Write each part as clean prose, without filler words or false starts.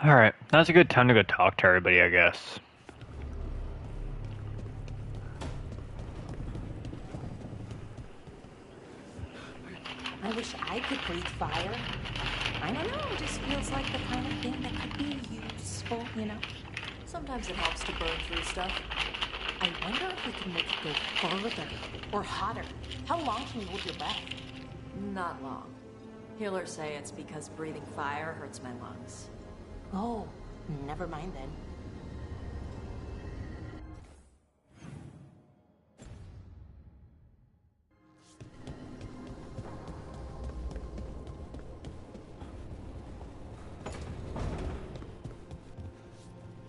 Alright, that's a good time to go talk to everybody, I guess. I wish I could breathe fire. I don't know, it just feels like the kind of thing that could be useful, you know? Sometimes it helps to burn through stuff. I wonder if we can make it go further or hotter. How long can you hold your breath? Not long. Healers say it's because breathing fire hurts my lungs. Oh, never mind then.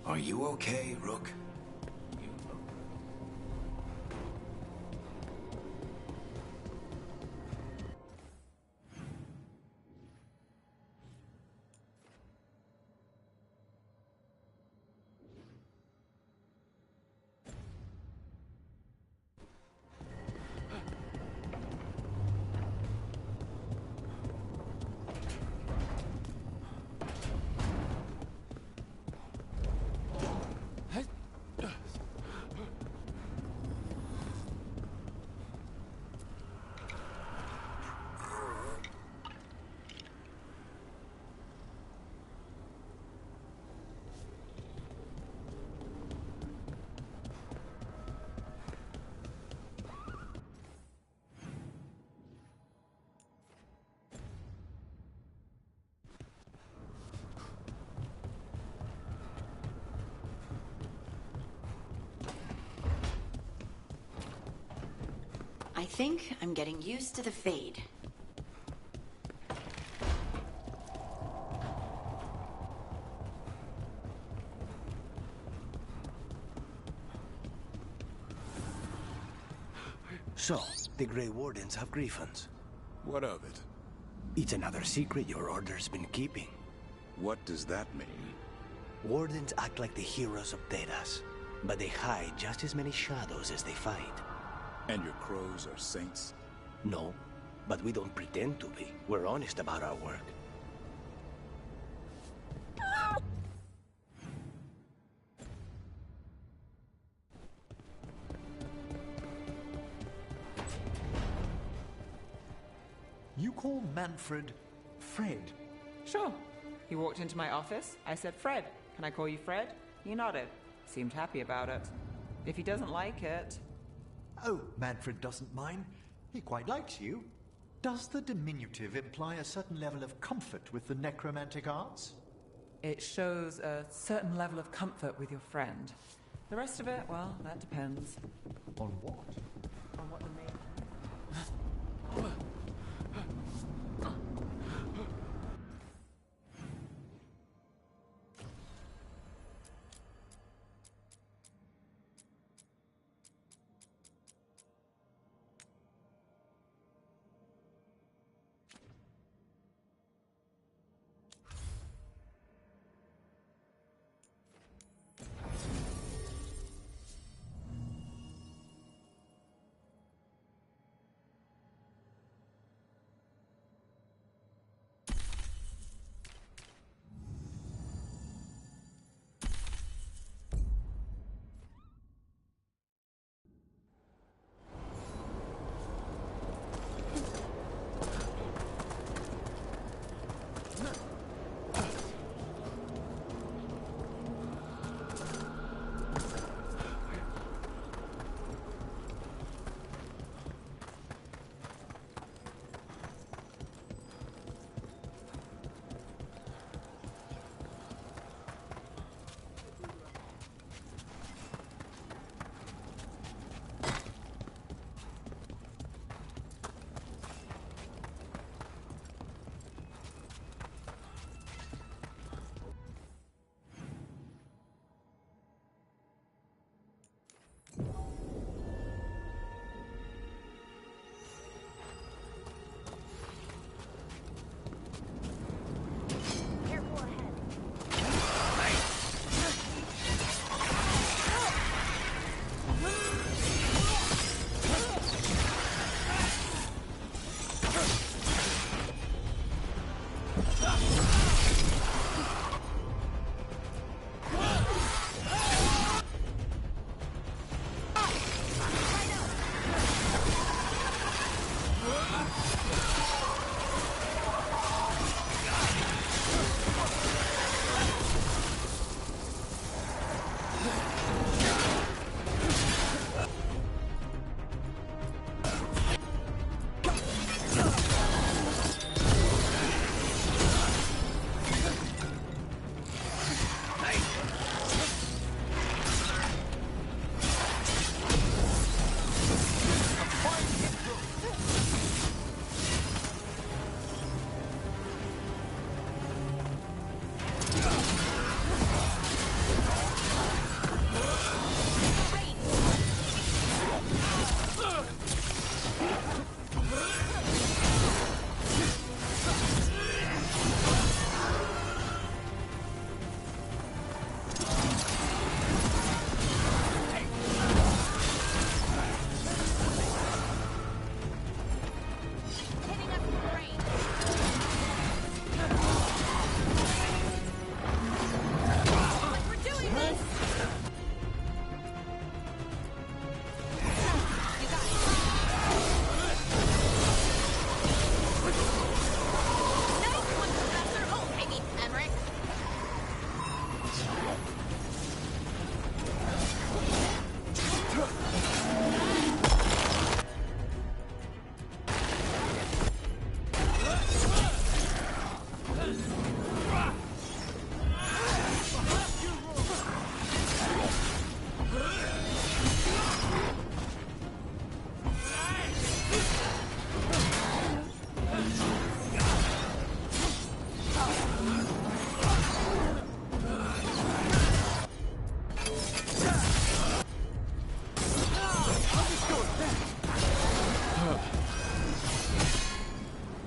Are you okay, Rook? I think I'm getting used to the fade. So, the Grey Wardens have griffins. What of it? It's another secret your order's been keeping. What does that mean? Wardens act like the heroes of Thedas, but they hide just as many shadows as they fight. And your crows are saints? No, but we don't pretend to be. We're honest about our work. You call Manfred Fred? Sure. He walked into my office. I said, Fred, can I call you Fred? He nodded. Seemed happy about it. If he doesn't like it... Oh, Manfred doesn't mind. He quite likes you. Does the diminutive imply a certain level of comfort with the necromantic arts? It shows a certain level of comfort with your friend. The rest of it, well, that depends. On what? On what the main...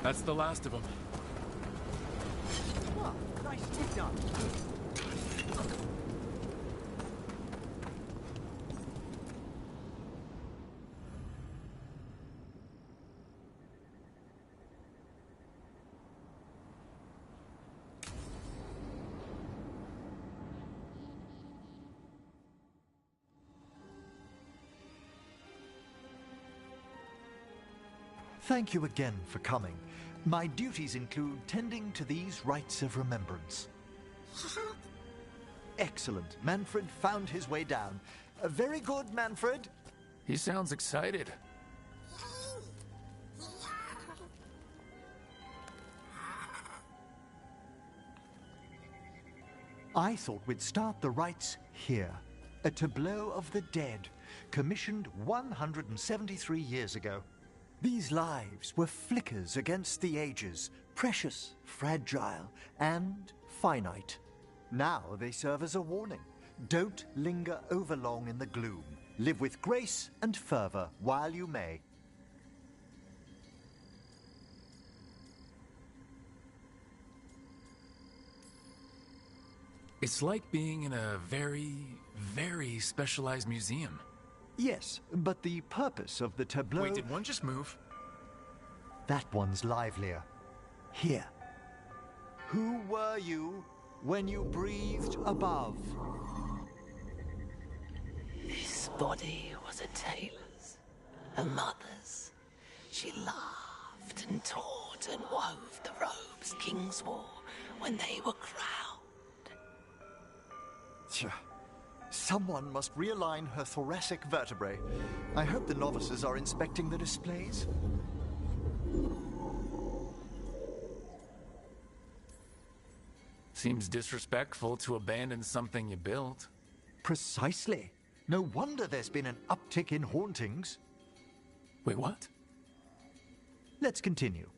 That's the last of them. Well, nicely done. Thank you again for coming. My duties include tending to these rites of remembrance. Excellent. Manfred found his way down. Very good, Manfred. He sounds excited. I thought we'd start the rites here. A tableau of the dead, commissioned 173 years ago. These lives were flickers against the ages, precious, fragile, and finite. Now they serve as a warning. Don't linger overlong in the gloom. Live with grace and fervor while you may. It's like being in a very, very specialized museum. Yes, but the purpose of the tableau... Wait, did one just move? That one's livelier. Here. Who were you when you breathed above? This body was a tailor's, a mother's. She laughed and taught and wove the robes kings wore when they were crowned. Tja. Someone must realign her thoracic vertebrae. I hope the novices are inspecting the displays. Seems disrespectful to abandon something you built. Precisely. No wonder there's been an uptick in hauntings. Wait, what? Let's continue.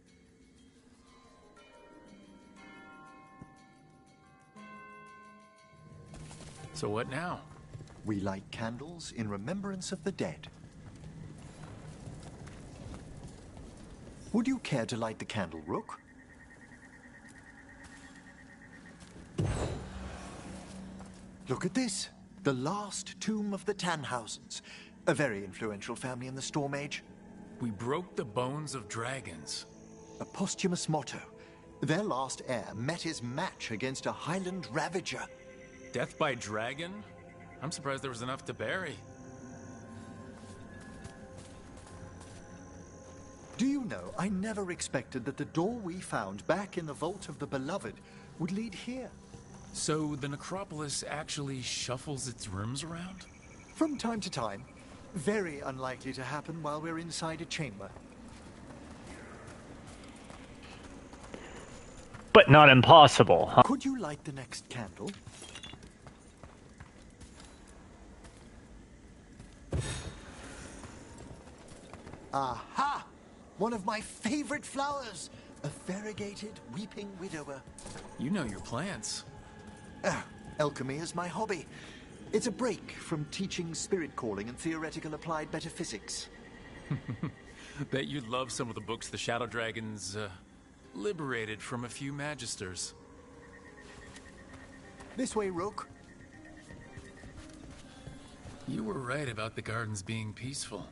So what now? We light candles in remembrance of the dead. Would you care to light the candle, Rook? Look at this. The last tomb of the Tannhausens. A very influential family in the Storm Age. We broke the bones of dragons. A posthumous motto. Their last heir met his match against a Highland Ravager. Death by dragon? I'm surprised there was enough to bury. Do you know, I never expected that the door we found back in the Vault of the Beloved would lead here. So the necropolis actually shuffles its rooms around? From time to time. Very unlikely to happen while we're inside a chamber. But not impossible, huh? Could you light the next candle? Aha! One of my favorite flowers! A variegated weeping widower. You know your plants. Alchemy is my hobby. It's a break from teaching spirit calling and theoretical applied metaphysics. Bet you'd love some of the books the Shadow Dragons, liberated from a few magisters. This way, Rook. You were right about the gardens being peaceful.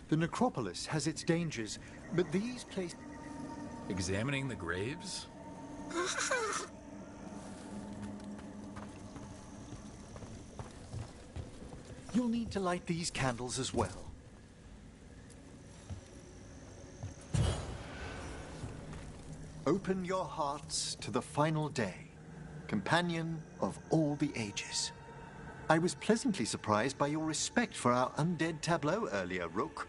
The necropolis has its dangers, but these places... Examining the graves? You'll need to light these candles as well. Open your hearts to the final day, companion of all the ages. I was pleasantly surprised by your respect for our undead tableau earlier, Rook.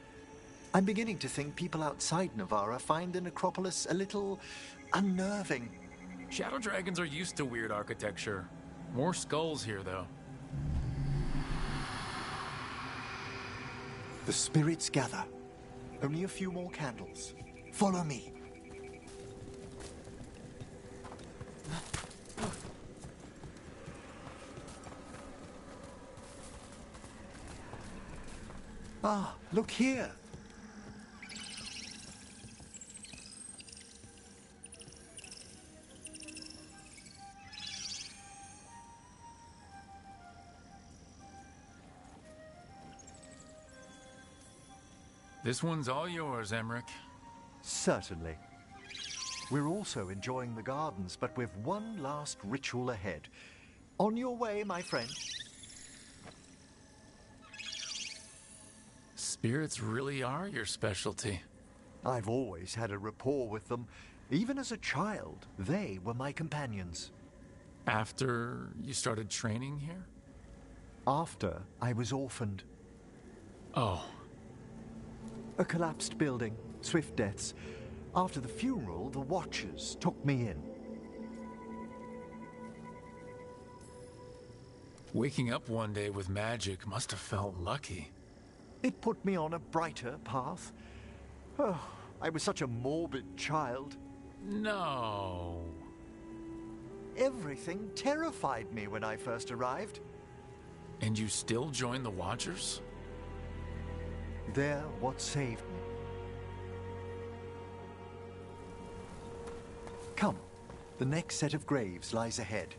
I'm beginning to think people outside Navarra find the necropolis a little unnerving. Shadow dragons are used to weird architecture. More skulls here, though. The spirits gather. Only a few more candles. Follow me. Ah, look here. This one's all yours, Emmerich. Certainly. We're also enjoying the gardens, but with one last ritual ahead. On your way, my friend. Spirits really are your specialty. I've always had a rapport with them. Even as a child, they were my companions. After you started training here? After I was orphaned. Oh. A collapsed building, swift deaths. After the funeral, the Watchers took me in. Waking up one day with magic must have felt lucky. It put me on a brighter path. Oh, I was such a morbid child. No. Everything terrified me when I first arrived. And you still join the Watchers? They're what saved me. Come, the next set of graves lies ahead.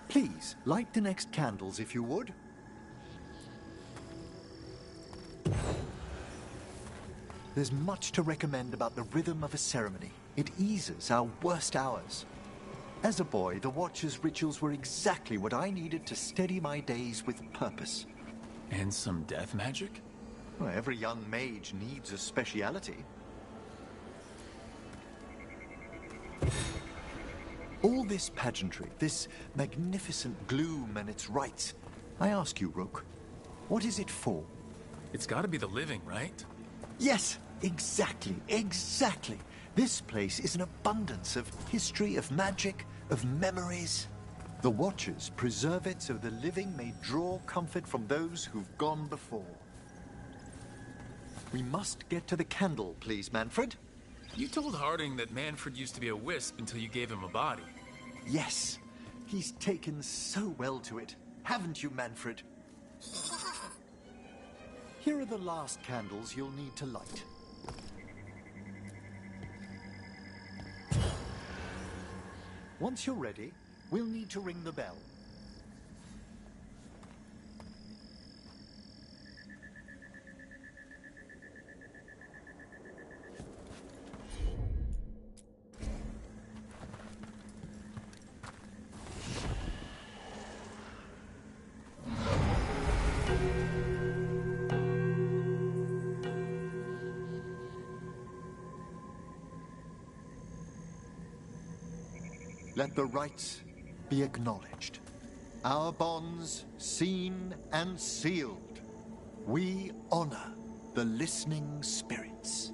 Please, light the next candles if you would. There's much to recommend about the rhythm of a ceremony. It eases our worst hours. As a boy, the Watcher's rituals were exactly what I needed to steady my days with purpose. And some death magic? Well, every young mage needs a speciality. All this pageantry, this magnificent gloom and its rites, I ask you, Rook, what is it for? It's gotta be the living, right? Yes, exactly, exactly. This place is an abundance of history, of magic, of memories. The Watchers preserve it so the living may draw comfort from those who've gone before. We must get to the candle, please, Manfred. You told Harding that Manfred used to be a wisp until you gave him a body. Yes, he's taken so well to it. Haven't you, Manfred? Here are the last candles you'll need to light. Once you're ready, we'll need to ring the bell. Let the rites be acknowledged. Our bonds seen and sealed. We honor the listening spirits.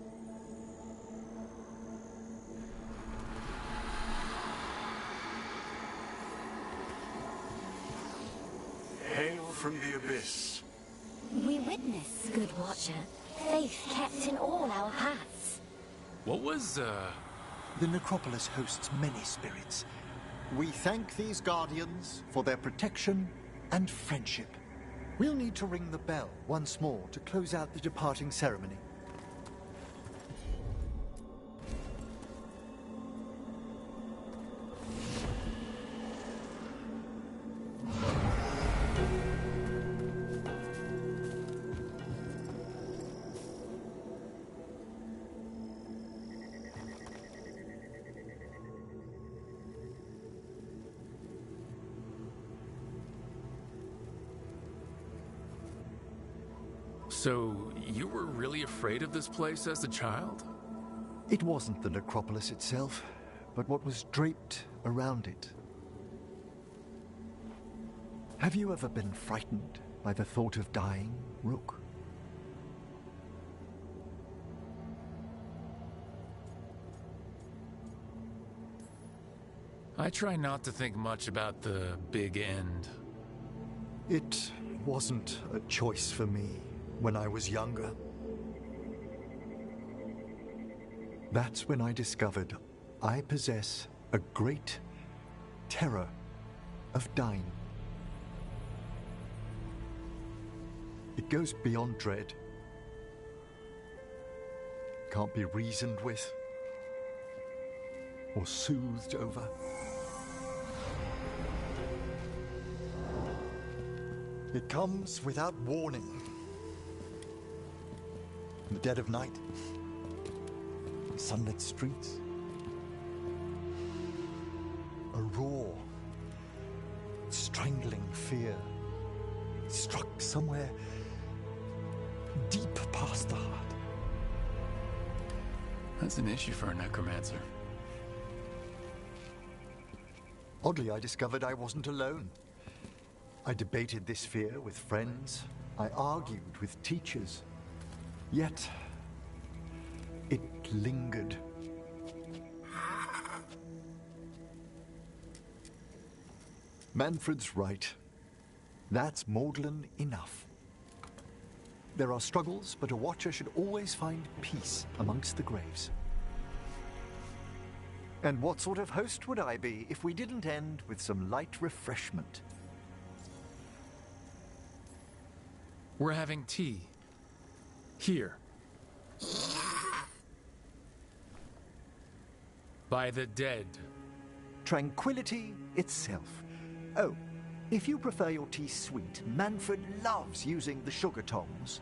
Hail from the abyss. We witness, good Watcher, faith kept in all our hearts. What was, The necropolis hosts many spirits. We thank these guardians for their protection and friendship. We'll need to ring the bell once more to close out the departing ceremony. So, you were really afraid of this place as a child? It wasn't the necropolis itself, but what was draped around it. Have you ever been frightened by the thought of dying, Rook? I try not to think much about the big end. It wasn't a choice for me when I was younger. That's when I discovered I possess a great terror of dying. It goes beyond dread. Can't be reasoned with or soothed over. It comes without warning. In the dead of night, sunlit streets, a raw, strangling fear struck somewhere deep past the heart. That's an issue for a necromancer. Oddly, I discovered I wasn't alone. I debated this fear with friends. I argued with teachers. Yet, it lingered. Manfred's right. That's maudlin enough. There are struggles, but a watcher should always find peace amongst the graves. And what sort of host would I be if we didn't end with some light refreshment? We're having tea. Here. By the dead. Tranquility itself. Oh, if you prefer your tea sweet, Manfred loves using the sugar tongs.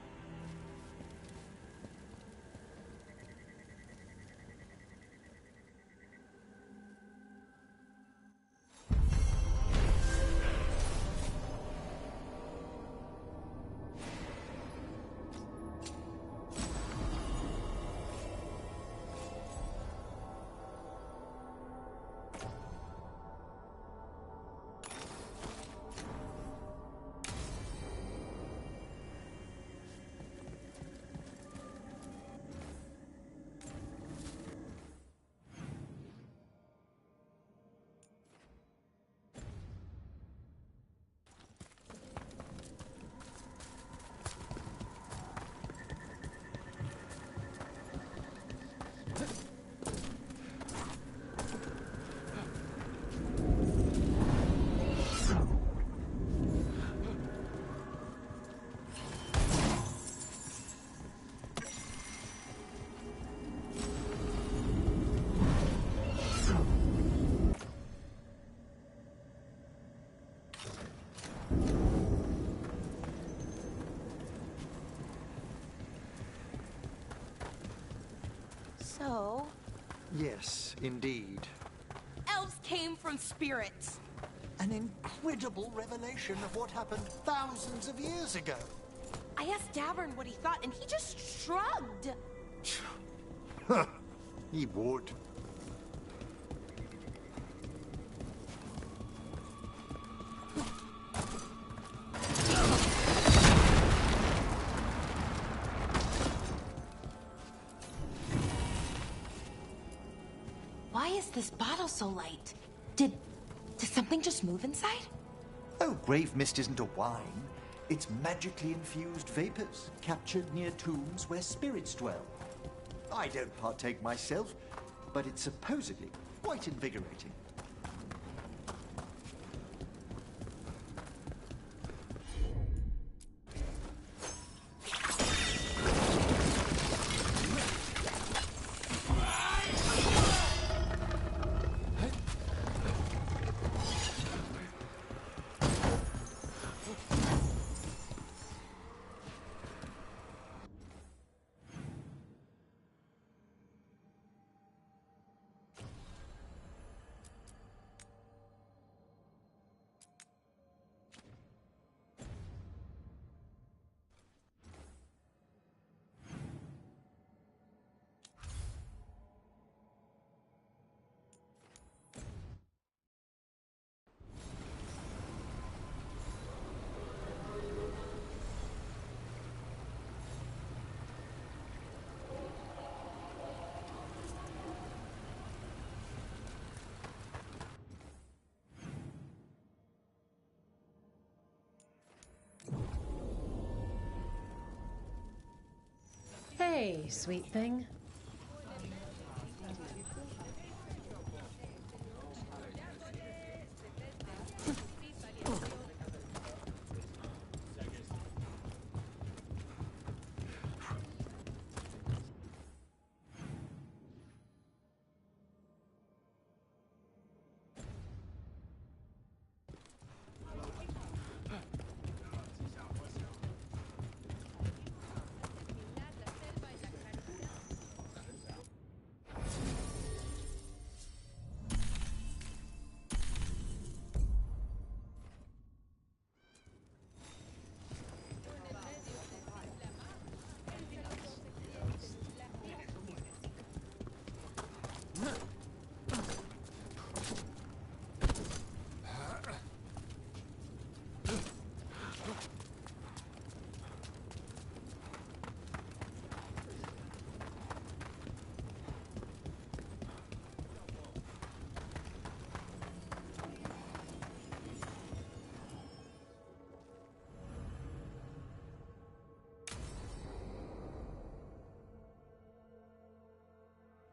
So, Yes, indeed. elves came from spirits. An incredible revelation of what happened thousands of years ago. I asked Davern what he thought, and he just shrugged. He would. Why is this bottle so light? Did something just move inside? Oh, grave mist isn't a wine. It's magically infused vapors captured near tombs where spirits dwell. I don't partake myself, but it's supposedly quite invigorating. Hey, sweet thing.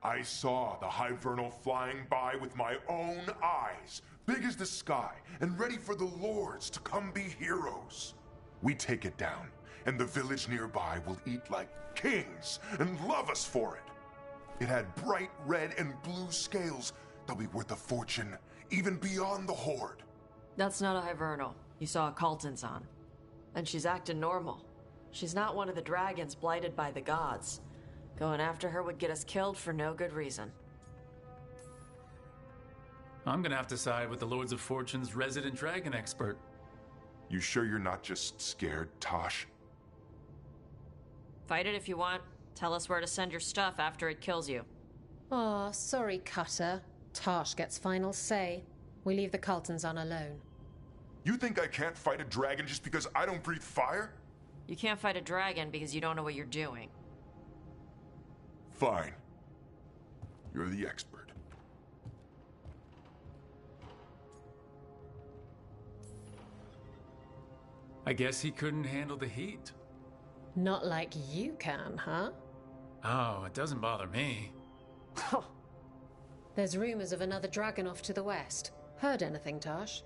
I saw the Hivernal flying by with my own eyes, big as the sky, and ready for the lords to come be heroes. We take it down, and the village nearby will eat like kings and love us for it. It had bright red and blue scales. They'll be worth a fortune, even beyond the Horde. That's not a Hivernal. You saw a Calton's on. And she's acting normal. She's not one of the dragons blighted by the gods. Going after her would get us killed for no good reason. I'm gonna have to side with the Lords of Fortune's resident dragon expert. You sure you're not just scared, Tosh? Fight it if you want. Tell us where to send your stuff after it kills you. Aw, sorry, Cutter. Tosh gets final say. We leave the Cultons on alone. You think I can't fight a dragon just because I don't breathe fire? You can't fight a dragon because you don't know what you're doing. Fine. You're the expert. I guess he couldn't handle the heat. Not like you can, huh? Oh, it doesn't bother me. There's rumors of another dragon off to the west. Heard anything, Tosh?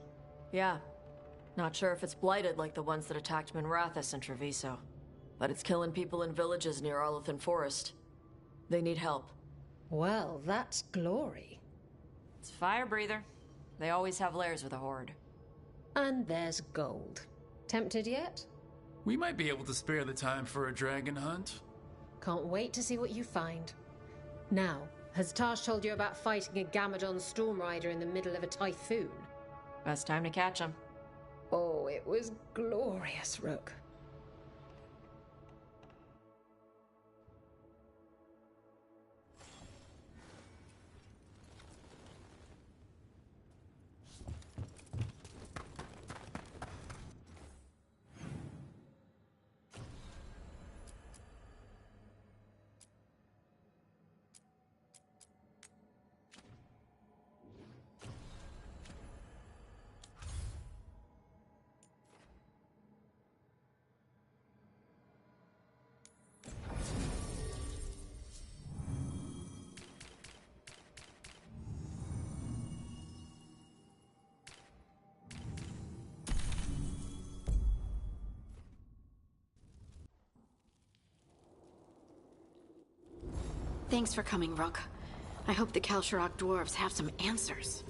Yeah. Not sure if it's blighted like the ones that attacked Minrathous and Treviso. But it's killing people in villages near Arlethan Forest. They need help. Well, that's glory. It's fire breather. They always have lairs with a horde. And there's gold. Tempted yet? We might be able to spare the time for a dragon hunt. Can't wait to see what you find. Now, has Tosh told you about fighting a Gamadon Stormrider in the middle of a typhoon? Best time to catch him. Oh, it was glorious, Rook. Thanks for coming, Rook. I hope the Kalsharok dwarves have some answers.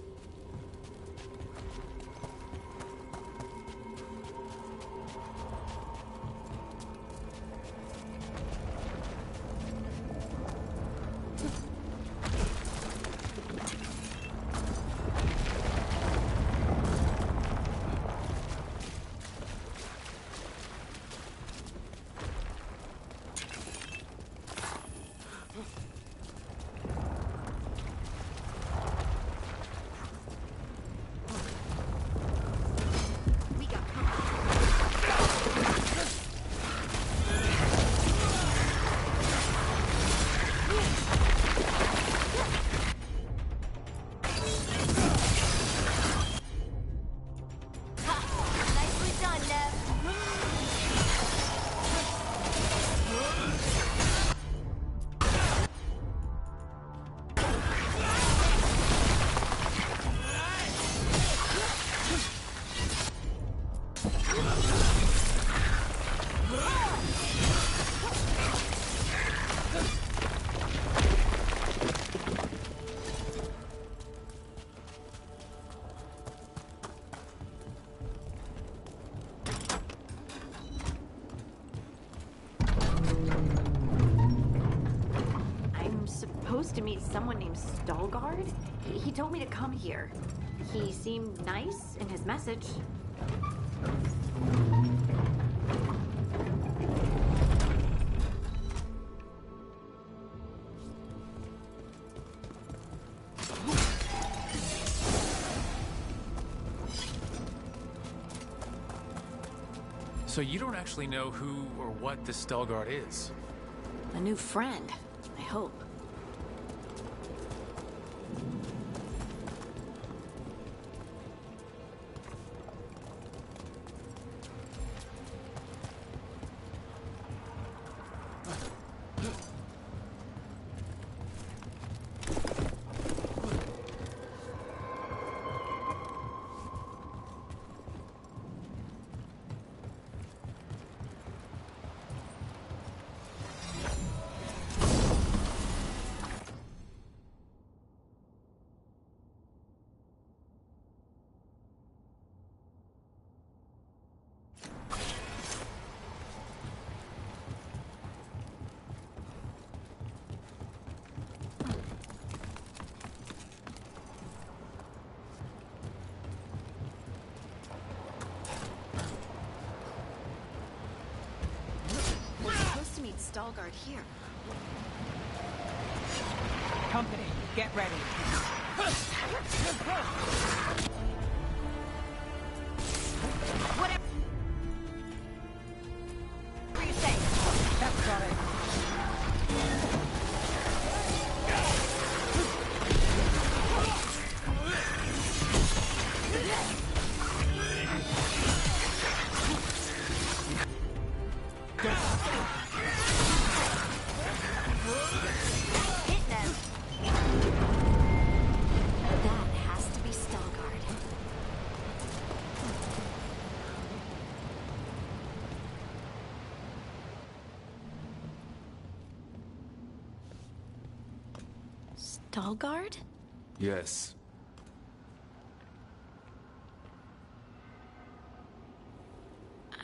Supposed to meet someone named Veilguard. He told me to come here. He seemed nice in his message. So you don't actually know who or what this Veilguard is? A new friend, I hope. Veilguard here. Company, get ready. Whatever you say. That's got it. Veilguard? Yes.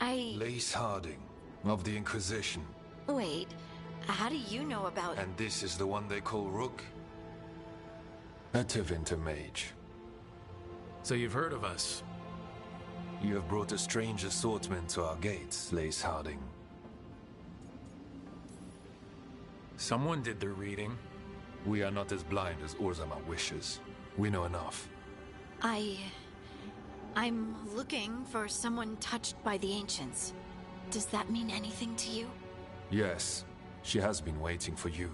Lace Harding, of the Inquisition. Wait, how do you know about... And this is the one they call Rook? A Tevinter mage. So you've heard of us? You have brought a strange assortment to our gates, Lace Harding. Someone did their reading. We are not as blind as Orzama wishes. We know enough. I'm looking for someone touched by the Ancients. Does that mean anything to you? Yes. She has been waiting for you.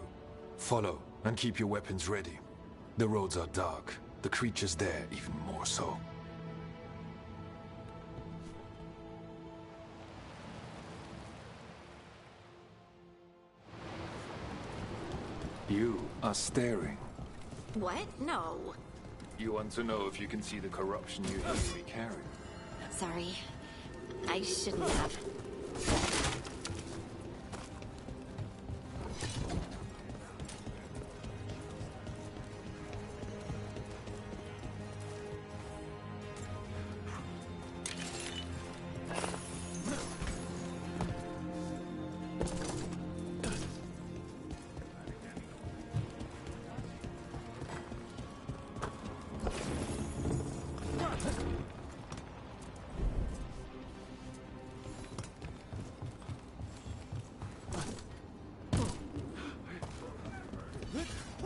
Follow, and keep your weapons ready. The roads are dark. The creatures there even more so. You are staring. What? No. You want to know if you can see the corruption you hear me carry? Sorry. I shouldn't have.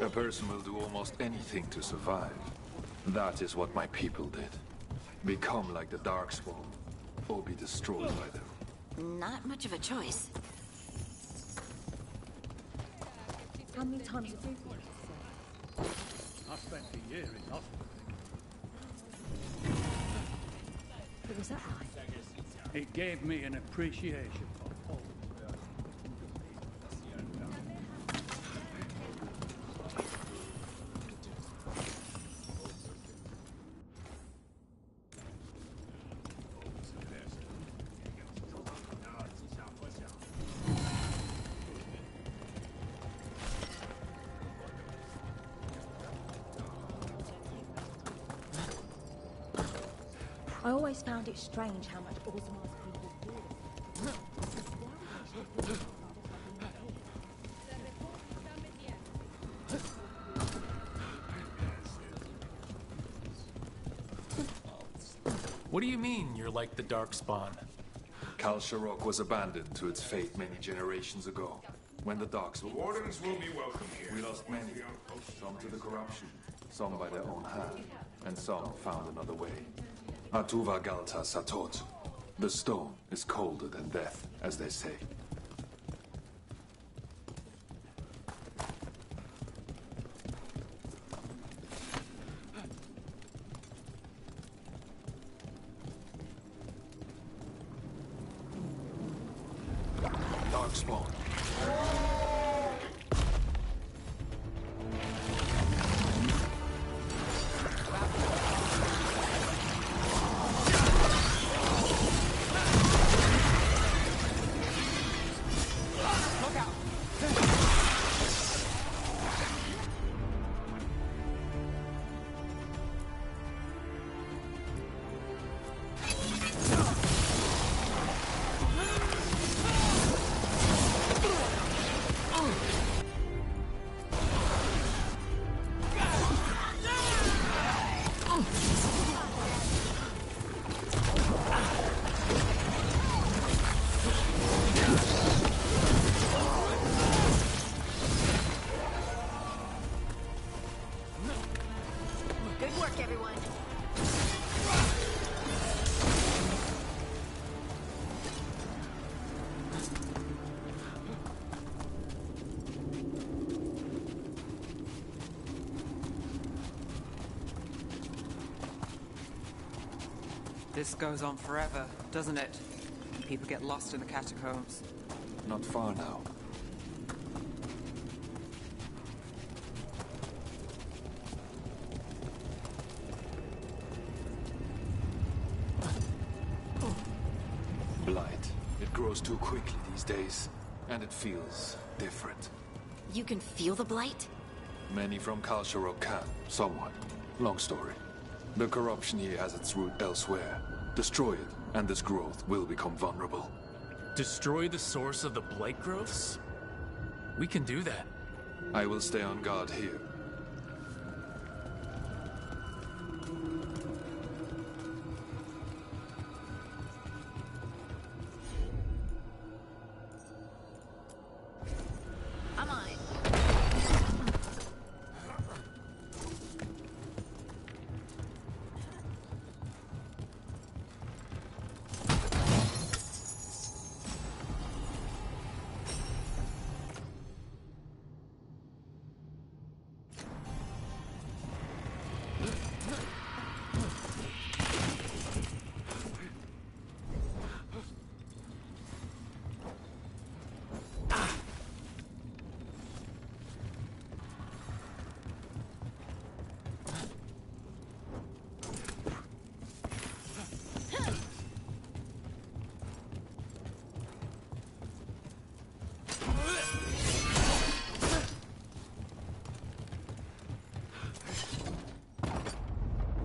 A person will do almost anything to survive. That is what my people did. Become like the Darkspawn, or be destroyed by them. Not much of a choice. How many times have you been? I spent a year in hospital. What was that like? It gave me an appreciation for all. I always found it strange how much Orzamar's people feared it. What do you mean you're like the Darkspawn? Kal Sharok was abandoned to its fate many generations ago, when the Darks were... Wardens will be welcome here. We lost many, some to the corruption, some by their own hand, and some found another way. Atuva Galta Satot. The stone is colder than death, as they say. Darkspawn. Good work, everyone. This goes on forever, doesn't it? People get lost in the catacombs. Not far now. Blight. It grows too quickly these days, and it feels different. You can feel the blight? Many from Kal Sharok can, somewhat. Long story. The corruption here has its root elsewhere. Destroy it, and this growth will become vulnerable. Destroy the source of the blight growths? We can do that. I will stay on guard here. I'm on it.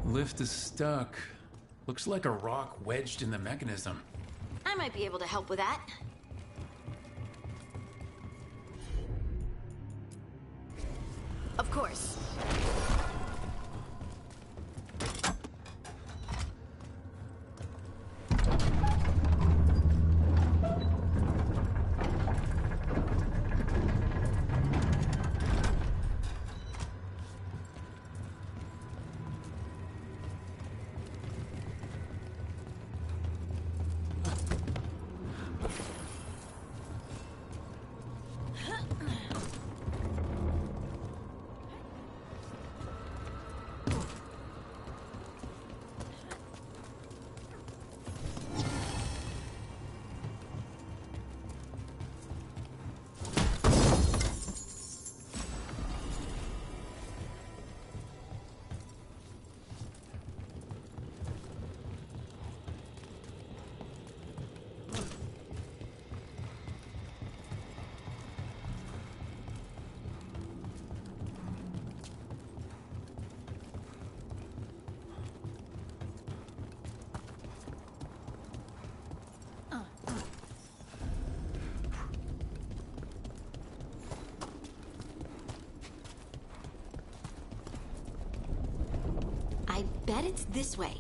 Lift is stuck. Looks like a rock wedged in the mechanism. I might be able to help with that. Of course. Bet it's this way.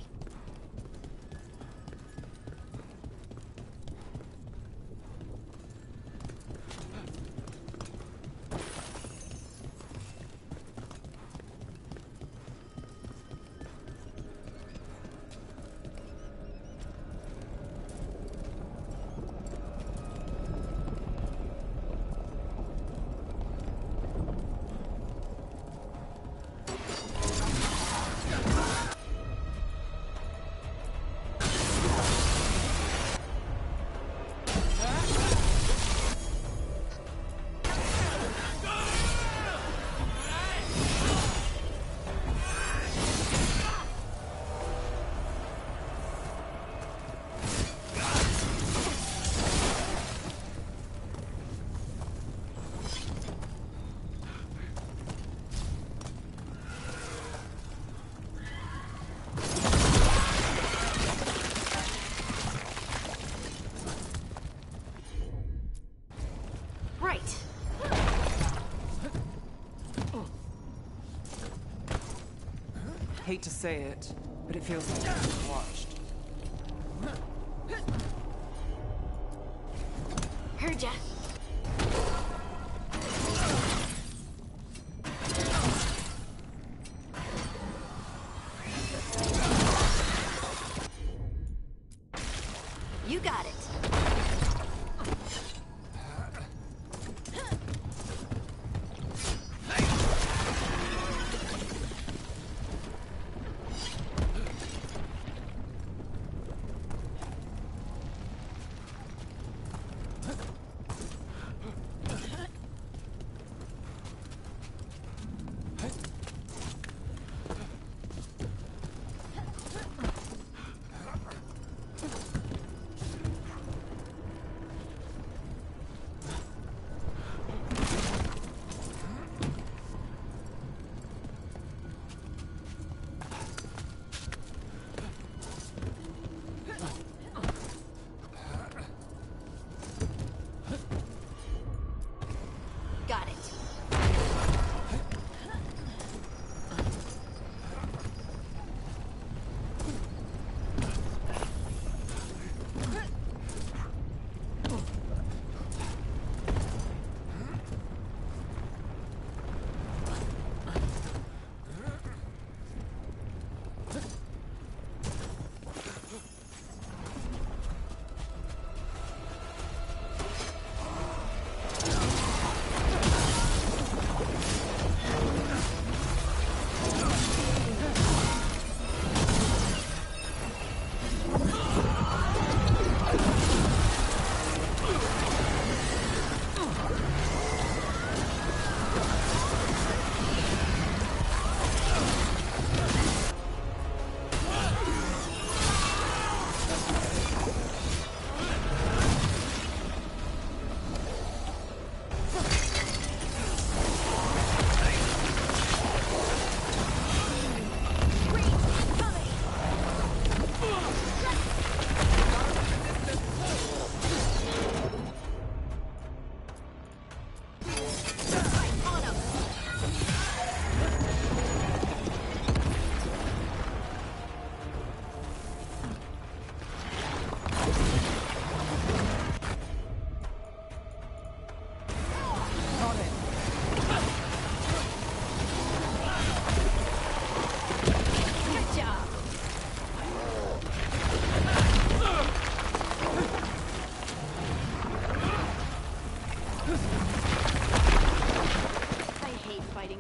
Hate to say it, but it feels like I'm being watched. Heard ya. You got it. Got it.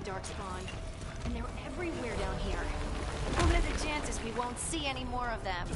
Darkspawn. And they're everywhere down here. What are the chances we won't see any more of them?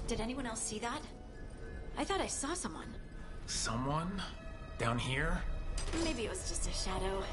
Did anyone else see that? I thought I saw someone. Someone? Down here? Maybe it was just a shadow.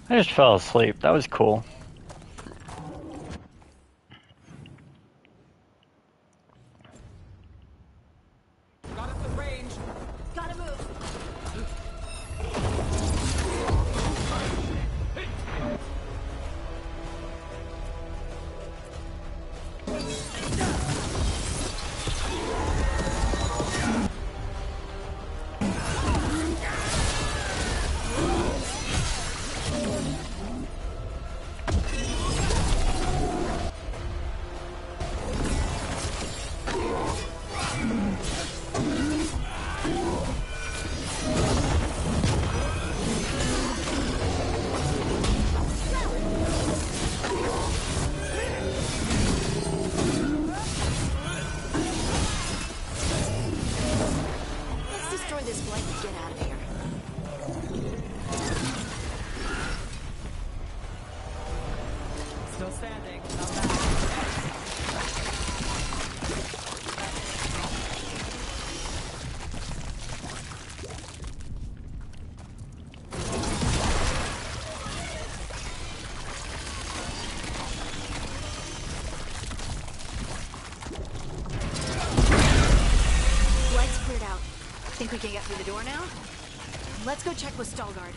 I just fell asleep. That was cool. Got us the range. Gotta move. Let's destroy this blight and get out of here. Still standing. Not bad. Light's cleared out. Think we can get through the door now? Let's go check with Stalgard.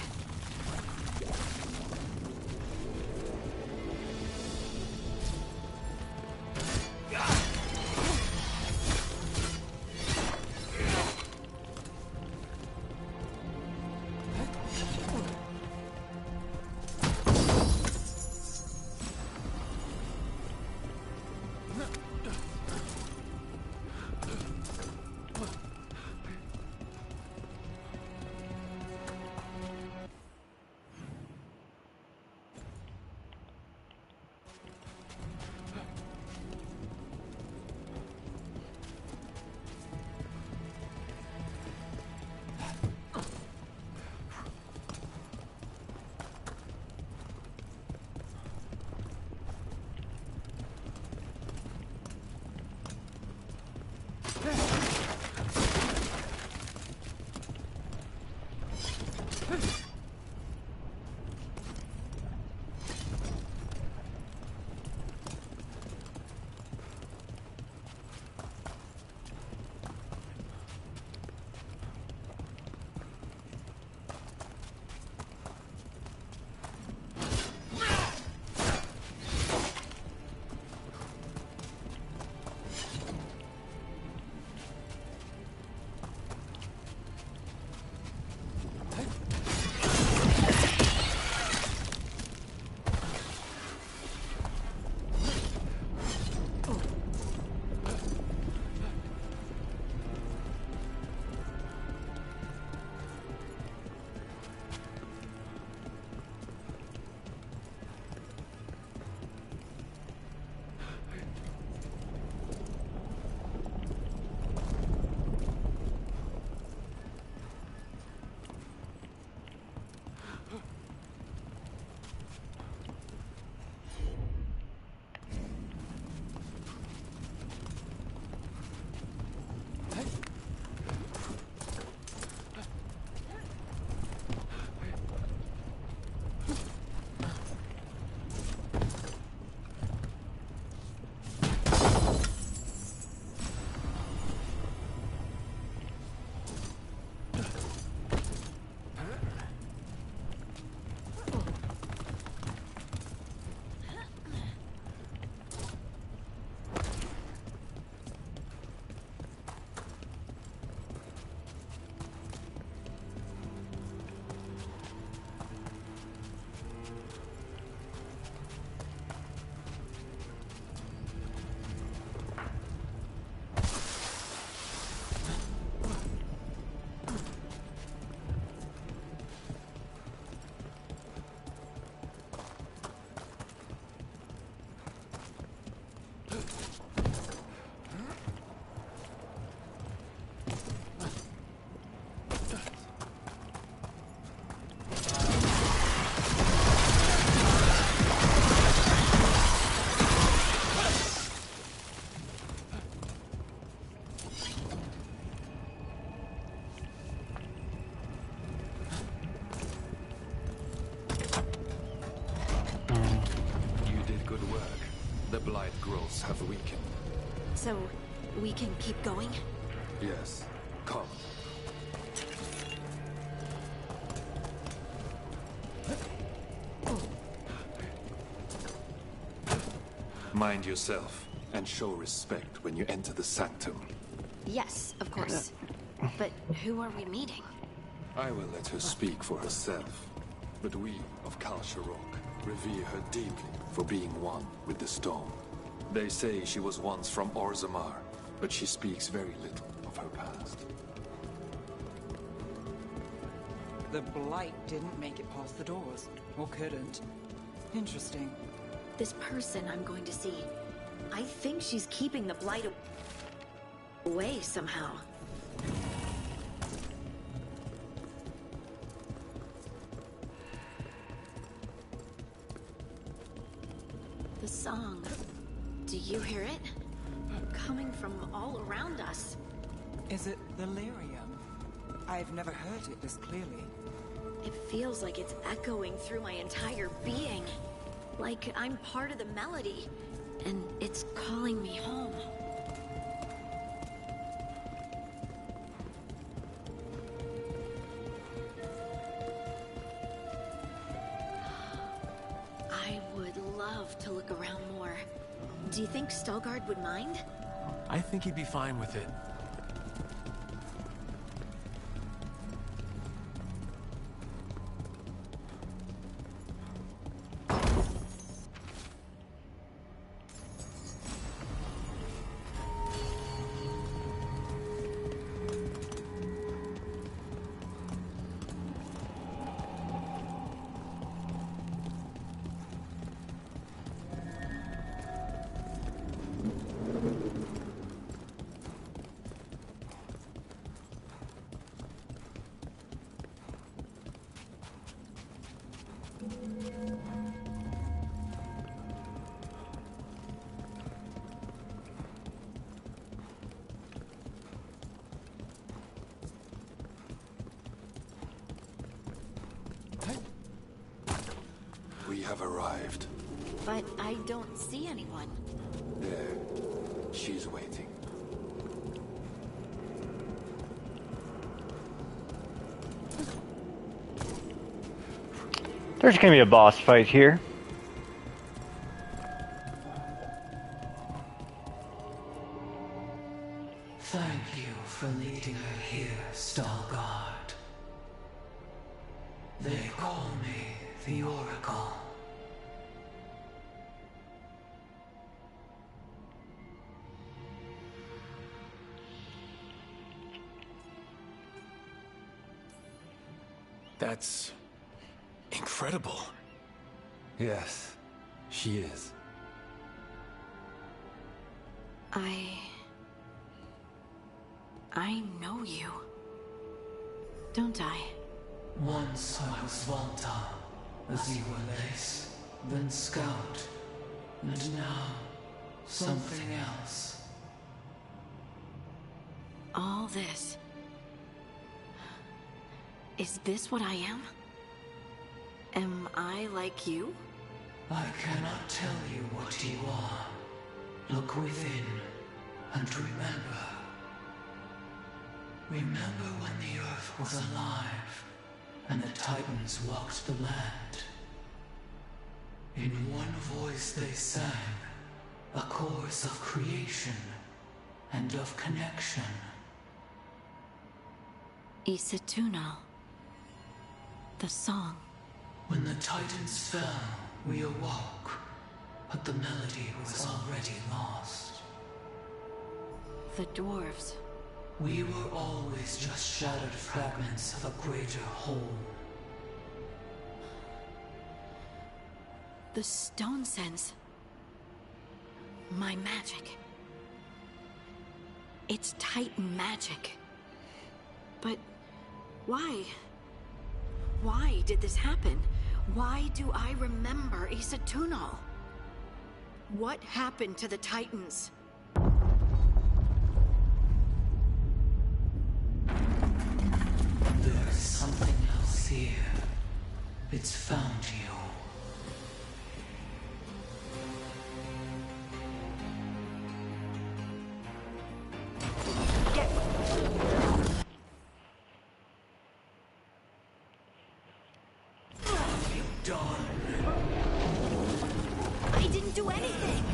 The blight growths have weakened. So, we can keep going? Yes. Come. Mind yourself, and show respect when you enter the sanctum. Yes, of course. But who are we meeting? I will let her speak for herself. But we of Kal Sharok revere her deeply for being one with the stone. They say she was once from Orzammar, but she speaks very little of her past. The blight didn't make it past the doors. Or couldn't. Interesting. This person I'm going to see, I think she's keeping the blight away somehow. The song. Do you hear it? Coming from all around us. Is it delirium? I've never heard it this clearly. It feels like it's echoing through my entire being. Like I'm part of the melody, and it's calling me home. I would love to look around more. Do you think Stalgard would mind? I think he'd be fine with it. We have arrived. But I don't see anyone. There. She's waiting. There's gonna be a boss fight here. Thank you for leading her here, Stalgard. They call me the Oracle. That's incredible. Yes, she is. I know you. Don't I? Once I was Volta, as you were Lace, then Scout, and now something else. All this. Is this what I am? Am I like you? I cannot tell you what you are. Look within, and remember. Remember when the Earth was alive, and the Titans walked the land. In one voice they sang, a chorus of creation and of connection. Isatuno. The song. When the Titans fell, we awoke, but the melody was already lost. The dwarves. We were always just shattered fragments of a greater whole. The stone sense. My magic. It's Titan magic. But why? Why did this happen? Why do I remember Isatuno? What happened to the Titans? There is something else here. It's found you. done? I didn't do anything!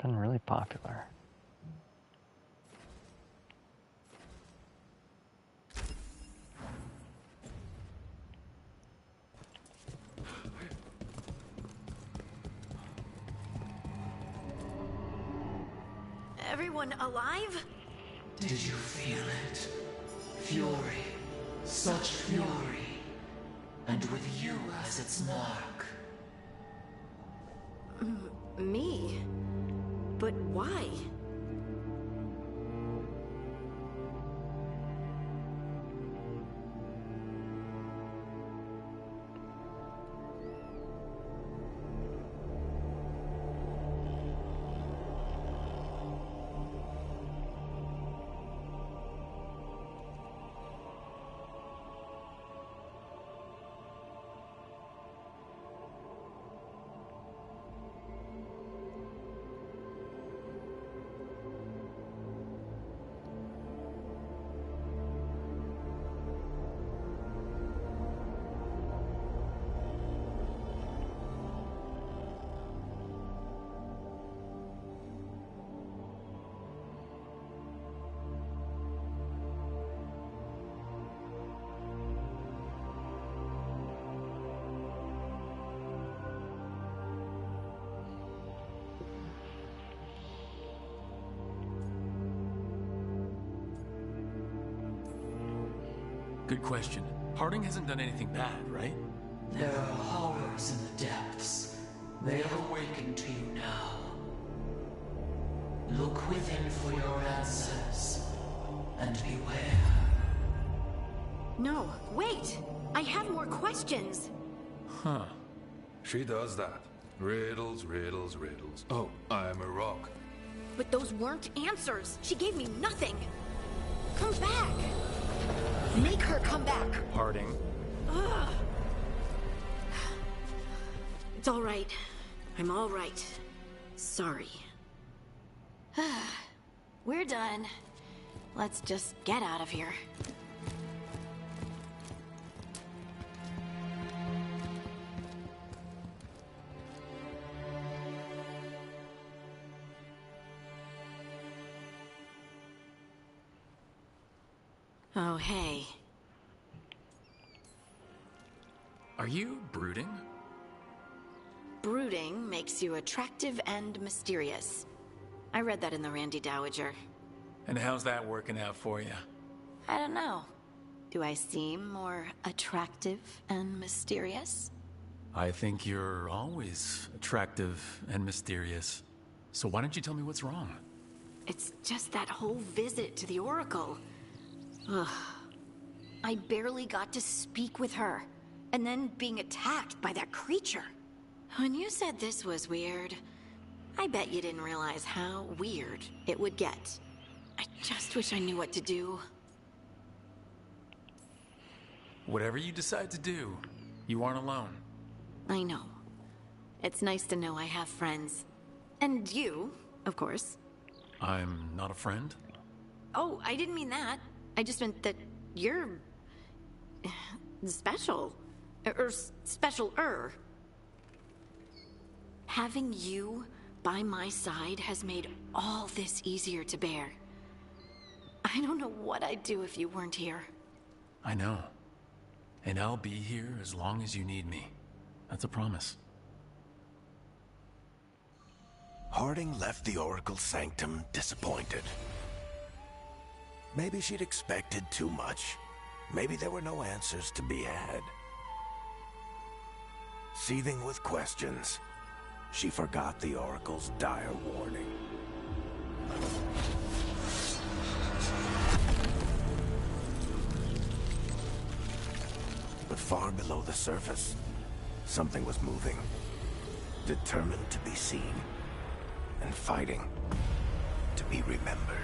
Been really popular. Everyone alive? Did you feel it? Fury. Such fury. And with you as its mark. Me? But why? Good question. Harding hasn't done anything bad, right? There are horrors in the depths. They have awakened to you now. Look within for your answers, and beware. No, wait! I have more questions! Huh. She does that. Riddles, riddles, riddles. Oh, I'm a rock. But those weren't answers! She gave me nothing! Come back! Make her come back! Harding. Ugh. It's all right. I'm all right. Sorry. We're done. Let's just get out of here. Oh, hey. Are you brooding? Brooding makes you attractive and mysterious. I read that in the Randy Dowager. And how's that working out for you? I don't know. Do I seem more attractive and mysterious? I think you're always attractive and mysterious. So why don't you tell me what's wrong? It's just that whole visit to the Oracle. Ugh. I barely got to speak with her, and then being attacked by that creature. When you said this was weird, I bet you didn't realize how weird it would get. I just wish I knew what to do. Whatever you decide to do, you aren't alone. I know. It's nice to know I have friends. And you, of course. I'm not a friend? Oh, I didn't mean that. I just meant that you're... special. Or special-er. Having you by my side has made all this easier to bear. I don't know what I'd do if you weren't here. I know. And I'll be here as long as you need me. That's a promise. Harding left the Oracle's sanctum disappointed. Maybe she'd expected too much. Maybe there were no answers to be had. Seething with questions, she forgot the Oracle's dire warning. But far below the surface, something was moving. Determined to be seen, and fighting to be remembered.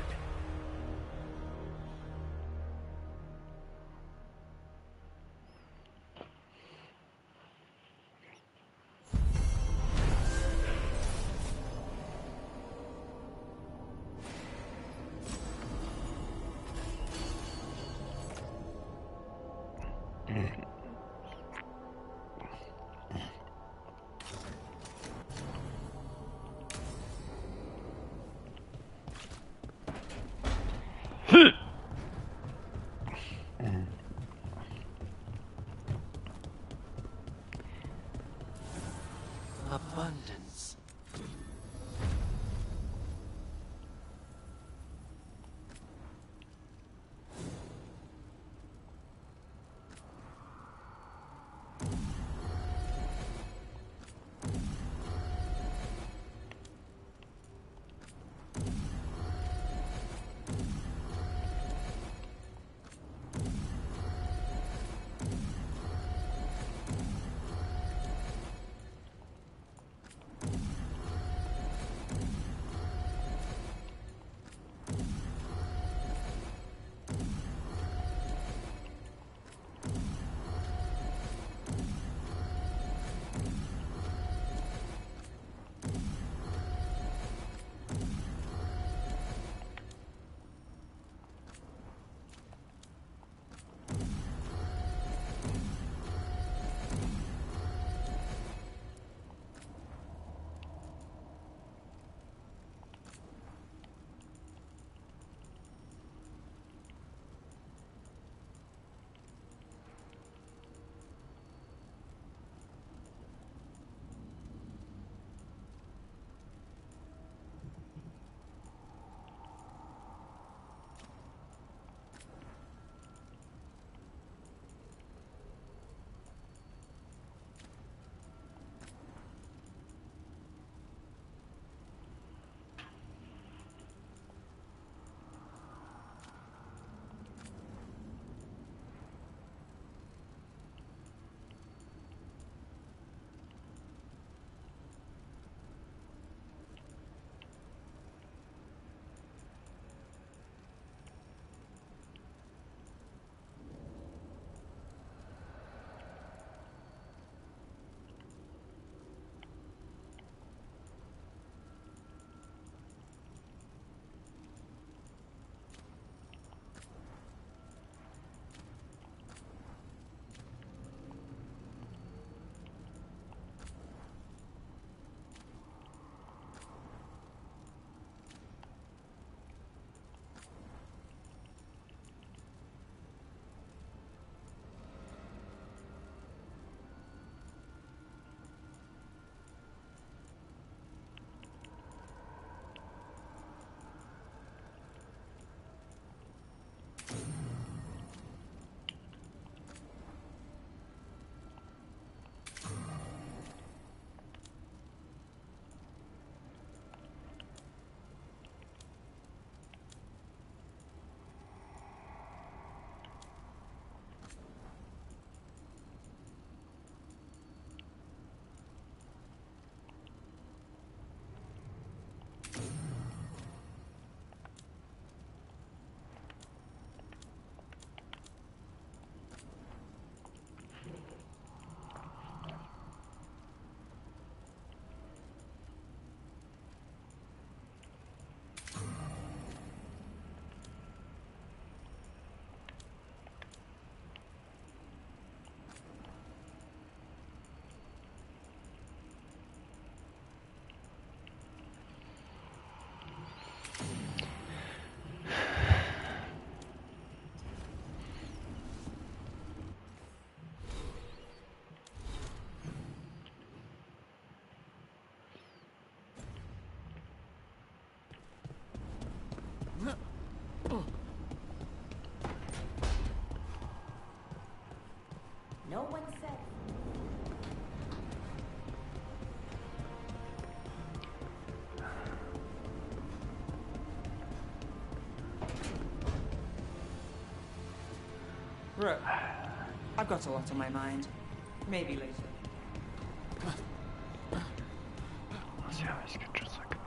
Brooke, I've got a lot on my mind. Maybe later. Let's see how his schedule's looking.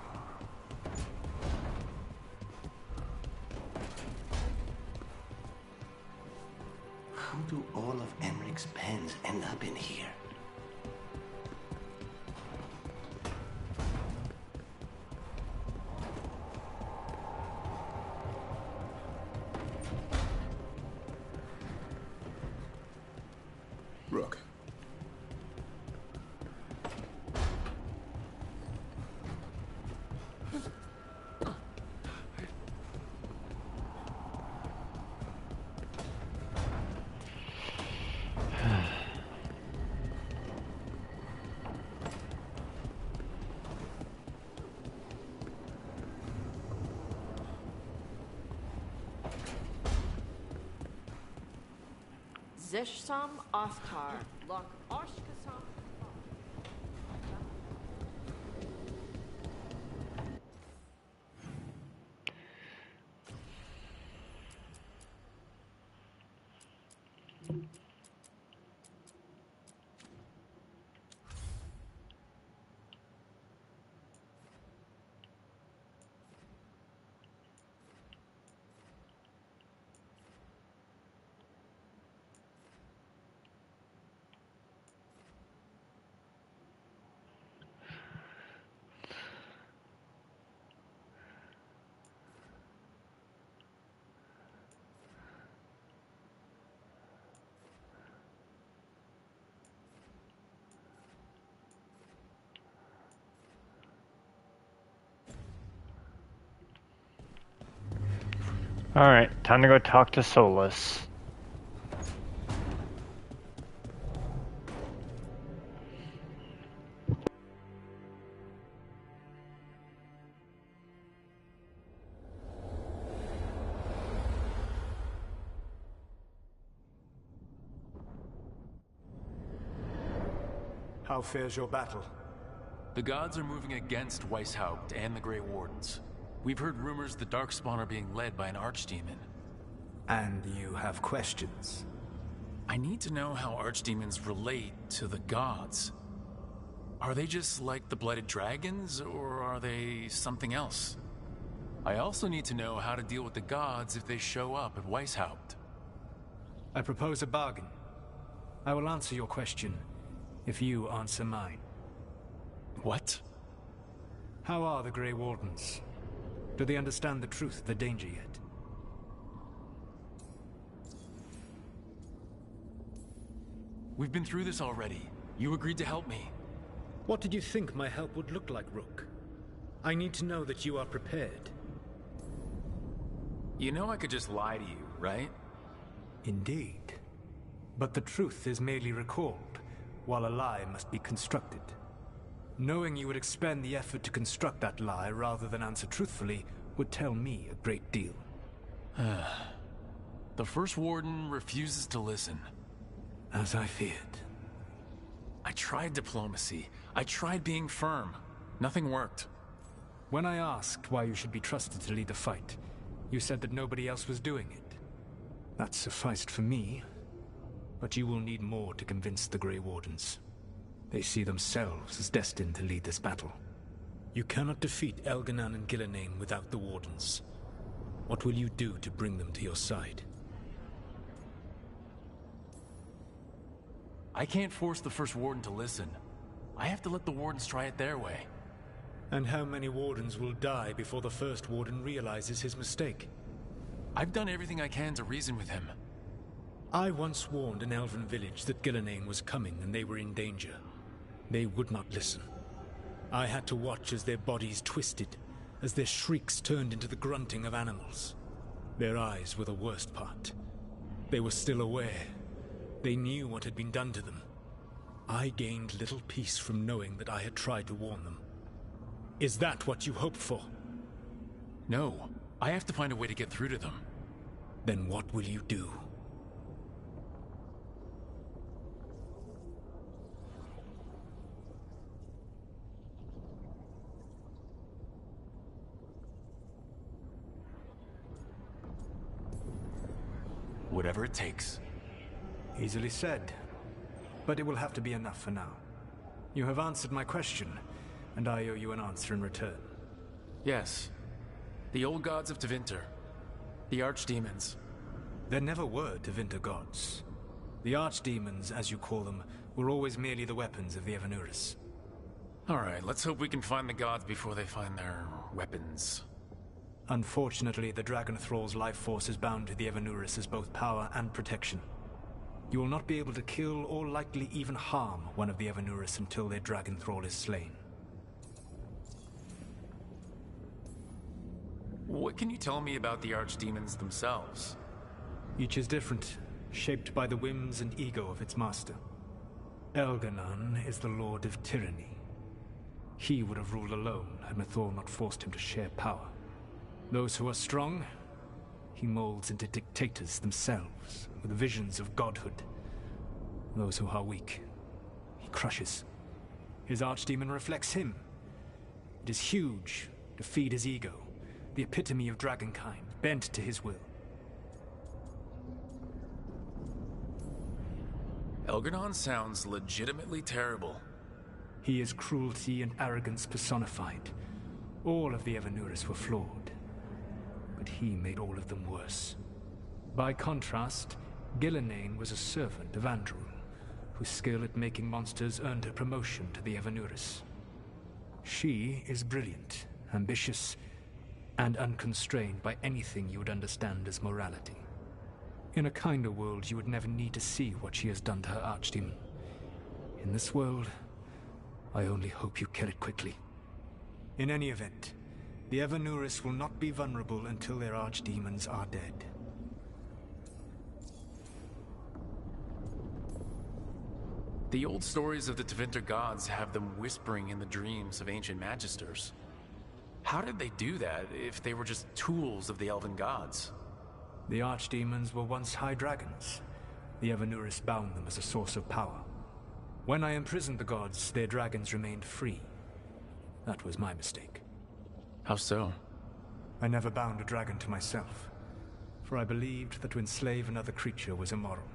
How do all of Emmeric's pens end up in here? Rook. Zishtam Othtar, Lok Oshkasam. Alright, time to go talk to Solus. How fares your battle? The gods are moving against Weishaupt and the Grey Wardens. We've heard rumors the Darkspawn are being led by an archdemon. And you have questions? I need to know how archdemons relate to the gods. Are they just like the Blighted Dragons, or are they something else? I also need to know how to deal with the gods if they show up at Weishaupt. I propose a bargain. I will answer your question if you answer mine. What? How are the Grey Wardens? Do they understand the truth of the danger yet? We've been through this already. You agreed to help me. What did you think my help would look like, Rook? I need to know that you are prepared. You know I could just lie to you, right? Indeed. But the truth is merely recalled, while a lie must be constructed. Knowing you would expend the effort to construct that lie rather than answer truthfully would tell me a great deal. The First Warden refuses to listen. As I feared. I tried diplomacy. I tried being firm. Nothing worked. When I asked why you should be trusted to lead the fight, you said that nobody else was doing it. That sufficed for me, but you will need more to convince the Grey Wardens. They see themselves as destined to lead this battle. You cannot defeat Elganan and Gillenane without the Wardens. What will you do to bring them to your side? I can't force the First Warden to listen. I have to let the Wardens try it their way. And how many Wardens will die before the First Warden realizes his mistake? I've done everything I can to reason with him. I once warned an elven village that Gillenane was coming and they were in danger. They would not listen. I had to watch as their bodies twisted, as their shrieks turned into the grunting of animals. Their eyes were the worst part. They were still aware. They knew what had been done to them. I gained little peace from knowing that I had tried to warn them. Is that what you hoped for? No. I have to find a way to get through to them. Then what will you do? Whatever it takes. Easily said. But it will have to be enough for now. You have answered my question, and I owe you an answer in return. Yes. The old gods of Tevinter. The archdemons. There never were Tevinter gods. The archdemons, as you call them, were always merely the weapons of the Evanuris. Alright, let's hope we can find the gods before they find their weapons. Unfortunately, the Dragon Thrall's life force is bound to the Evanuris as both power and protection. You will not be able to kill or likely even harm one of the Evanuris until their Dragon Thrall is slain. What can you tell me about the archdemons themselves? Each is different, shaped by the whims and ego of its master. Elganon is the Lord of Tyranny. He would have ruled alone had Mathor not forced him to share power. Those who are strong, he molds into dictators themselves, with visions of godhood. Those who are weak, he crushes. His archdemon reflects him. It is huge to feed his ego, the epitome of dragonkind, bent to his will. Elganon sounds legitimately terrible. He is cruelty and arrogance personified. All of the Evanuris were flawed, but he made all of them worse. By contrast, Gillenane was a servant of Andrew, whose skill at making monsters earned her promotion to the Evanuris. She is brilliant, ambitious, and unconstrained by anything you would understand as morality. In a kinder world, you would never need to see what she has done to her archdemon. In this world, I only hope you kill it quickly. In any event, the Evanuris will not be vulnerable until their archdemons are dead. The old stories of the Tevinter gods have them whispering in the dreams of ancient magisters. How did they do that if they were just tools of the elven gods? The archdemons were once high dragons. The Evanuris bound them as a source of power. When I imprisoned the gods, their dragons remained free. That was my mistake. How so? I never bound a dragon to myself, for I believed that to enslave another creature was immoral.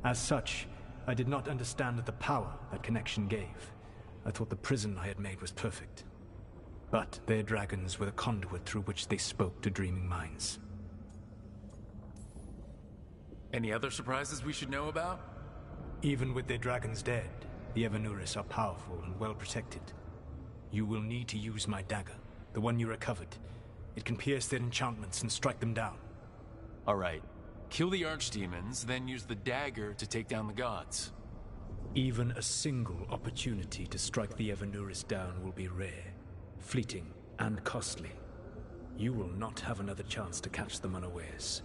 As such, I did not understand the power that connection gave. I thought the prison I had made was perfect. But their dragons were the conduit through which they spoke to dreaming minds. Any other surprises we should know about? Even with their dragons dead, the Evanuris are powerful and well protected. You will need to use my dagger, the one you recovered. It can pierce their enchantments and strike them down. Alright. Kill the archdemons, then use the dagger to take down the gods. Even a single opportunity to strike the Evanuris down will be rare, fleeting, and costly. You will not have another chance to catch them unawares.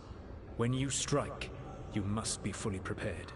When you strike, you must be fully prepared.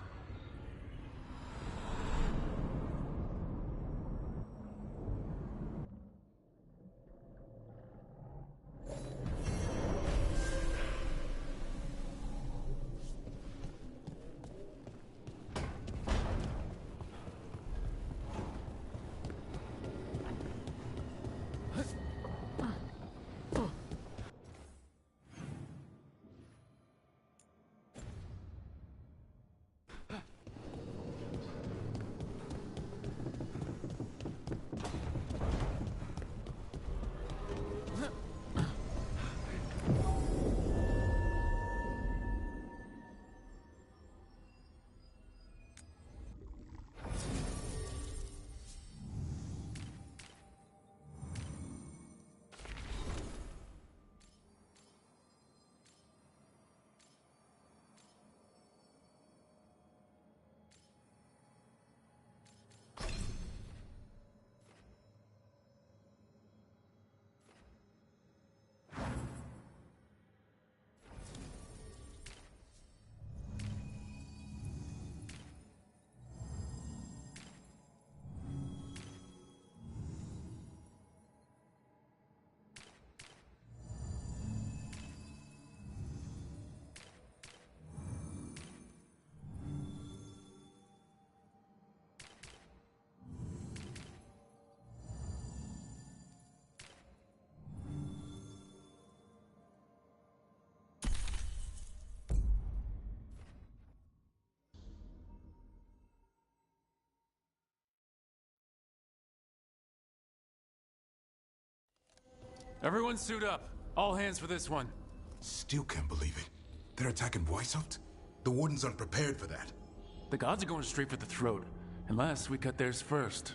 Everyone suit up. All hands for this one. Still can't believe it. They're attacking Weishaupt? The Wardens aren't prepared for that. The gods are going straight for the throat, unless we cut theirs first.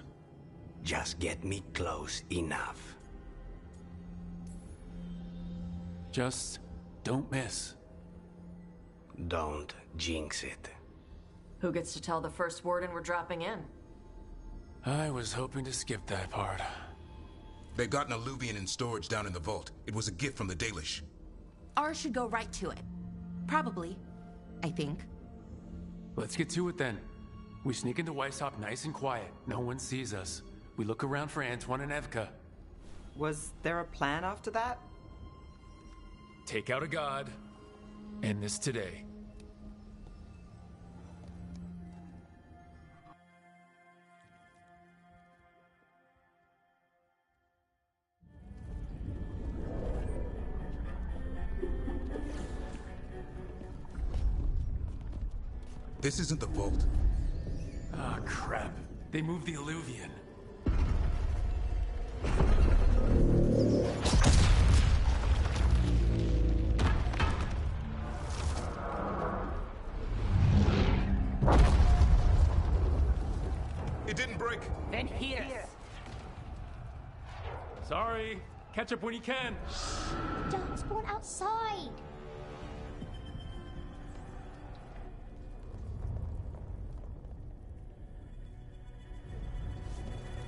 Just get me close enough. Just don't miss. Don't jinx it. Who gets to tell the first warden we're dropping in? I was hoping to skip that part. They've got an alluvian in storage down in the vault. It was a gift from the Dalish. Ours should go right to it. Probably. I think. Let's get to it then. We sneak into Weishaupt nice and quiet. No one sees us. We look around for Antoine and Evka. Was there a plan after that? Take out a god. End this today. This isn't the vault. Ah, crap. They moved the alluvian. It didn't break. Then here. Sorry. Catch up when you can. Don't spawn outside.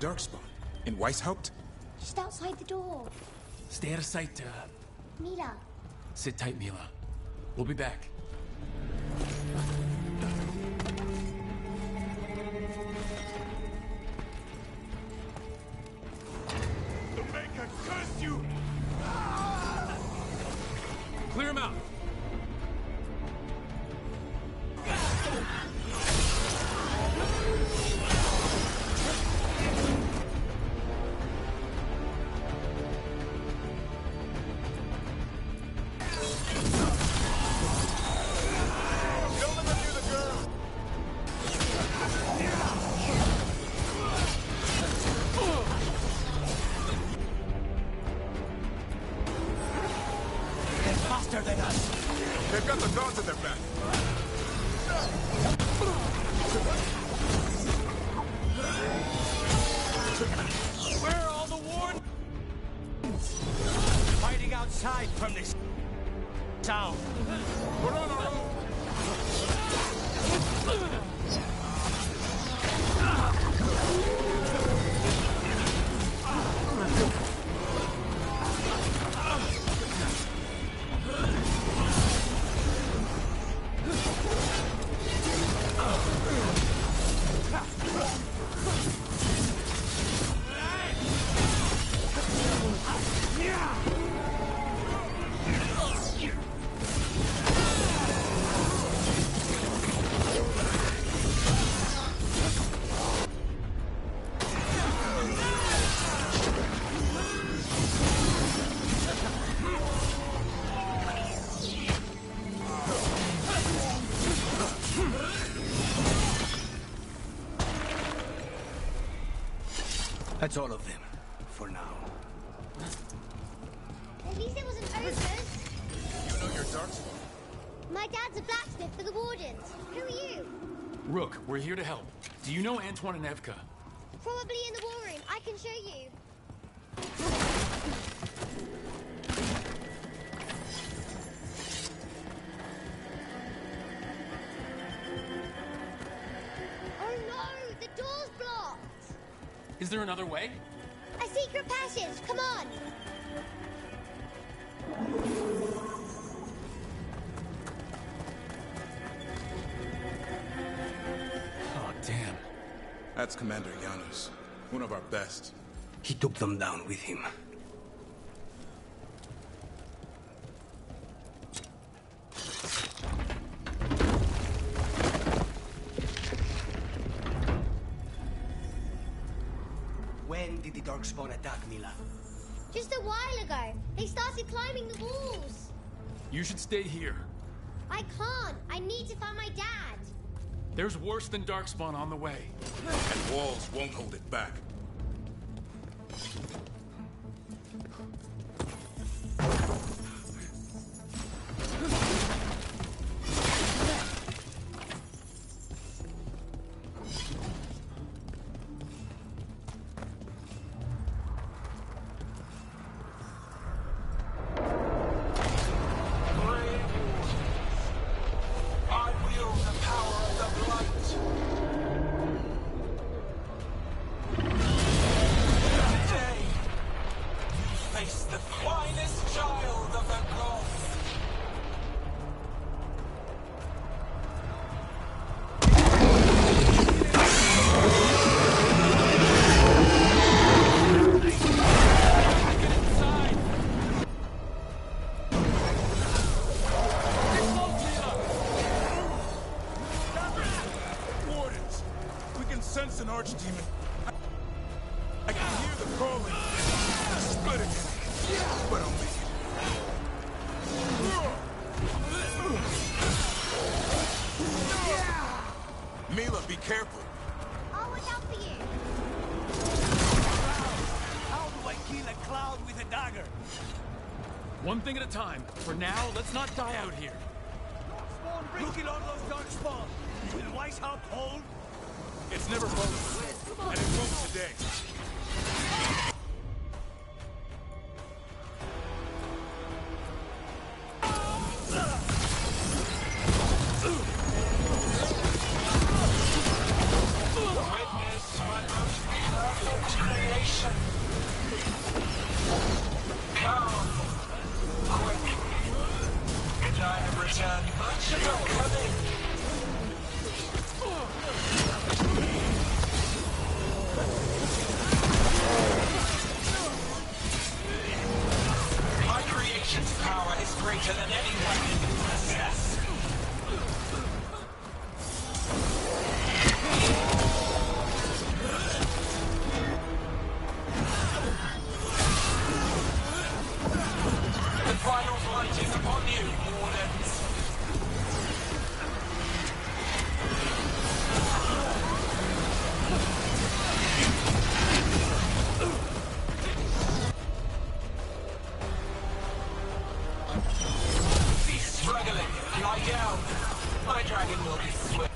Darkspawn. In Weishaupt? Just outside the door. Stay out of sight, Mila. Sit tight, Mila. We'll be back. The Maker curse you! Clear him out. They've got the gods at their back. Where are all the wardens? Fighting outside from this town. We're on our own. That's all of them, for now. At least it wasn't ogres. You know your Darkspawn? My dad's a blacksmith for the Wardens. Who are you? Rook, we're here to help. Do you know Antoine and Evka? Probably in the war room. I can show you. Oh no! The door's blocked! Is there another way? A secret passage! Come on! Oh, damn. That's Commander Janus, one of our best. He took them down with him. When did the Darkspawn attack, Mila? Just a while ago. They started climbing the walls. You should stay here. I can't. I need to find my dad. There's worse than Darkspawn on the way. And walls won't hold it back. archdemon. I can hear the crawling. Split it. But I'll make it. Mila, be careful. I'll look out for you. How do I kill a cloud with a dagger? One thing at a time. For now, let's not die out here. Look at all those dark spawns. Will Weishaupt hold? It's never frozen. And it won't today. Witness my most perfect creation. Come, quick. And I have returned much of your coming. My creation's power is greater than any weapon you possess. The final fight is upon you, Wardens. Cease struggling. Lie down. My dragon will be swift.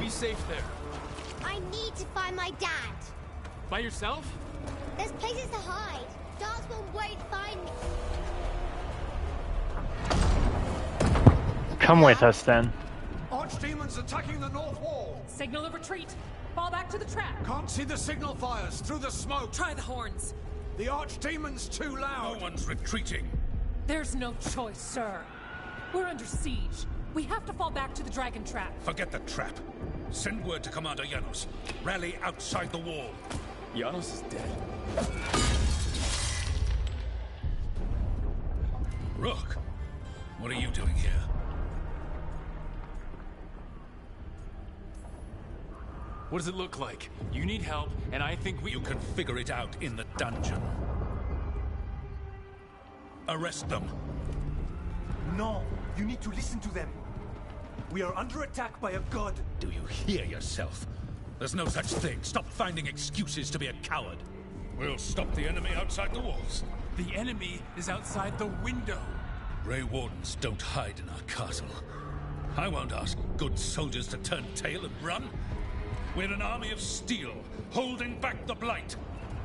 Safe there. I need to find my dad. By yourself? There's places to hide. Darkspawn won't find me. Come with us then. Archdemons attacking the north wall. Signal of retreat. Fall back to the trap. Can't see the signal fires through the smoke. Try the horns. The Archdemon's too loud. No one's retreating. There's no choice, sir. We're under siege. We have to fall back to the dragon trap. Forget the trap. Send word to Commander Janos. Rally outside the wall. Janos is dead. Rook, what are you doing here? What does it look like? You need help, and I think You can figure it out in the dungeon. Arrest them. No, you need to listen to them. We are under attack by a god. Do you hear yourself? There's no such thing. Stop finding excuses to be a coward. We'll stop the enemy outside the walls. The enemy is outside the window. Grey Wardens don't hide in our castle. I won't ask good soldiers to turn tail and run. We're an army of steel, holding back the blight.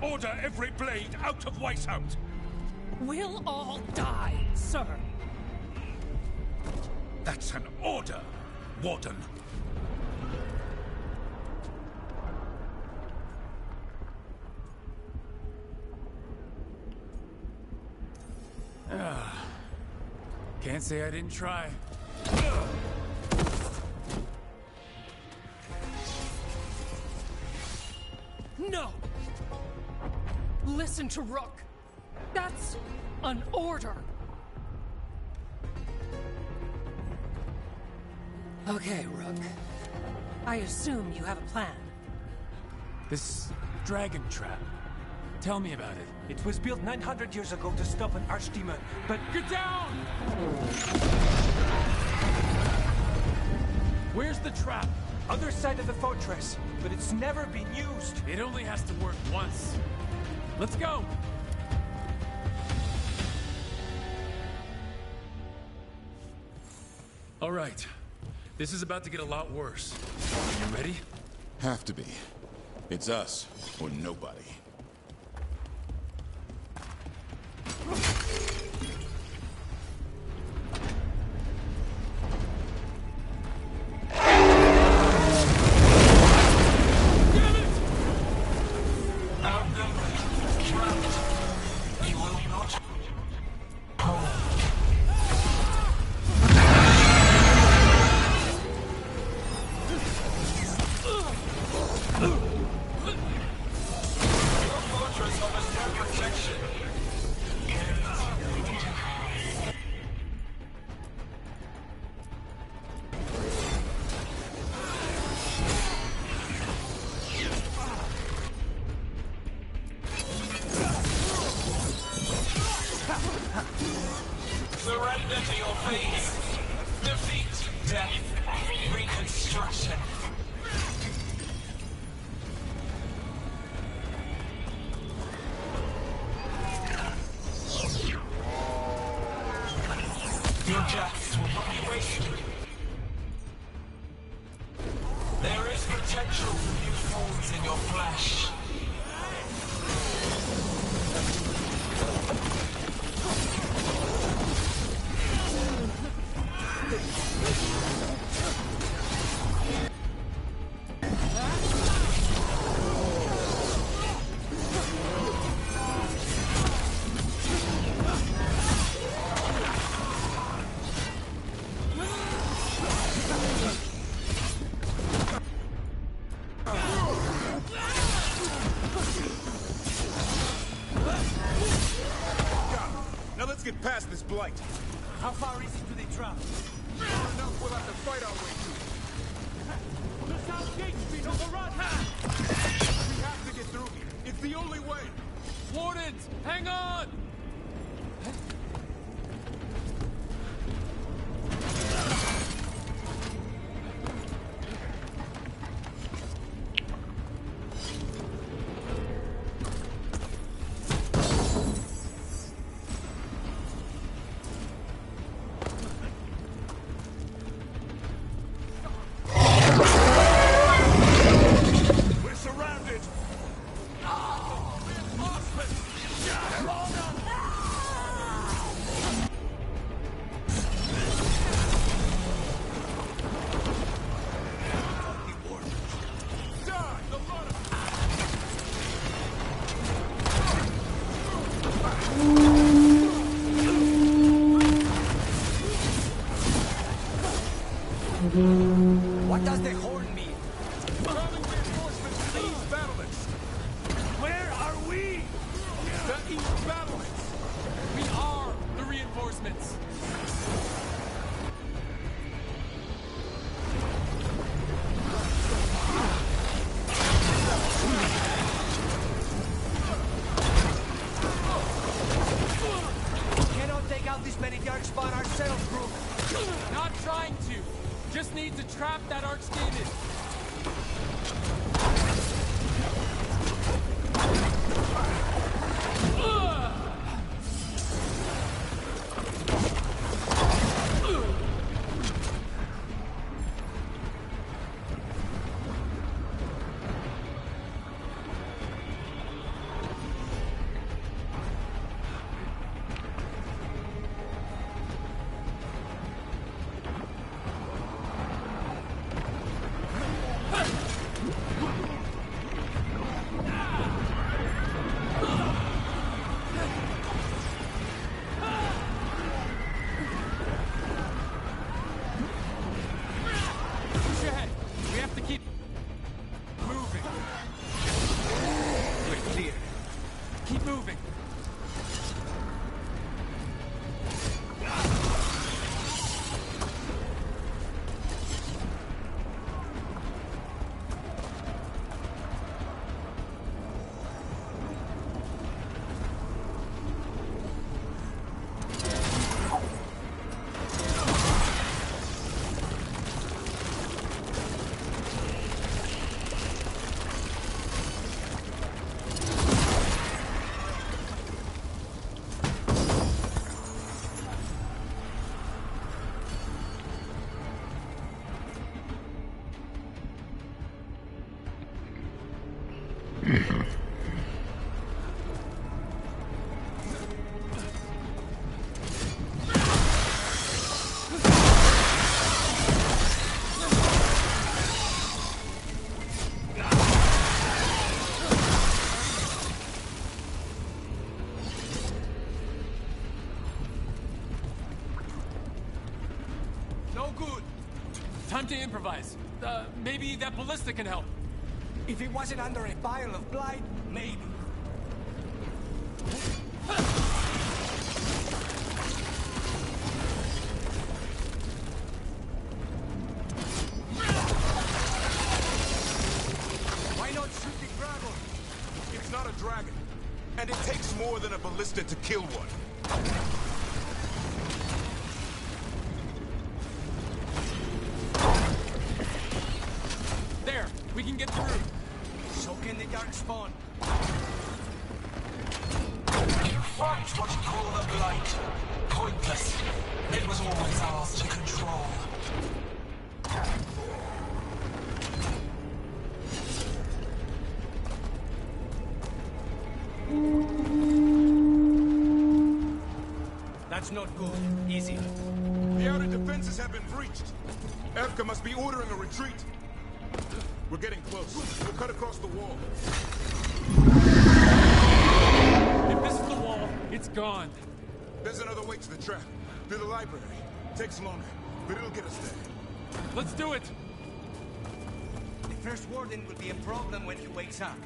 Order every blade out of Weishaupt. We'll all die, sir. That's an order, Warden. Can't say I didn't try. No! Listen to Rook. That's an order. Okay, Rook. I assume you have a plan. This dragon trap. Tell me about it. It was built 900 years ago to stop an archdemon, but... Get down! Where's the trap? Other side of the fortress, but it's never been used. It only has to work once. Let's go! All right. This is about to get a lot worse. You ready? Have to be. It's us, or nobody. Surrender to your fate. Defeat, death, reconstruction. Your deaths will not be wasted. There is potential for new forms in your flesh. Now let's get past this blight. How far is it to the trap? Far enough we'll have to fight our way through. The south gate's been overrun! We have to get through here. It's the only way. Wardens, hang on! We're surrounded. What does the horn mean? Calling reinforcements to the east battlements. Where are we? The east battlements. We are the reinforcements. Cannot take out this many darkspawn ourselves, Brook. Not trying to. Just need to trap that archdemon. moving. No good. Time to improvise. Maybe that ballista can help. If it wasn't under a pile of blight, maybe. Why not shoot the dragon? It's not a dragon. And it takes more than a ballista to kill one. There, we can get through. So can the dark spawn. You fight what you call the blight. Pointless. It was always ours to control. That's not good. Easy. The outer defenses have been breached. Evka must be ordering a retreat. We're getting close. We'll cut across the wall. If this is the wall, it's gone. There's another way to the trap. Through the library. Takes longer, but it'll get us there. Let's do it! The first warden will be a problem when he wakes up.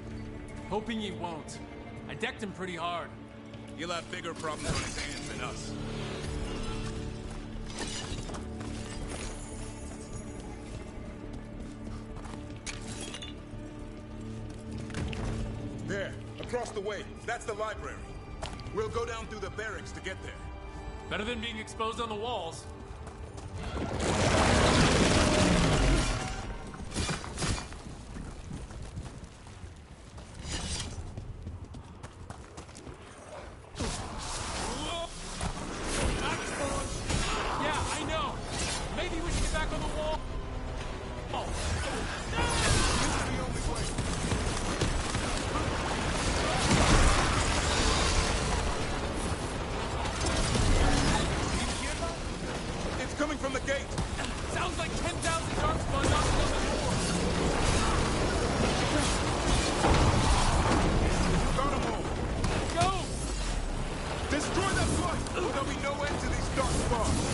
Hoping he won't. I decked him pretty hard. He'll have bigger problems on his hands than us. There, across the way. That's the library. We'll go down through the barracks to get there. Better than being exposed on the walls. Yeah, I know. Maybe we should get back on the wall. It's coming from the gate. Sounds like 10,000 darkspawn knocking on the door. You got them all. Go! Destroy that flood, or there'll be no end to these dark spawns.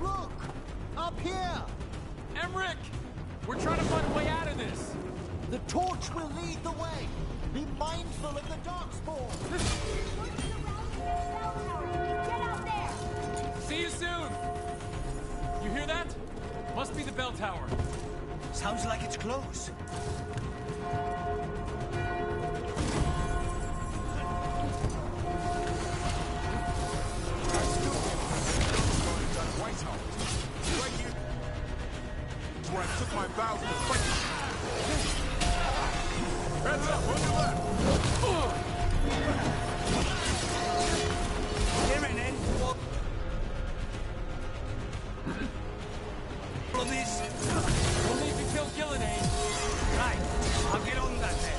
Look! Up here! Emmerich! We're trying to find a way out of this. The torch will lead the way. Be mindful of the darkspawn. Get out there! See you soon! You hear that? Must be the bell tower. Sounds like it's close. Right here. It's where I took my vows to fight. Heads up, on your left. please. We'll need to kill Gillenane. Right. I'll get on that then.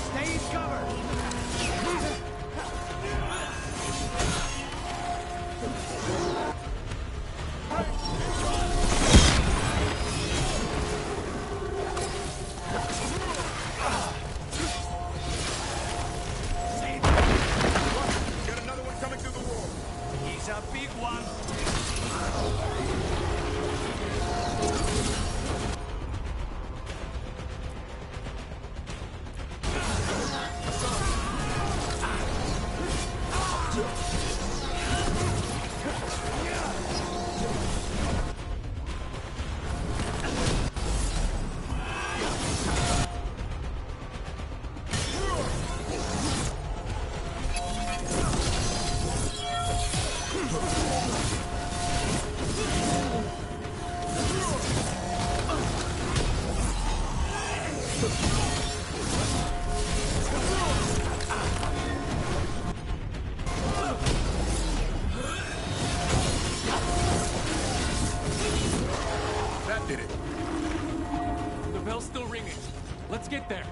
Stay in cover. Got another one coming through the wall. He's a big one. That did it. The bell's still ringing. Let's get there.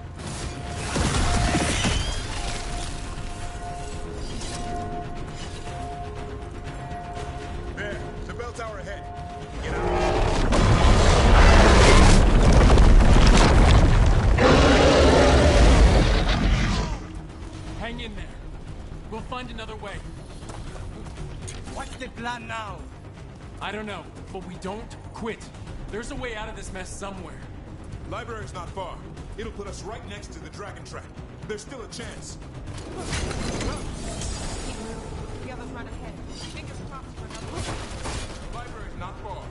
There, the bell tower ahead. Get Hang in there. We'll find another way. What's the plan now? I don't know, but we don't quit. There's a way out of this mess somewhere. Library's not far. It'll put us right next to the dragon trap. There's still a chance. The others run ahead. Fingers crossed for another one. Library's not far.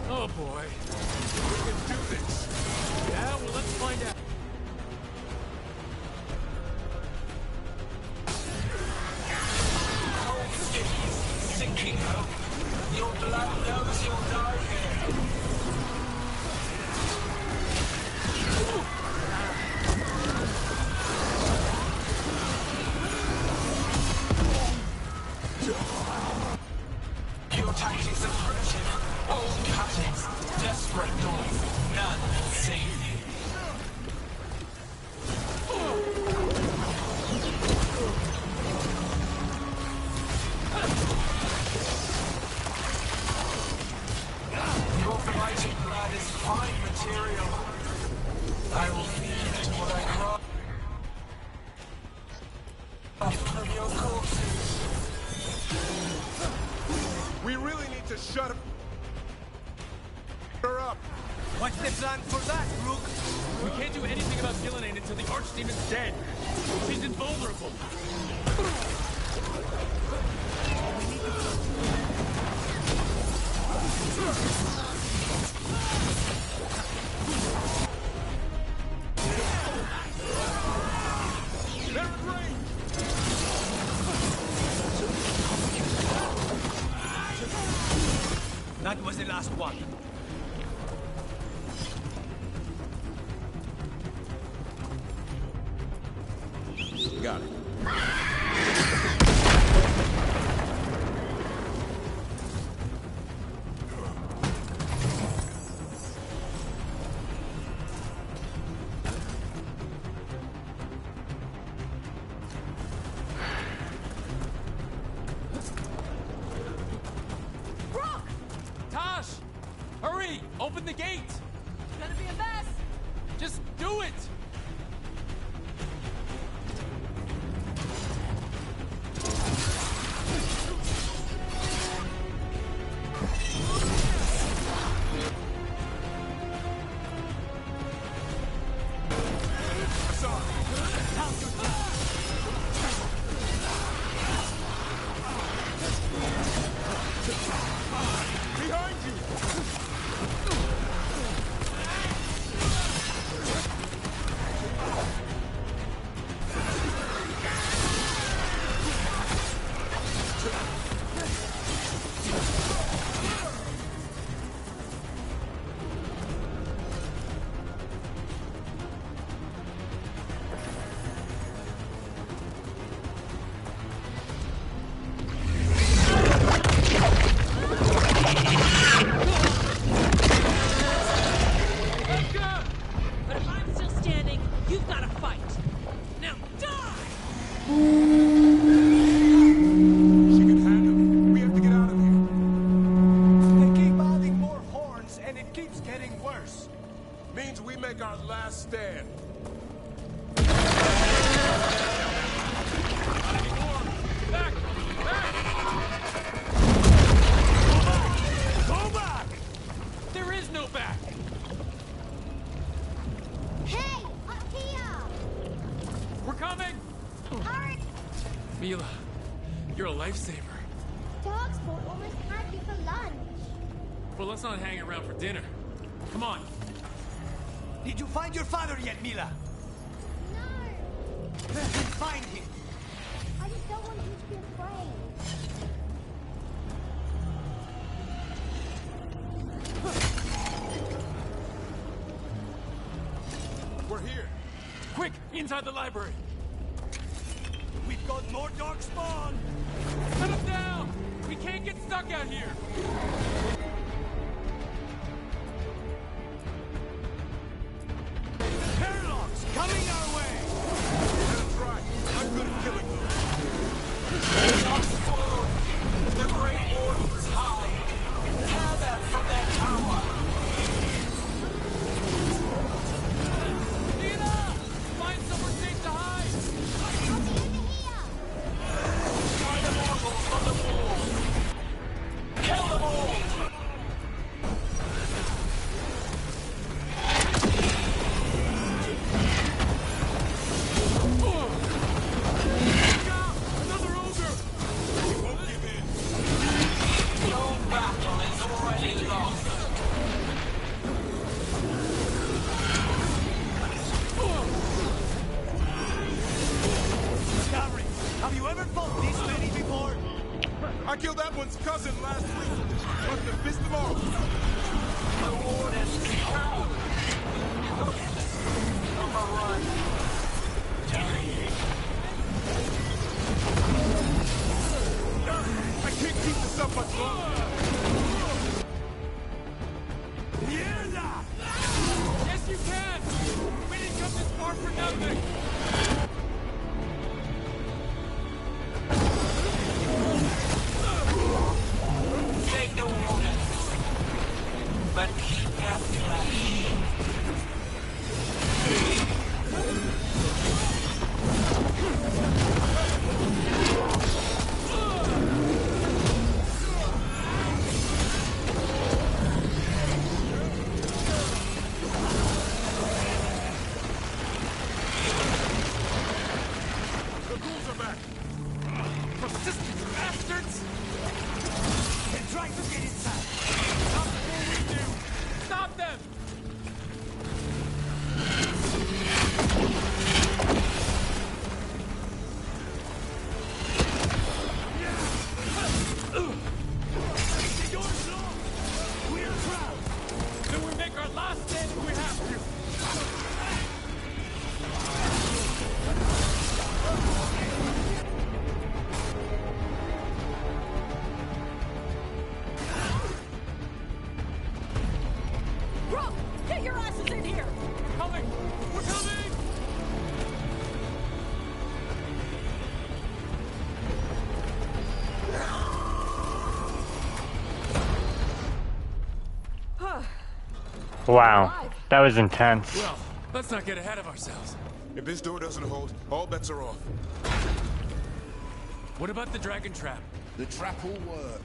Oh boy. We can do this. Yeah, well, let's find out. Sinking hope. Your blood knows you'll die here. Your tactics are primitive. Old cuttings. Desperate noise. None save you. Your fighting blood is fine material. I will feed to what I craft from your corpses. We really need to shut her up. What's the plan for that, Rook? We can't do anything about Gillenane until the Archdemon's dead. She's invulnerable. They're in range. That was the last one. Got it. Tosh! Hurry! Open the gate! It's gonna be a mess. Just do it! Mila, you're a lifesaver. Darkspawn almost had you for lunch. Well, let's not hang around for dinner. Come on. Did you find your father yet, Mila? No. Then find him. I just don't want you to be afraid. We're here. Quick, inside the library. We've got more Darkspawn. Shut him down! We can't get stuck out here! Paradox coming our way! That's right. I'm good at killing them. The Great Order is high. Tear them from their tower. Nina! Find somewhere safe to hide! Find the mortals from the wall. Kill them all! Another ogre! We won't give in. No battle is already lost. Discovery, have you ever fought this many before? I killed that one's cousin last week. Must have pissed them off. The war is true. Number one. I can't keep this up much longer. Mierda! Yes, you can! We didn't come this far for nothing! Take the warning. But keep after us. The ghouls are back. Persistent bastards! They're trying to get inside. Stop before we do! Stop them! The door's locked. We're proud. Then we make our last stand if we have to! Rook, get your asses in here! Coming! We're coming! Wow, that was intense. Well, let's not get ahead of ourselves. If this door doesn't hold, all bets are off. What about the dragon trap? The trap will work.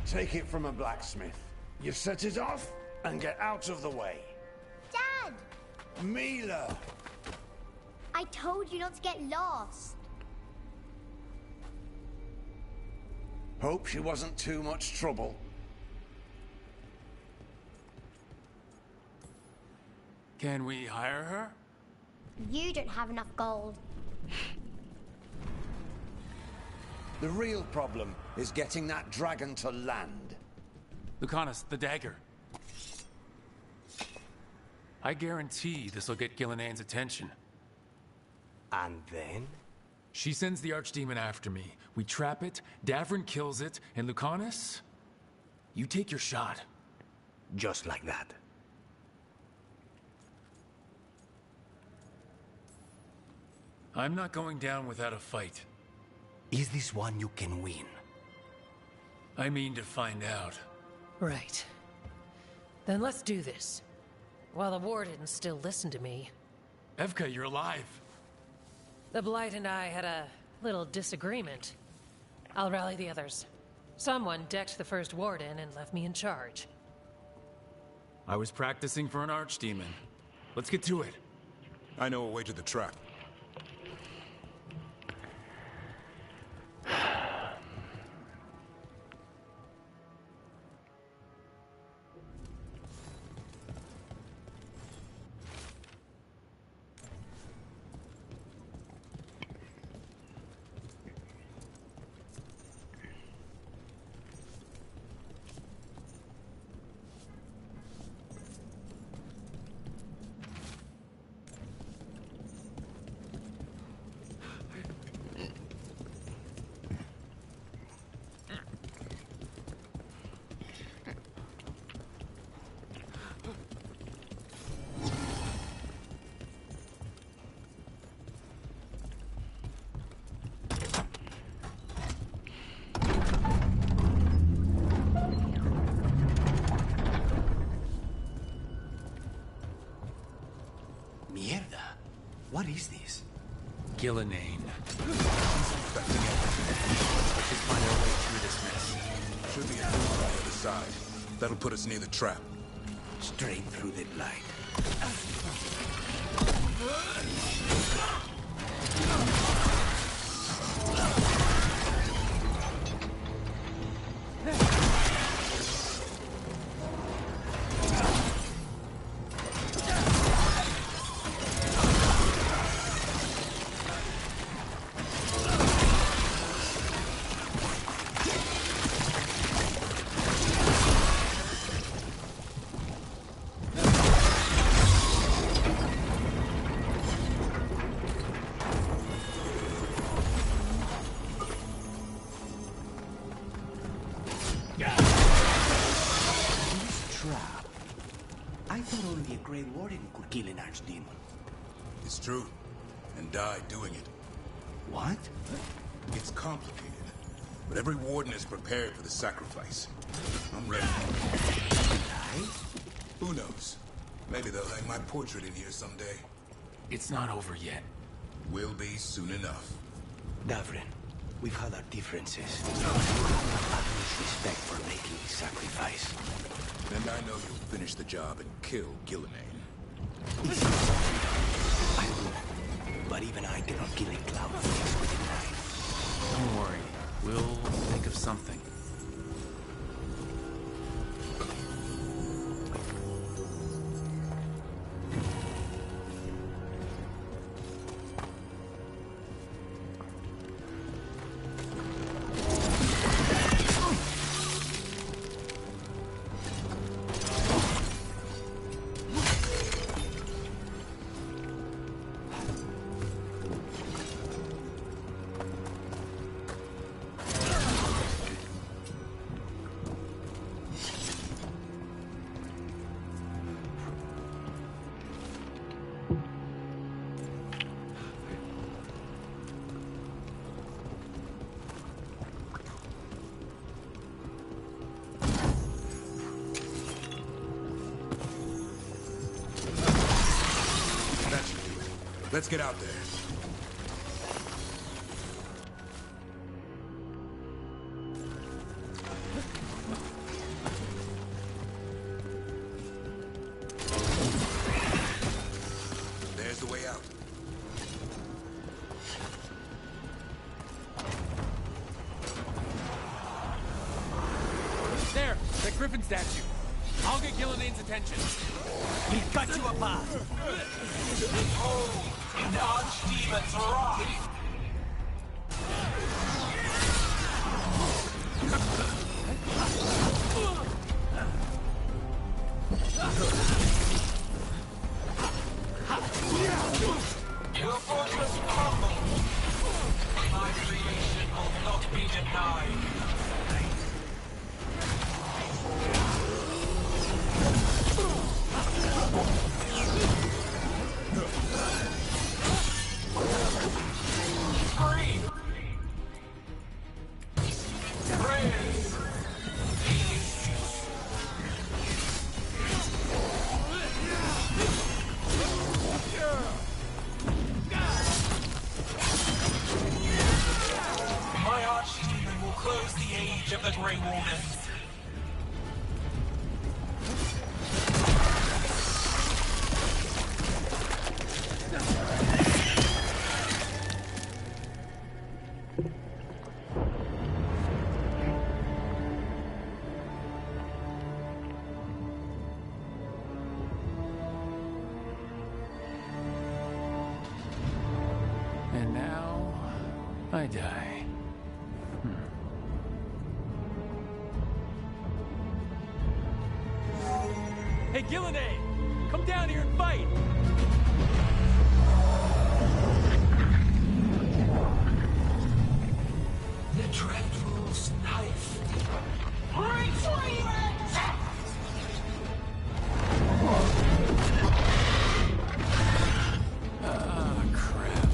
Take it from a blacksmith. You set it off and get out of the way. Dad! Mila! I told you not to get lost. Hope she wasn't too much trouble. Can we hire her? You don't have enough gold. The real problem is getting that dragon to land. Lucanus, the dagger. I guarantee this'll get Gillian's attention. And then? She sends the archdemon after me. We trap it, Davrin kills it, and Lucanus, you take your shot. Just like that. I'm not going down without a fight. Is this one you can win? I mean to find out. Right. Then let's do this. While the warden still listened to me. Evka, you're alive. The Blight and I had a little disagreement. I'll rally the others. Someone decked the first warden and left me in charge. I was practicing for an archdemon. Let's get to it. I know a way to the trap. What is this? Gillenane. She's infecting everything. Let's just find our way through this mess. Should be a door on the other side. That'll put us near the trap. Straight through the light. Kill an archdemon. It's true. And died doing it. What? It's complicated. But every warden is prepared for the sacrifice. I'm ready. Who knows? Maybe they'll hang my portrait in here someday. It's not over yet. Will be soon enough. Davren, we've had our differences. Utmost respect for making the sacrifice. Then I know you'll finish the job and kill Gillenane. I will. But even I cannot kill a cloud face with a knife. Don't worry. We'll think of something. Let's get out there. There's the way out. There! That griffin statue! I'll get Gillenane's attention. We've cut you apart! Behold, an archdemon's wrath! Your fortress crumbles. My creation will not be denied. Of the Grey Wardens. And now, I die. Hey, Gillenane! Come down here and fight! The Dreadful's knife. Retreat! Ah, crap.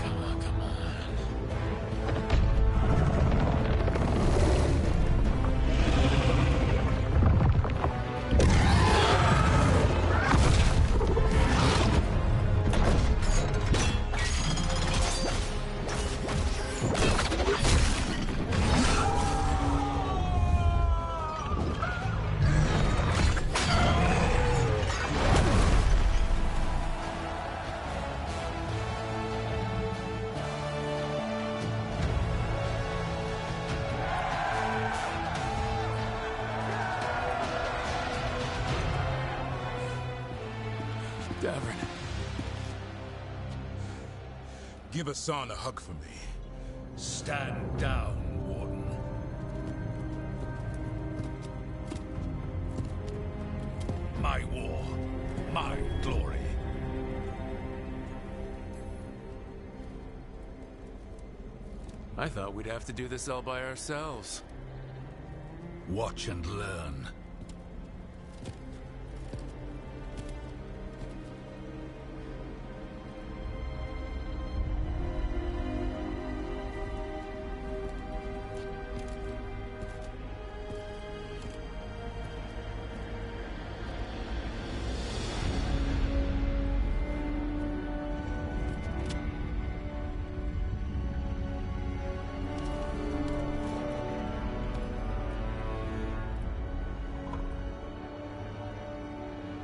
Come on, come on. tavern. Give Hassan a hug for me. Stand down, Warden. My war, my glory. I thought we'd have to do this all by ourselves. Watch and learn.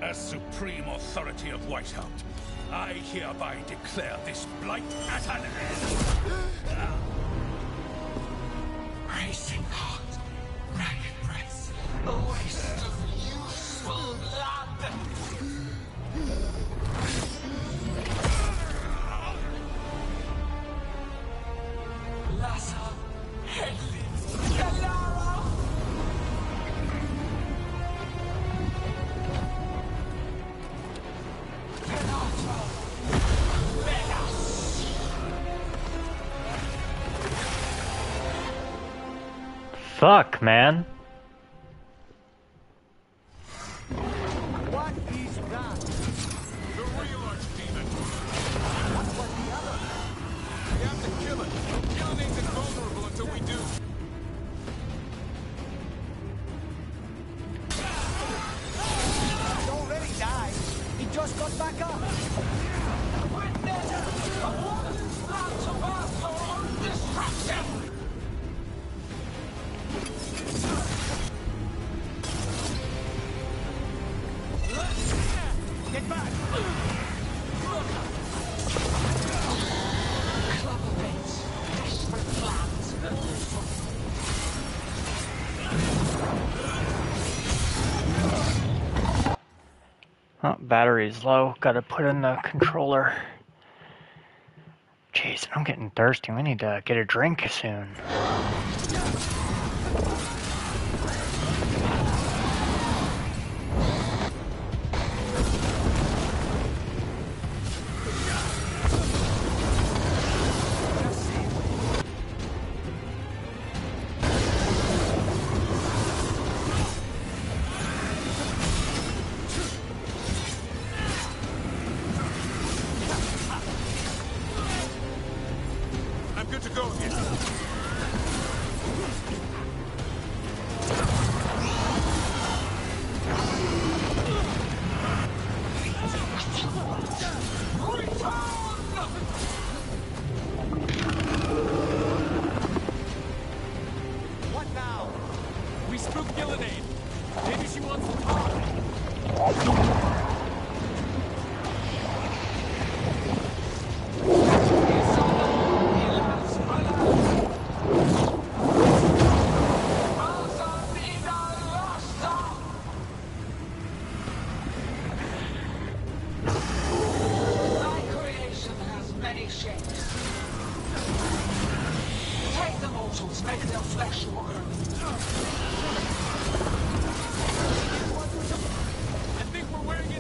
As supreme authority of Whitehound, I hereby declare this blight at an end. Racing heart, ragged breath, a waste of useful blood. Lassa, Headley, Galara. Fuck, man. What is that? The real archdemon. What was the other? We have to kill it. Gillian's invulnerable until we do. He already died. He just got back up. Get back! Oh, battery's low. Gotta put in the controller. Jeez, I'm getting thirsty. We need to get a drink soon. I'm good to go here. What now? We spooked Gillian. Maybe she wants to talk. My creation has many shapes. Take the mortals, make their flesh your own. I think we're wearing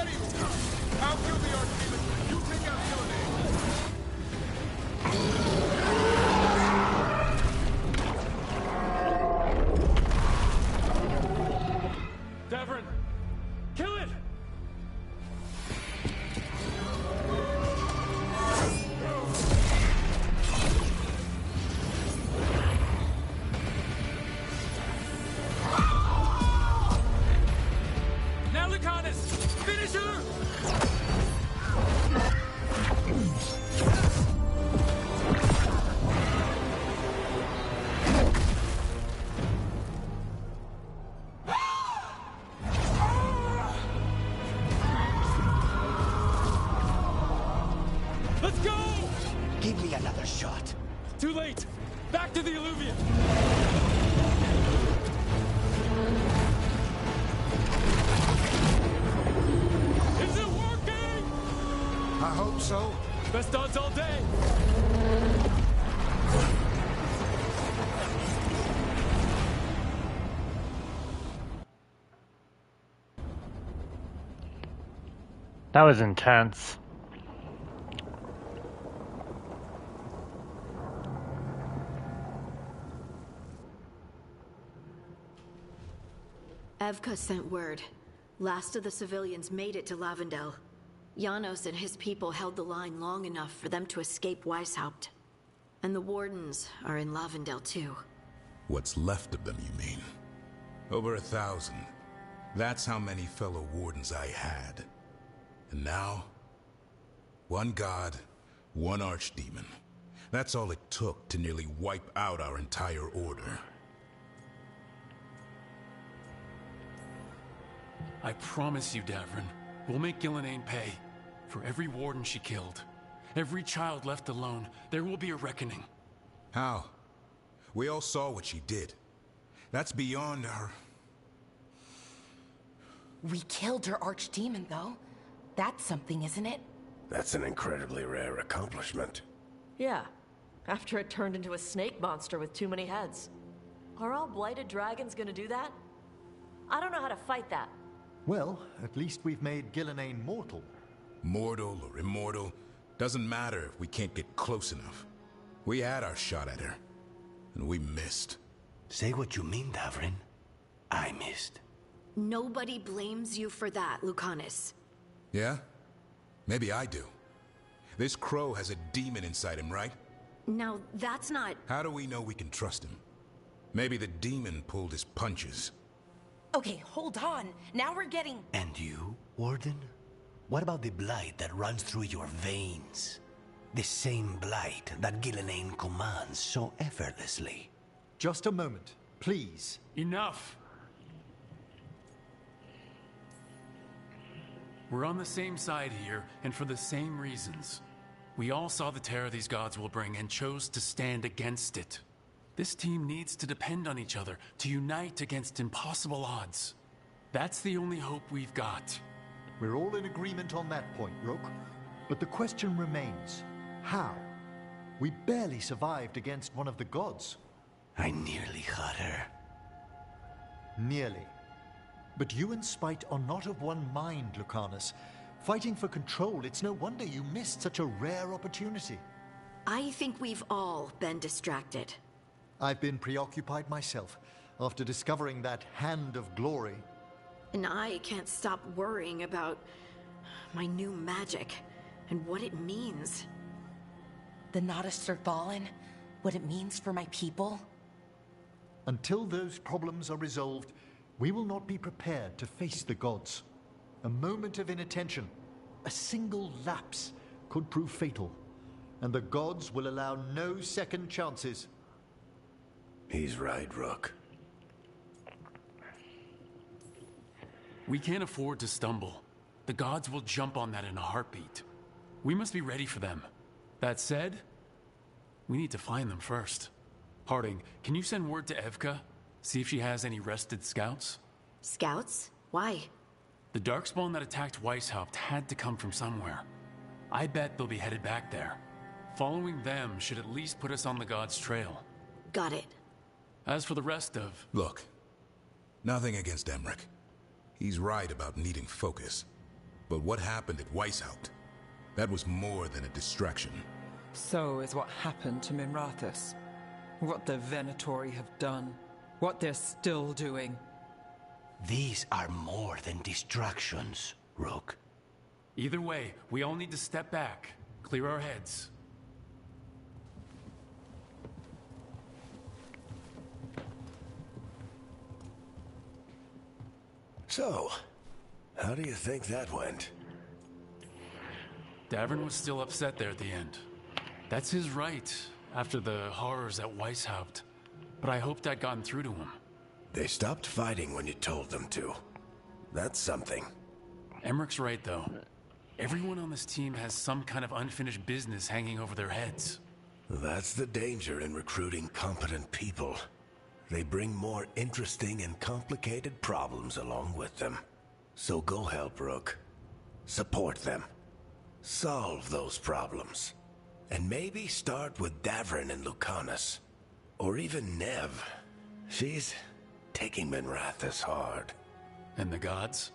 Ready! I'll kill the Archdemon. You take out Gillenane. Davrin! Kill it! Now, Lucanus! Finish her! Let's go! Give me another shot. Too late! Back to the Illuvian! Is it working? I hope so. Best odds all day! That was intense. Evka sent word. Last of the civilians made it to Lavendel. Janos and his people held the line long enough for them to escape Weishaupt. And the Wardens are in Lavendel too. What's left of them, you mean? Over 1,000. That's how many fellow Wardens I had. And now, one god, one Archdemon. That's all it took to nearly wipe out our entire order. I promise you, Davrin, we'll make Gillenane pay. For every warden she killed, every child left alone, there will be a reckoning. How? We all saw what she did. That's beyond our... We killed her Archdemon, though. That's something, isn't it? That's an incredibly rare accomplishment. Yeah, after it turned into a snake monster with too many heads. Are all blighted dragons gonna do that? I don't know how to fight that. Well, at least we've made Gillenane mortal. Mortal or immortal, doesn't matter if we can't get close enough. We had our shot at her, and we missed. Say what you mean, Davrin. I missed. Nobody blames you for that, Lucanus. Yeah? Maybe I do. This crow has a demon inside him, right? Now, that's not... How do we know we can trust him? Maybe the demon pulled his punches. Okay, hold on. Now we're getting... And you, Warden? What about the blight that runs through your veins? The same blight that Gillenane commands so effortlessly. Just a moment, please. Enough! We're on the same side here, and for the same reasons. We all saw the terror these gods will bring and chose to stand against it. This team needs to depend on each other, to unite against impossible odds. That's the only hope we've got. We're all in agreement on that point, Rook. But the question remains, how? We barely survived against one of the gods. I nearly had her. Nearly. But you and Spite are not of one mind, Lucanus. Fighting for control, it's no wonder you missed such a rare opportunity. I think we've all been distracted. I've been preoccupied myself, after discovering that hand of glory. And I can't stop worrying about my new magic and what it means. The Nodist are fallen? What it means for my people? Until those problems are resolved, we will not be prepared to face the gods. A moment of inattention, a single lapse, could prove fatal. And the gods will allow no second chances. He's right, Rook. We can't afford to stumble. The gods will jump on that in a heartbeat. We must be ready for them. That said, we need to find them first. Harding, can you send word to Evka? See if she has any rested scouts? Scouts? Why? The Darkspawn that attacked Weishaupt had to come from somewhere. I bet they'll be headed back there. Following them should at least put us on the gods' trail. Got it. As for the rest of... Look, nothing against Emmerich. He's right about needing focus. But what happened at Weishaupt? That was more than a distraction. So is what happened to Minrathous. What the Venatori have done. What they're still doing. These are more than distractions, Rook. Either way, we all need to step back, clear our heads. So, how do you think that went? Davern was still upset there at the end. That's his right, after the horrors at Weishaupt. But I hoped I'd gotten through to him. They stopped fighting when you told them to. That's something. Emmerich's right, though. Everyone on this team has some kind of unfinished business hanging over their heads. That's the danger in recruiting competent people. They bring more interesting and complicated problems along with them. So go help, Rook. Support them. Solve those problems. And maybe start with Davern and Lucanus. Or even Nev. She's taking Minrathous hard. And the gods?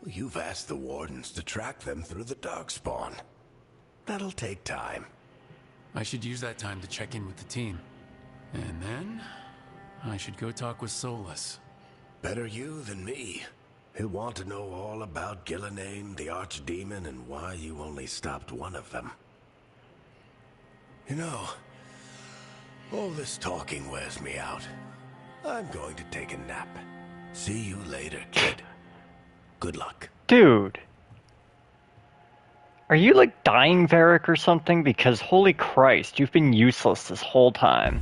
You've asked the Wardens to track them through the Darkspawn. That'll take time. I should use that time to check in with the team. And then I should go talk with Solus. Better you than me. He'll want to know all about Gillenane, the Archdemon, and why you only stopped one of them. You know, all this talking wears me out. I'm going to take a nap. See you later, kid. Good luck. Dude. Are you like dying, Varric, or something? Because holy Christ, you've been useless this whole time.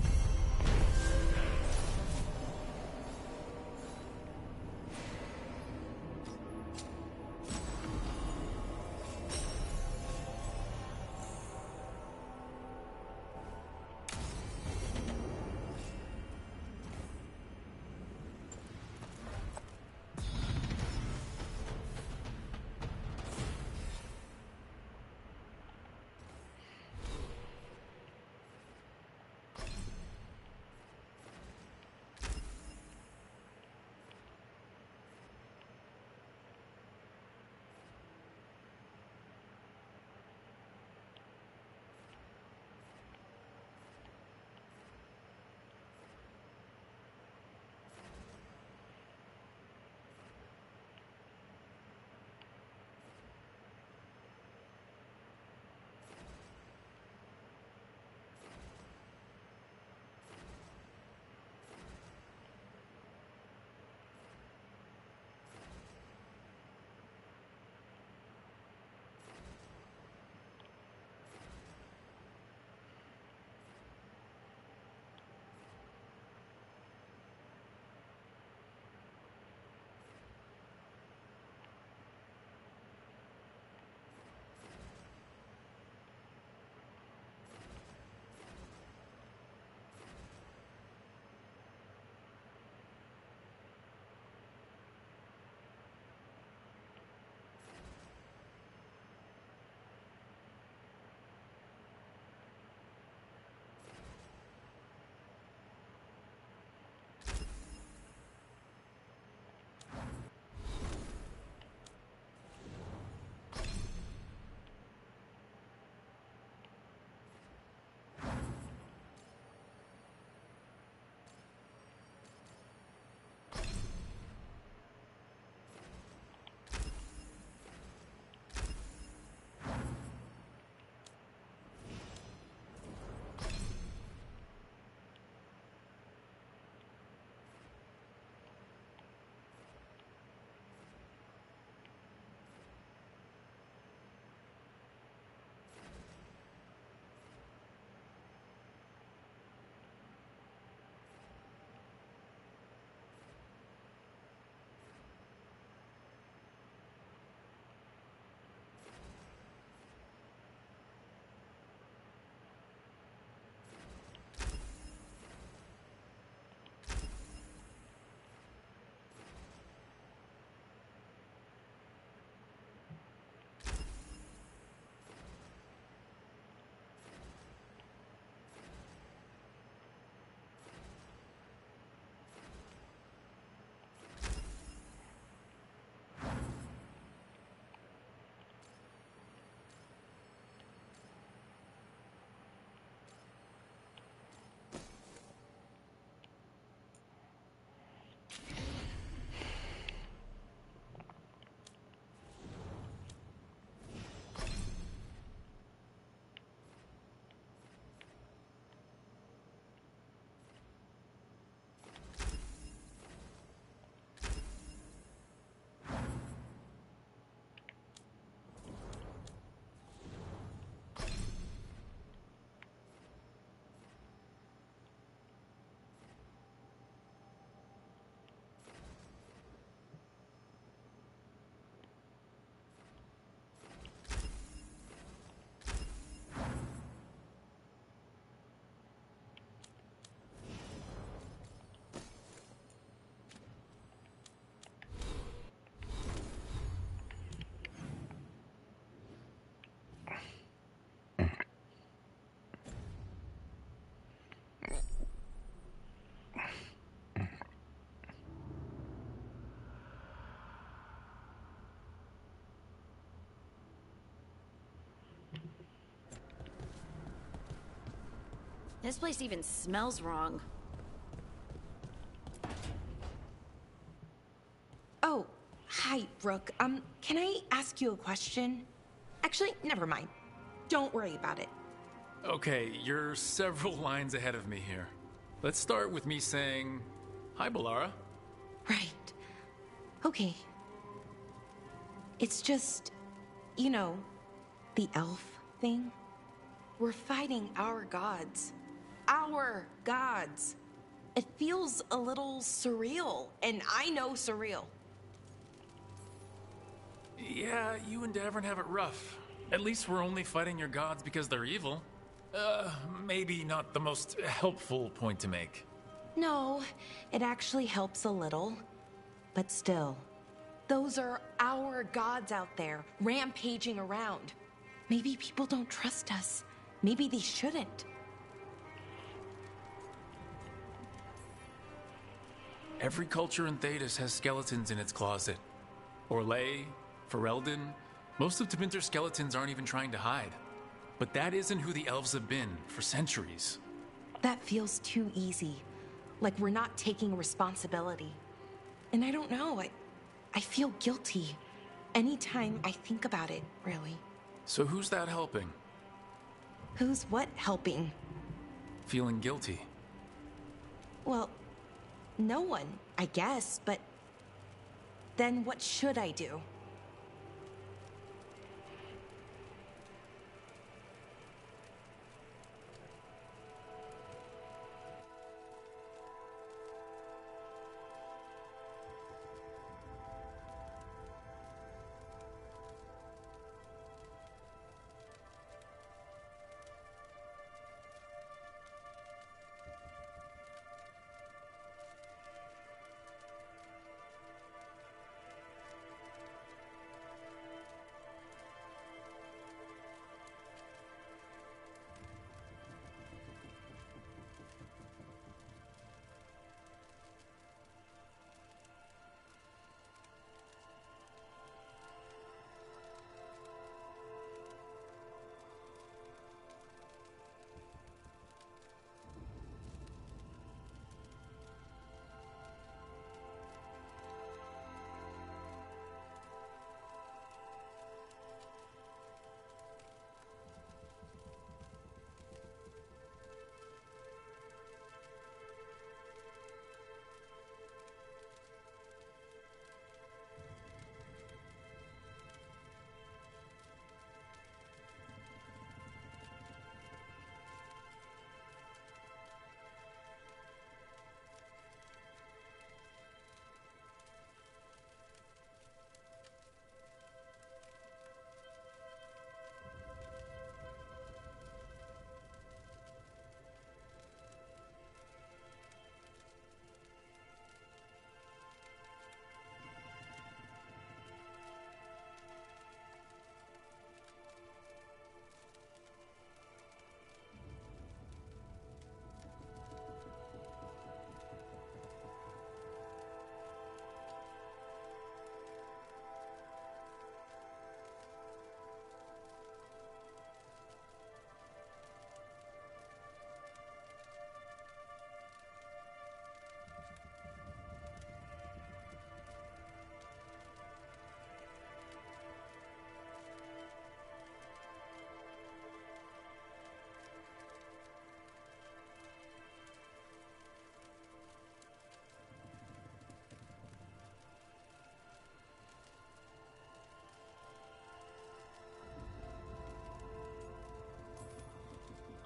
This place even smells wrong. Oh, hi, Brooke. Can I ask you a question? Actually, never mind. Don't worry about it. Okay, you're several lines ahead of me here. Let's start with me saying, hi, Balara. Right. Okay. It's just, you know, the elf thing. We're fighting our gods. Our gods. It feels a little surreal, and I know surreal. Yeah, you and Davern have it rough. At least we're only fighting your gods because they're evil. Maybe not the most helpful point to make. No, it actually helps a little. But still, those are our gods out there, rampaging around. Maybe people don't trust us. Maybe they shouldn't. Every culture in Thedas has skeletons in its closet. Orlais, Ferelden, most of Tevinter's skeletons aren't even trying to hide. But that isn't who the elves have been for centuries. That feels too easy. Like we're not taking responsibility. And I don't know, I feel guilty. Anytime I think about it, really. So who's that helping? Who's what helping? Feeling guilty. Well, no one, I guess, but then what should I do?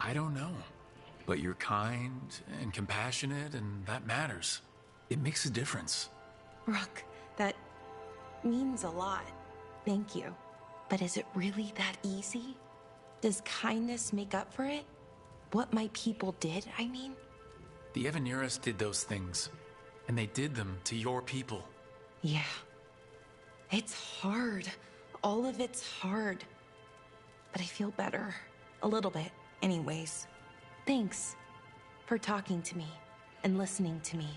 I don't know. But you're kind and compassionate, and that matters. It makes a difference. Rook, that means a lot. Thank you. But is it really that easy? Does kindness make up for it? What my people did, I mean? The Evaneris did those things, and they did them to your people. Yeah. It's hard. All of it's hard. But I feel better. A little bit, anyways. Thanks for talking to me and listening to me.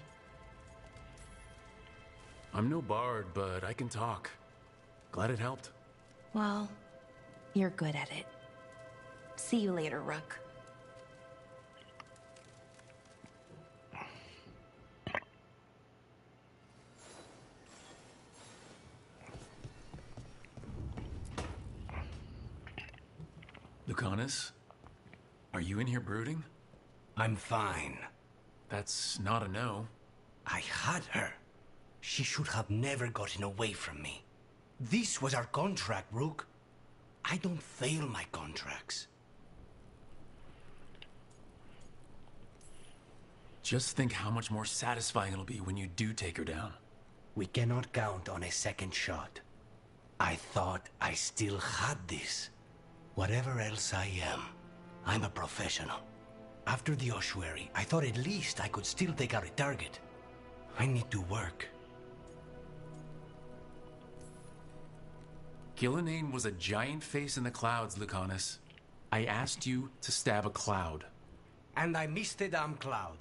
I'm no bard, but I can talk. Glad it helped. Well, you're good at it. See you later, Rook. Lucanus, are you in here brooding? I'm fine. That's not a no. I had her. She should have never gotten away from me. This was our contract, Rook. I don't fail my contracts. Just think how much more satisfying it'll be when you do take her down. We cannot count on a second shot. I thought I still had this. Whatever else I am, I'm a professional. After the ossuary, I thought at least I could still take out a target. I need to work. Gillenane was a giant face in the clouds, Lucanus. I asked you to stab a cloud. And I missed the damn cloud.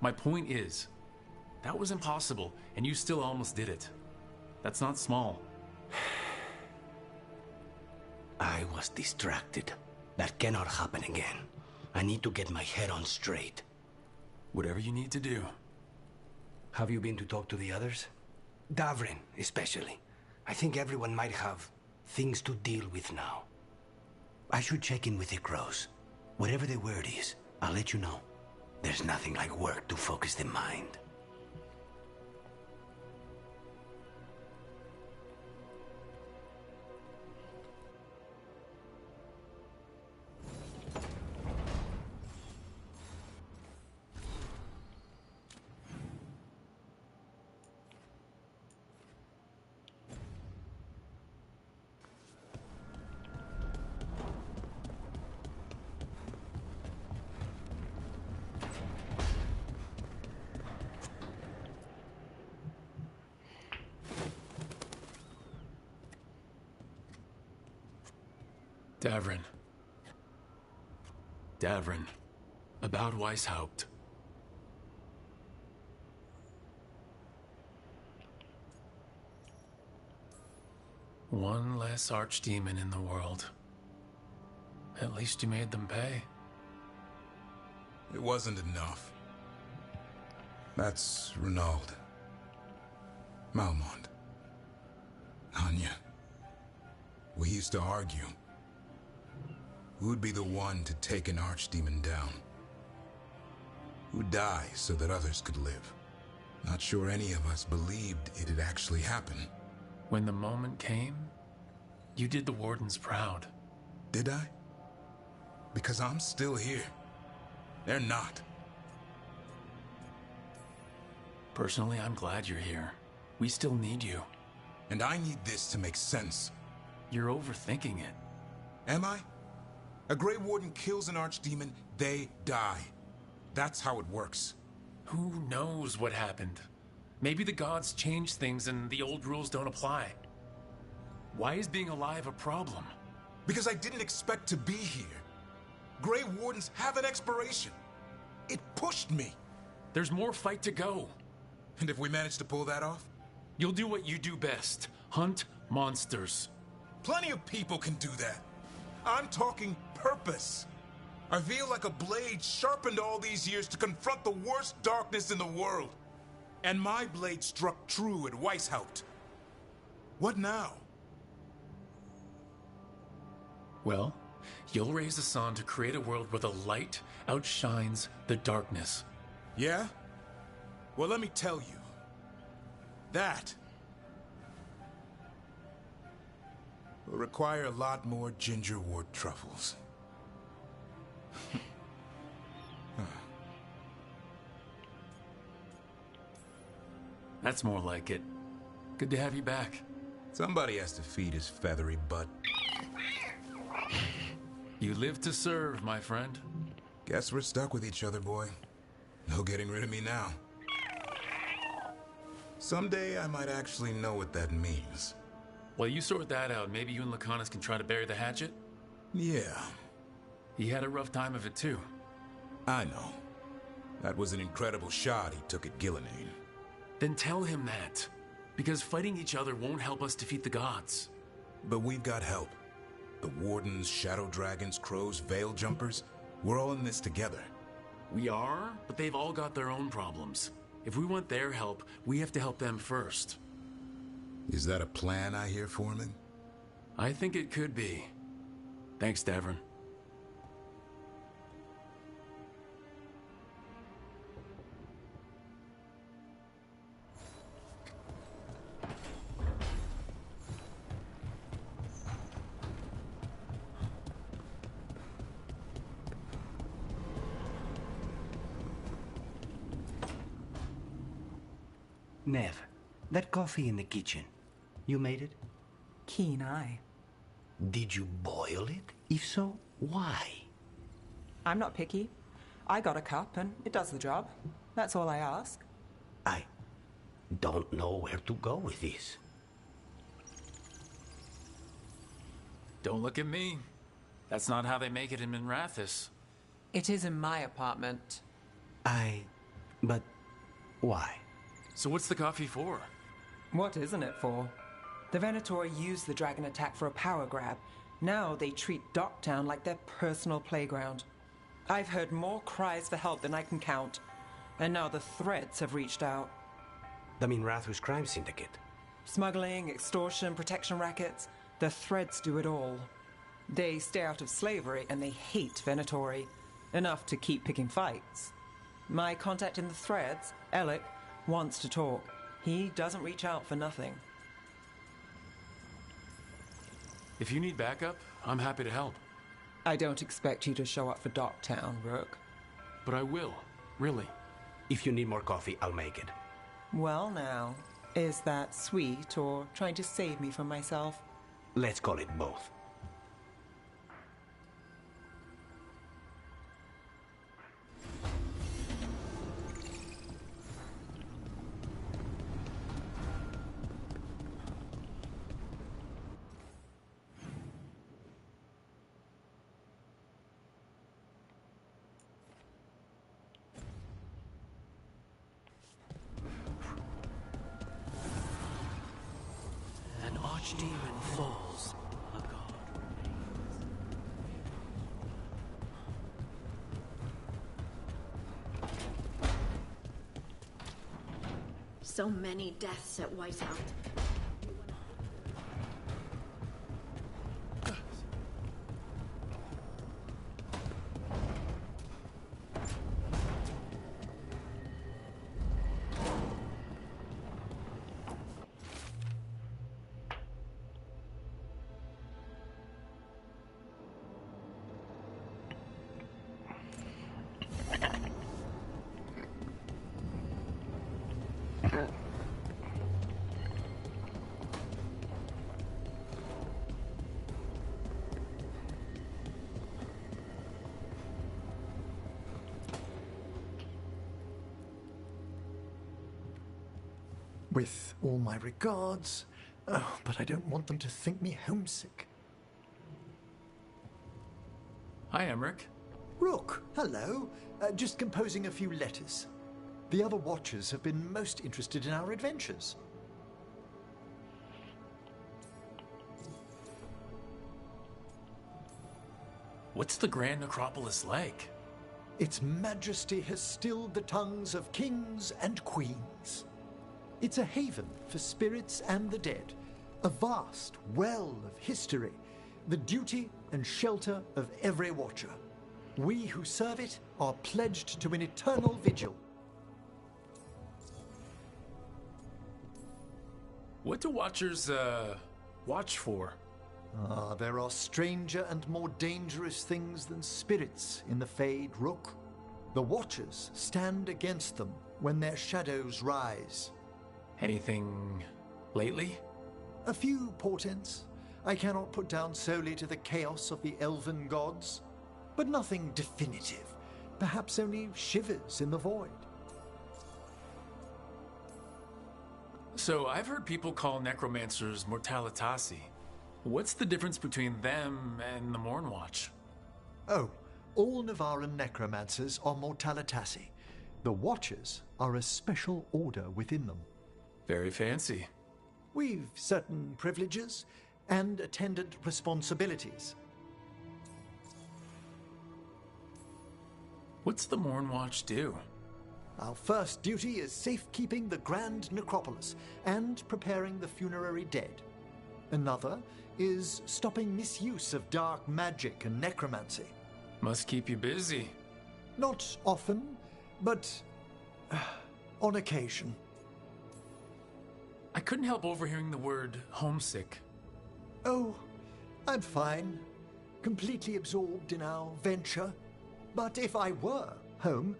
My point is, that was impossible, and you still almost did it. That's not small. I was distracted. That cannot happen again. I need to get my head on straight. Whatever you need to do. Have you been to talk to the others? Davrin, especially. I think everyone might have things to deal with now. I should check in with the crows. Whatever the word is, I'll let you know. There's nothing like work to focus the mind. Davrin. Davrin. About Weishaupt. One less archdemon in the world. At least you made them pay. It wasn't enough. That's Renaud. Malmont. Anya. We used to argue. Who'd be the one to take an archdemon down? Who'd die so that others could live? Not sure any of us believed it'd actually happen. When the moment came, you did the Wardens proud. Did I? Because I'm still here. They're not. Personally, I'm glad you're here. We still need you. And I need this to make sense. You're overthinking it. Am I? A Grey Warden kills an archdemon, they die. That's how it works. Who knows what happened? Maybe the gods changed things and the old rules don't apply. Why is being alive a problem? Because I didn't expect to be here. Grey Wardens have an expiration. It pushed me. There's more fight to go. And if we manage to pull that off? You'll do what you do best. Hunt monsters. Plenty of people can do that. I'm talking purpose. I feel like a blade sharpened all these years to confront the worst darkness in the world. And my blade struck true at Weishaupt. What now? Well, you'll raise the sun to create a world where the light outshines the darkness. Yeah? Well, let me tell you. That will require a lot more gingerwort truffles. That's more like it. Good to have you back. Somebody has to feed his feathery butt. You live to serve, my friend. Guess we're stuck with each other, boy. No getting rid of me now. Someday I might actually know what that means. While you sort that out, maybe you and Lucanus can try to bury the hatchet? Yeah. He had a rough time of it too. I know. That was an incredible shot he took at Gillenane. Then tell him that. Because fighting each other won't help us defeat the gods. But we've got help. The Wardens, Shadow Dragons, Crows, Veil Jumpers. We're all in this together. We are, but they've all got their own problems. If we want their help, we have to help them first. Is that a plan I hear, Foreman? I think it could be. Thanks, Davrin. Nev, that coffee in the kitchen, you made it? Keen eye. Did you boil it? If so, why? I'm not picky. I got a cup and it does the job. That's all I ask. I don't know where to go with this. Don't look at me. That's not how they make it in Minrathous. It is in my apartment. But why? So what's the coffee for? What isn't it for? The Venator used the dragon attack for a power grab. Now they treat Docktown like their personal playground. I've heard more cries for help than I can count. And now the Threads have reached out. The Minrathous crime syndicate. Smuggling, extortion, protection rackets. The Threads do it all. They stay out of slavery and they hate Venatori. Enough to keep picking fights. My contact in the Threads, Alec, wants to talk. He doesn't reach out for nothing. If you need backup, I'm happy to help. I don't expect you to show up for Docktown, Rook. But I will, really. If you need more coffee, I'll make it. Well now, is that sweet or trying to save me from myself? Let's call it both. An archdemon falls. A god remains. So many deaths at Whiteout. With all my regards. Oh, but I don't want them to think me homesick. Hi, Emmerich. Rook, hello. Just composing a few letters. The other Watchers have been most interested in our adventures. What's the Grand Necropolis like? Its majesty has stilled the tongues of kings and queens. It's a haven for spirits and the dead, a vast well of history, the duty and shelter of every Watcher. We who serve it are pledged to an eternal vigil. What do Watchers, watch for? There are stranger and more dangerous things than spirits in the Fade, Rook. The Watchers stand against them when their shadows rise. Anything lately? A few portents. I cannot put down solely to the chaos of the elven gods, but nothing definitive. Perhaps only shivers in the void. So I've heard people call necromancers mortalitasi. What's the difference between them and the Mornwatch? Oh, all Navaran necromancers are mortalitasi. The Watchers are a special order within them. Very fancy. We've certain privileges and attendant responsibilities. What's the Mornwatch do? Our first duty is safekeeping the Grand Necropolis and preparing the funerary dead. Another is stopping misuse of dark magic and necromancy. Must keep you busy. Not often, but on occasion. I couldn't help overhearing the word homesick. Oh, I'm fine. Completely absorbed in our venture. But if I were home,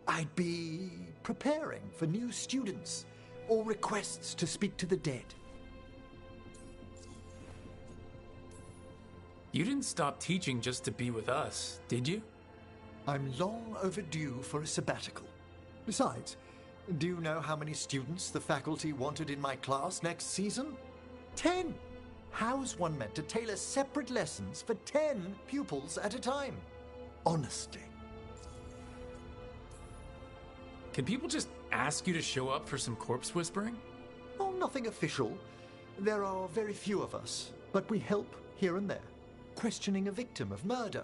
I'd be preparing for new students or requests to speak to the dead. You didn't stop teaching just to be with us, did you? I'm long overdue for a sabbatical. Besides, do you know how many students the faculty wanted in my class next season? 10! How's one meant to tailor separate lessons for 10 pupils at a time? Honestly. Can people just ask you to show up for some corpse whispering? Oh, nothing official. There are very few of us, but we help here and there. Questioning a victim of murder,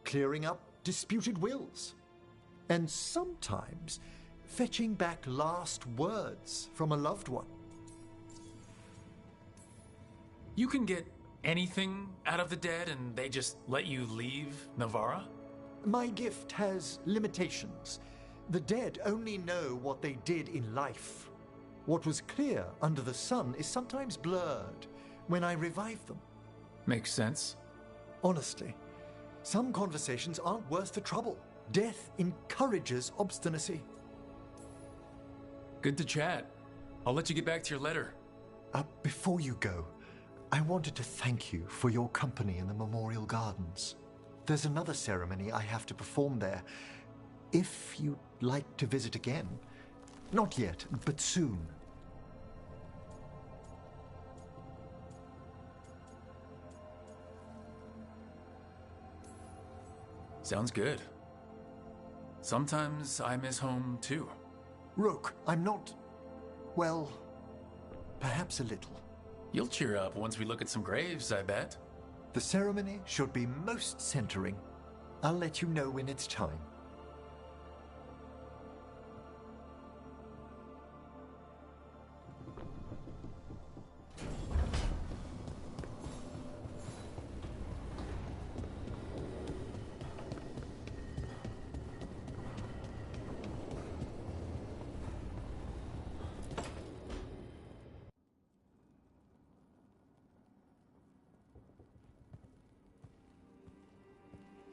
clearing up disputed wills, and sometimes fetching back last words from a loved one. You can get anything out of the dead and they just let you leave Navarra? My gift has limitations. The dead only know what they did in life. What was clear under the sun is sometimes blurred when I revive them. Makes sense. Honestly, some conversations aren't worth the trouble. Death encourages obstinacy. Good to chat. I'll let you get back to your letter. Before you go, I wanted to thank you for your company in the Memorial Gardens. There's another ceremony I have to perform there. If you'd like to visit again. Not yet, but soon. Sounds good. Sometimes I miss home too. Rook, I'm not... well, perhaps a little. You'll cheer up once we look at some graves, I bet. The ceremony should be most centering. I'll let you know when it's time.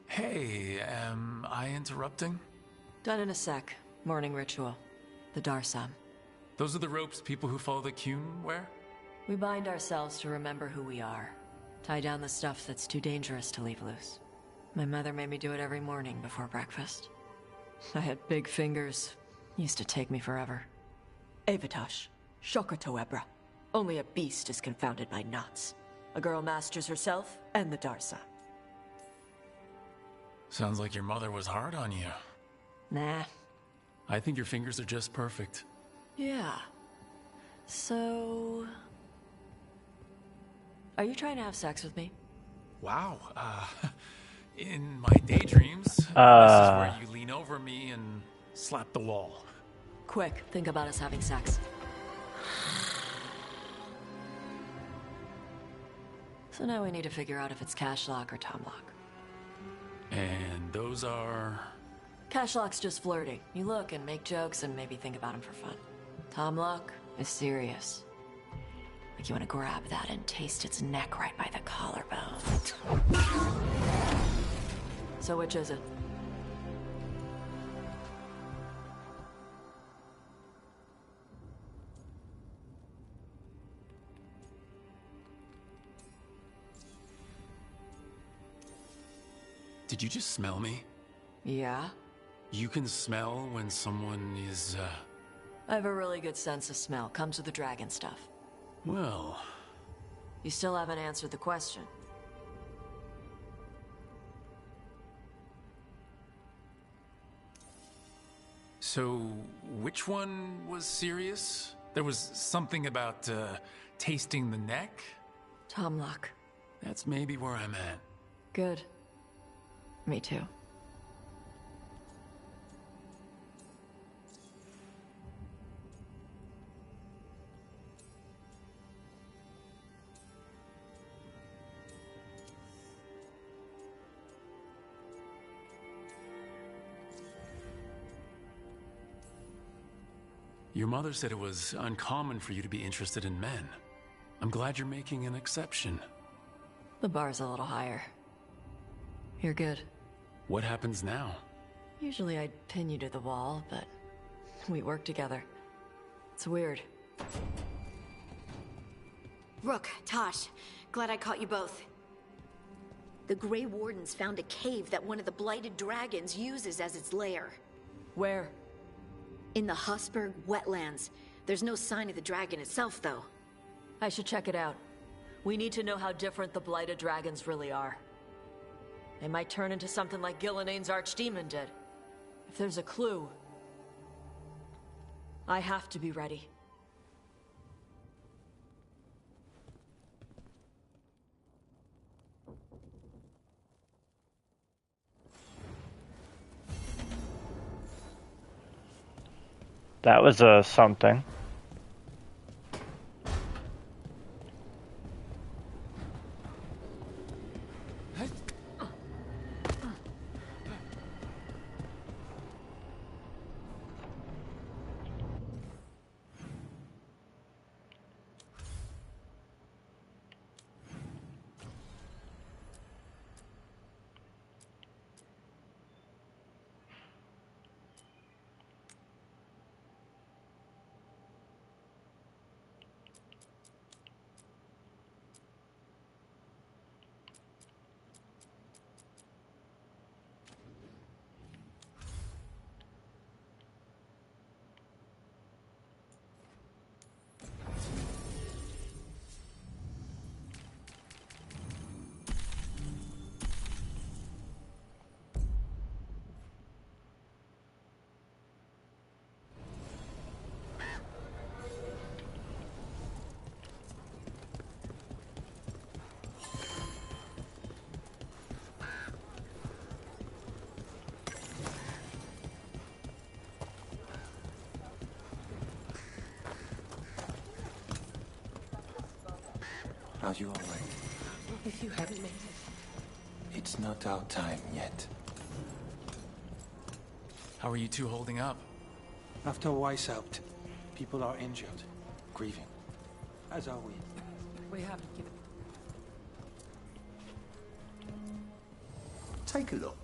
Hey, am I interrupting? Done in a sec. Morning ritual. The Darsam. Those are the ropes people who follow the Qun wear? We bind ourselves to remember who we are. Tie down the stuff that's too dangerous to leave loose. My mother made me do it every morning before breakfast. I had big fingers. Used to take me forever. Avatash. Shokotoebra. Only a beast is confounded by knots. A girl masters herself and the Darsam. Sounds like your mother was hard on you. Nah. I think your fingers are just perfect. Yeah. So... are you trying to have sex with me? Wow, in my daydreams, this is where you lean over me and slap the wall. Quick, think about us having sex. So now we need to figure out if it's Cashlock or Tomlock. And those are... Cashlock's just flirting. You look and make jokes and maybe think about him for fun. Tomlock is serious. Like you want to grab that and taste its neck right by the collarbone. So which is it? Did you just smell me? Yeah? You can smell when someone is, I have a really good sense of smell. Comes with the dragon stuff. Well... You still haven't answered the question. So, which one was serious? There was something about, tasting the neck? Tomlock. That's maybe where I'm at. Good. Me too. Your mother said it was uncommon for you to be interested in men. I'm glad you're making an exception. The bar's a little higher. You're good. What happens now? Usually I'd pin you to the wall, but we work together. It's weird. Rook, Tosh, glad I caught you both. The Grey Wardens found a cave that one of the Blighted Dragons uses as its lair. Where? In the Hussberg wetlands. There's no sign of the dragon itself, though. I should check it out. We need to know how different the Blighted Dragons really are. They might turn into something like Gillenane's Archdemon did. If there's a clue, I have to be ready. That was something. Are you alright? If you haven't made it. It's not our time yet. How are you two holding up? After Weishaupt, people are injured, grieving. As are we. We haven't given. Take a look.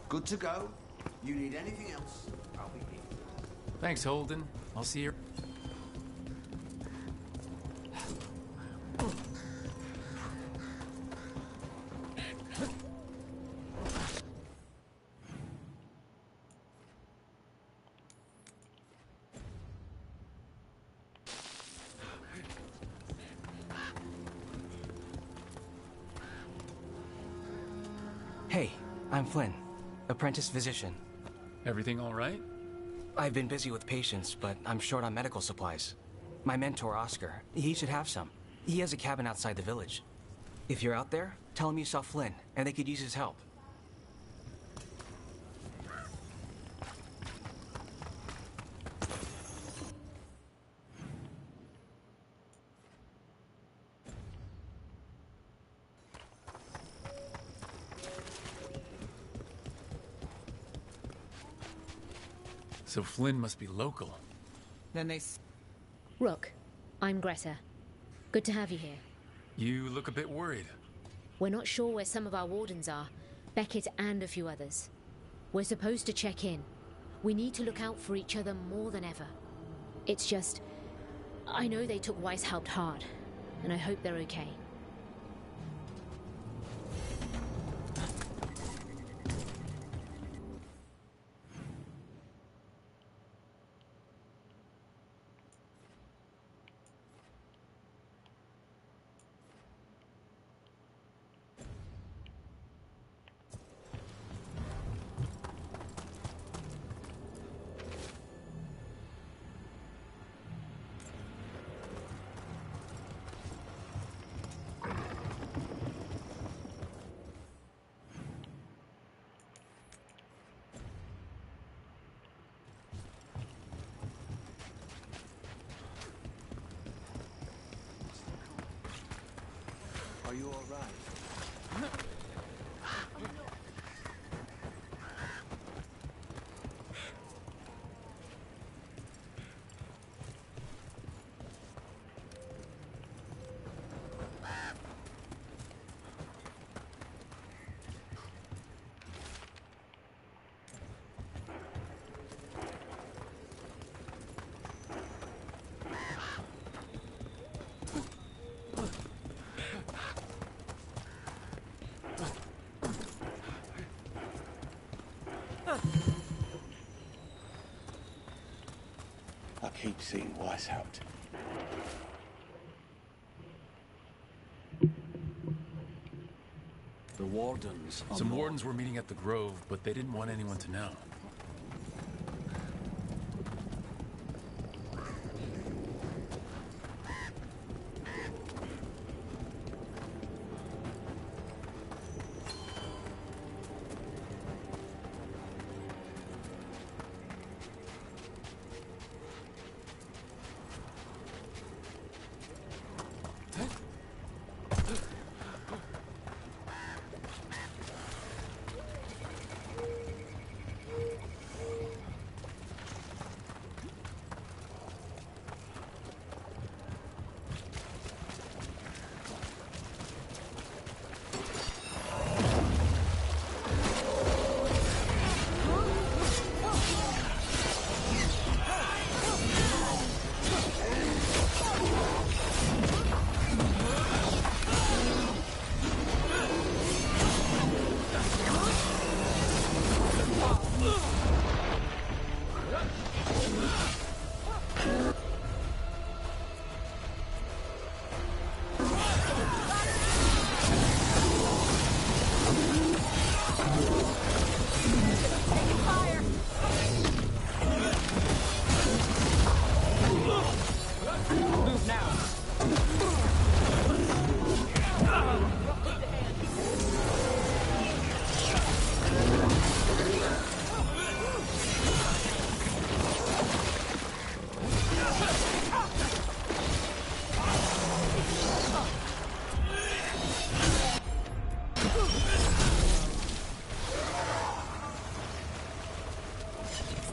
Good to go. You need anything else, I'll be here. Thanks, Holden. I'll see you. Hey, I'm Flynn, apprentice physician. Everything all right? I've been busy with patients, but I'm short on medical supplies. My mentor, Oscar, he should have some. He has a cabin outside the village. If you're out there, tell him you saw Flynn, and they could use his help. So Flynn must be local. Then they... Rook, I'm Greta. Good to have you here. You look a bit worried. We're not sure where some of our wardens are. Beckett and a few others. We're supposed to check in. We need to look out for each other more than ever. It's just... I know they took Weishaupt hard, and I hope they're okay. Are you all right? I keep seeing Weishaupt. The wardens. Some wardens were meeting at the Grove, but they didn't want anyone to know.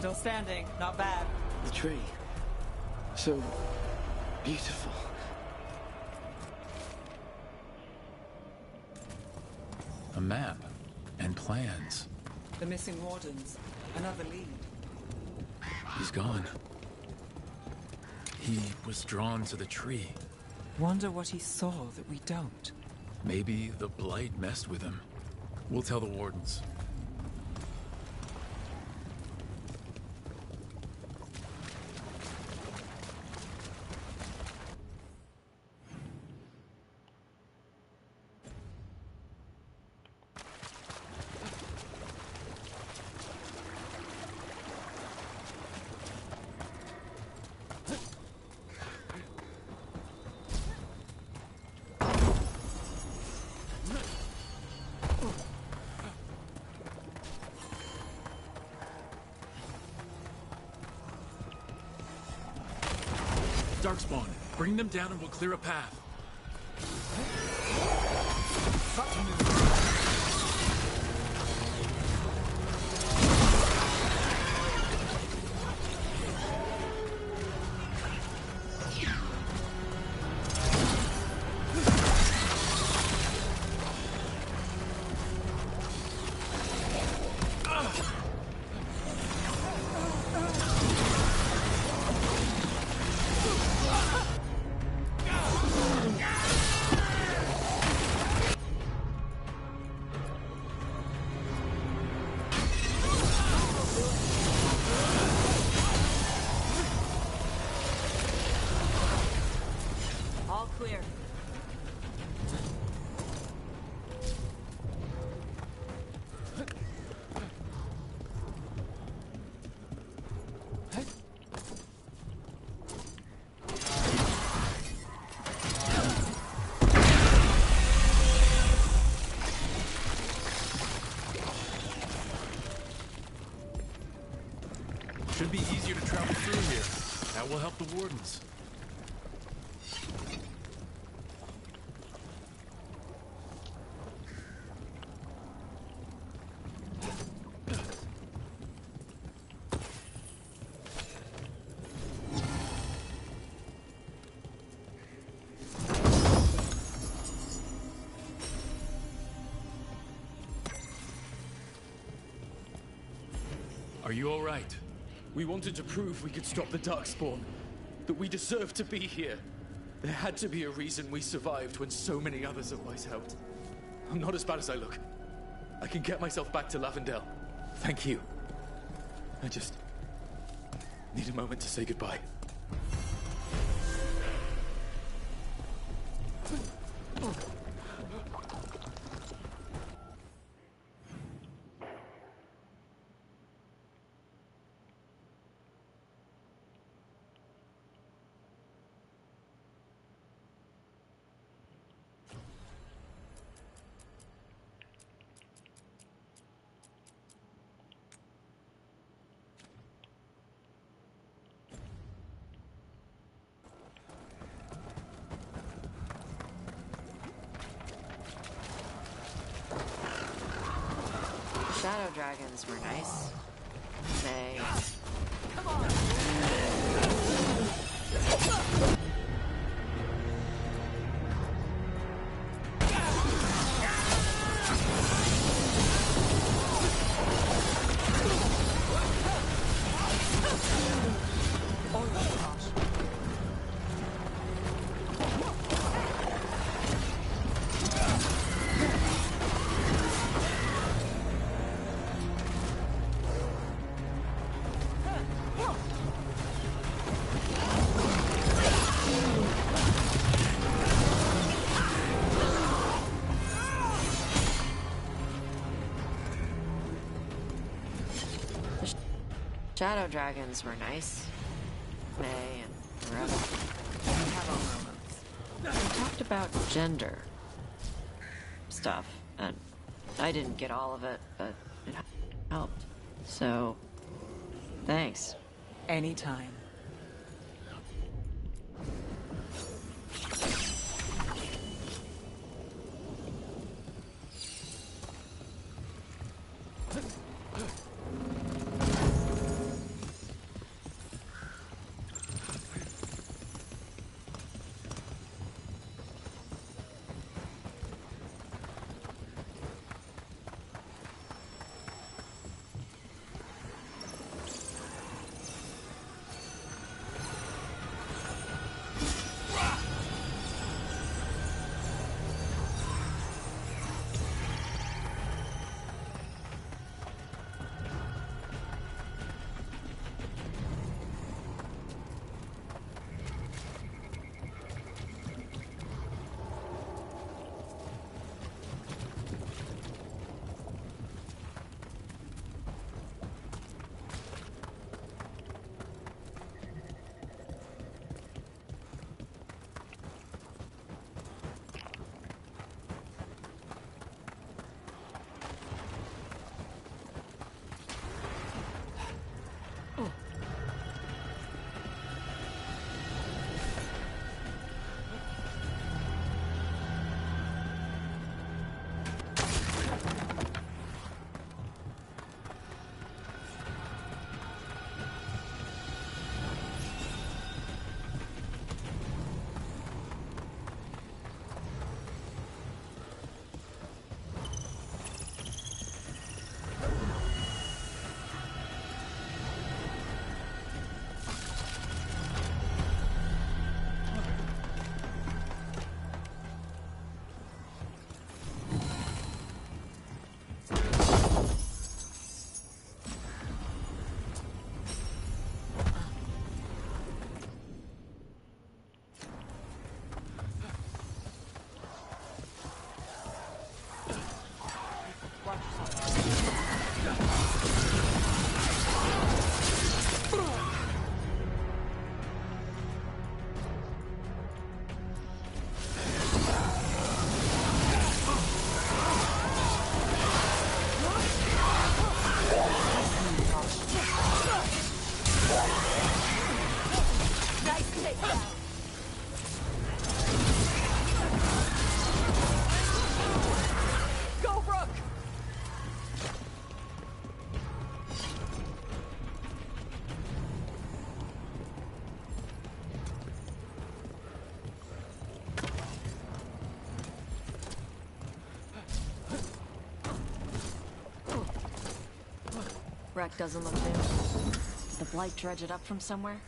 Still standing, not bad. The tree. So beautiful. A map and plans. The missing wardens. Another lead. He's gone. He was drawn to the tree. Wonder what he saw that we don't. Maybe the blight messed with him. We'll tell the wardens. Darkspawn, bring them down and we'll clear a path. Should be easier to travel through here. That will help the wardens. Are you all right? We wanted to prove we could stop the Darkspawn. That we deserve to be here. There had to be a reason we survived when so many others of us helped. I'm not as bad as I look. I can get myself back to Lavendel. Thank you. I just need a moment to say goodbye. Shadow dragons were nice. They... Come on! Shadow dragons were nice. May and Rebel. We have our moments. We talked about gender stuff, and I didn't get all of it, but it helped. So, thanks. Anytime. wreck doesn't look new. Did the Blight dredge it up from somewhere?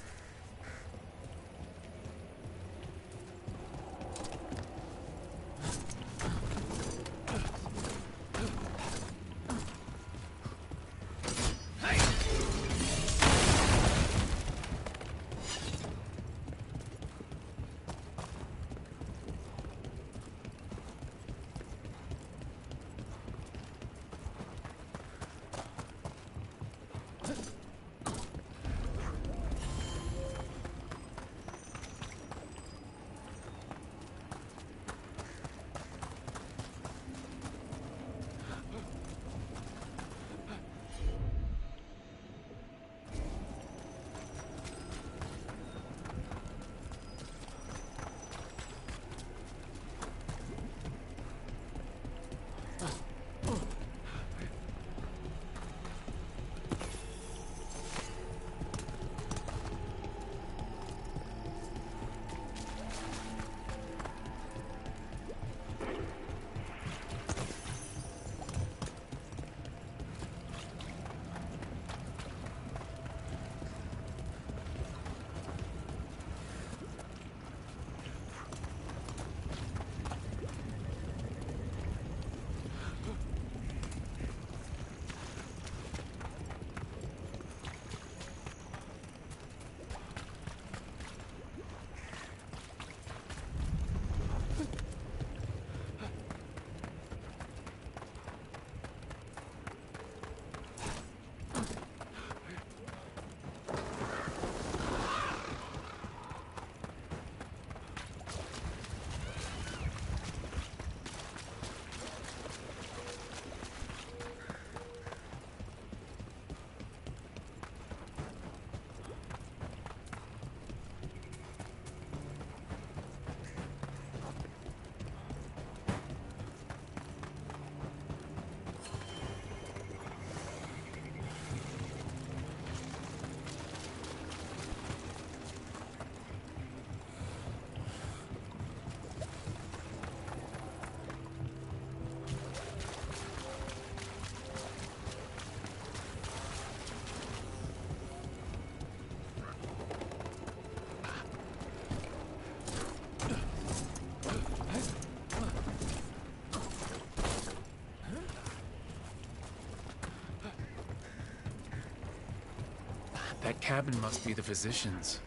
That cabin must be the physician's.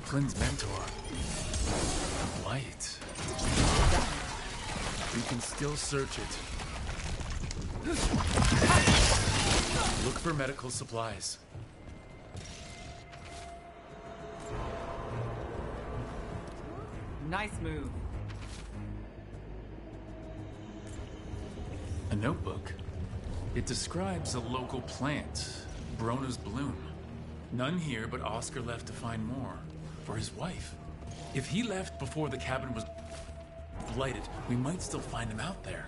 Flynn's mentor. Light. We can still search it. Look for medical supplies. Nice move. A notebook. It describes a local plant, Brona's bloom. None here, but Oscar left to find more. For his wife. If he left before the cabin was blighted, we might still find him out there.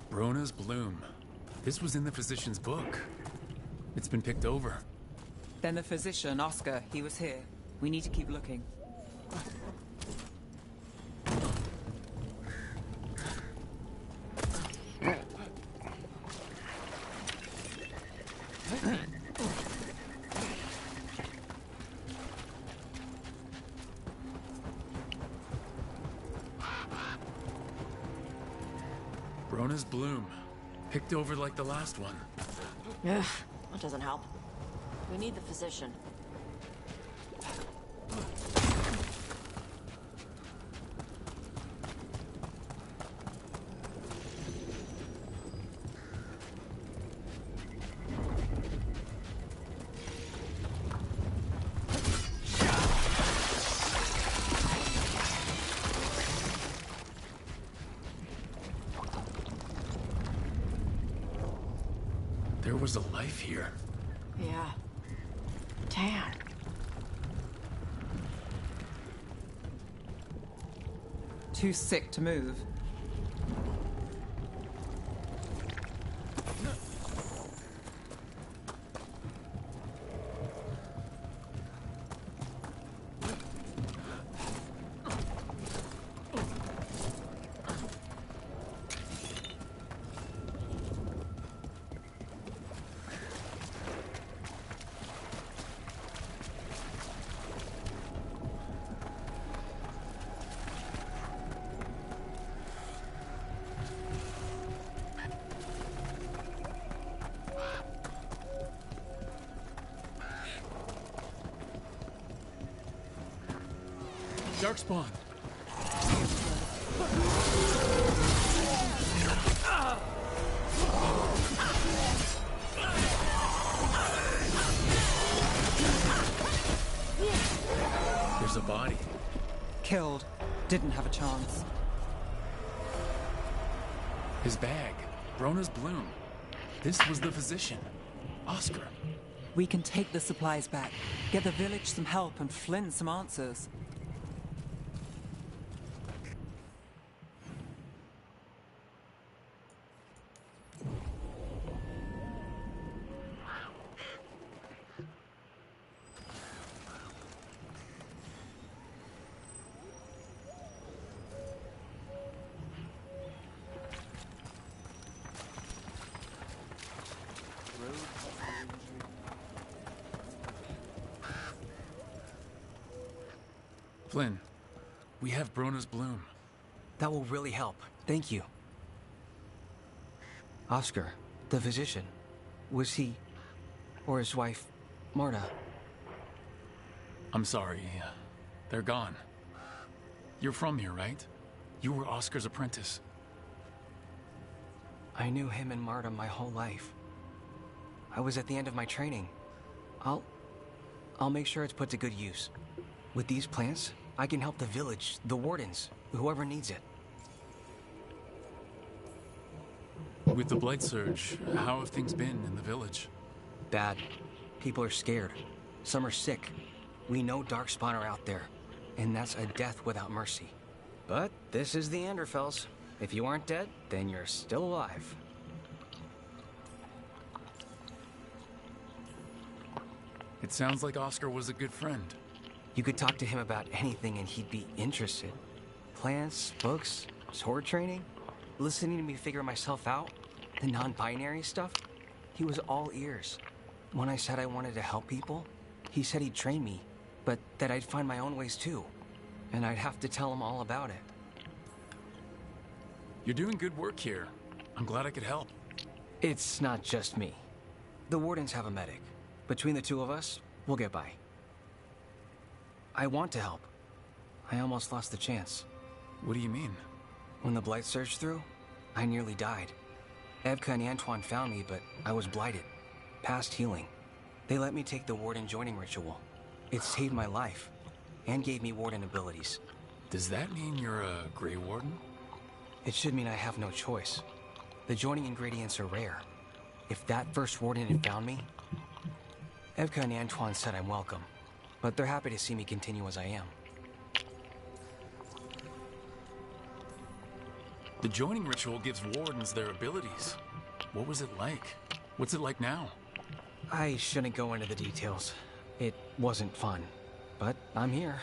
Brona's bloom. This was in the physician's book. It's been picked over. Then the physician, Oscar, he was here. We need to keep looking. Brona's bloom. Picked over like the last one. Ugh, that doesn't help. We need the physician. There was a life here. Yeah. Damn. too sick to move. Darkspawn! There's a body. Killed. Didn't have a chance. His bag. Brona's bloom. This was the physician. Oscar. We can take the supplies back, get the village some help, and Flynn some answers. Flynn, we have Brona's bloom. That will really help. Thank you. Oscar, the physician, was he, or his wife, Marta? I'm sorry. They're gone. You're from here, right? You were Oscar's apprentice. I knew him and Marta my whole life. I was at the end of my training. I'll make sure it's put to good use. With these plants, I can help the village, the wardens, whoever needs it. With the Blight Surge, how have things been in the village? Bad. People are scared. Some are sick. We know Darkspawn are out there, and that's a death without mercy. But this is the Anderfells. If you aren't dead, then you're still alive. It sounds like Oscar was a good friend. You could talk to him about anything and he'd be interested. Plants, books, sword training, listening to me figure myself out, the non-binary stuff. He was all ears. When I said I wanted to help people, he said he'd train me, but that I'd find my own ways too. And I'd have to tell him all about it. You're doing good work here. I'm glad I could help. It's not just me. The wardens have a medic. Between the two of us, we'll get by. I want to help. I almost lost the chance. What do you mean? When the Blight surged through, I nearly died. Evka and Antoine found me, but I was blighted. Past healing. They let me take the Warden joining ritual. It saved my life, and gave me Warden abilities. Does that mean you're a Grey Warden? It should mean I have no choice. The joining ingredients are rare. If that first Warden had found me... Evka and Antoine said I'm welcome, but they're happy to see me continue as I am. The joining ritual gives wardens their abilities. What was it like? What's it like now? I shouldn't go into the details. It wasn't fun, but I'm here.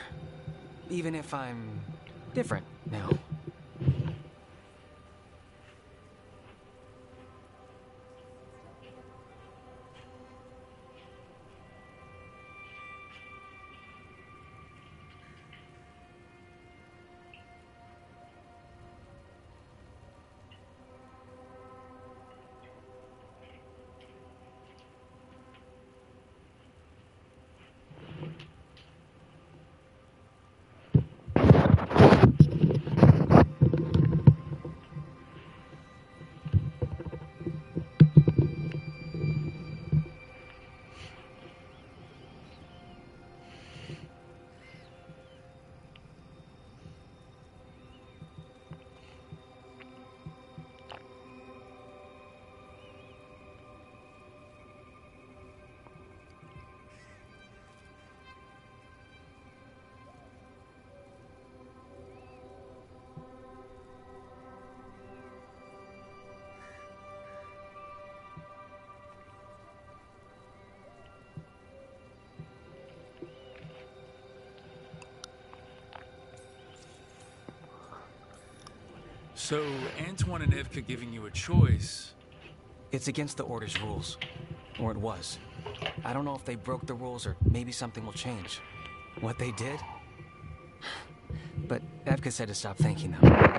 Even if I'm different now. So, Antoine and Evka giving you a choice. It's against the Order's rules. Or it was. I don't know if they broke the rules or maybe something will change. What they did? But Evka said to stop thanking them.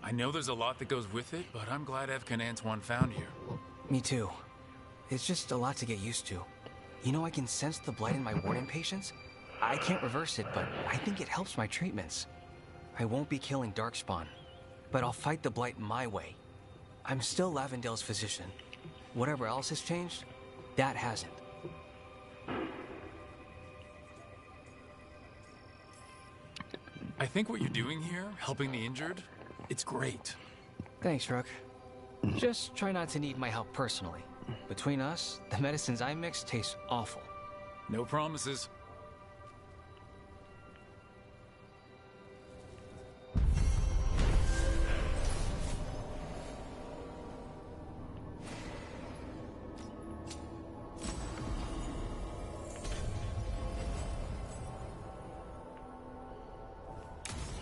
I know there's a lot that goes with it, but I'm glad Evka and Antoine found you. Me too. It's just a lot to get used to. You know, I can sense the blight in my warden patients. I can't reverse it, but I think it helps my treatments. I won't be killing Darkspawn, but I'll fight the blight my way. I'm still Lavendel's physician. Whatever else has changed, that hasn't. I think what you're doing here, helping the injured, it's great. Thanks, Rook. Just try not to need my help personally. Between us, the medicines I mix taste awful. No promises.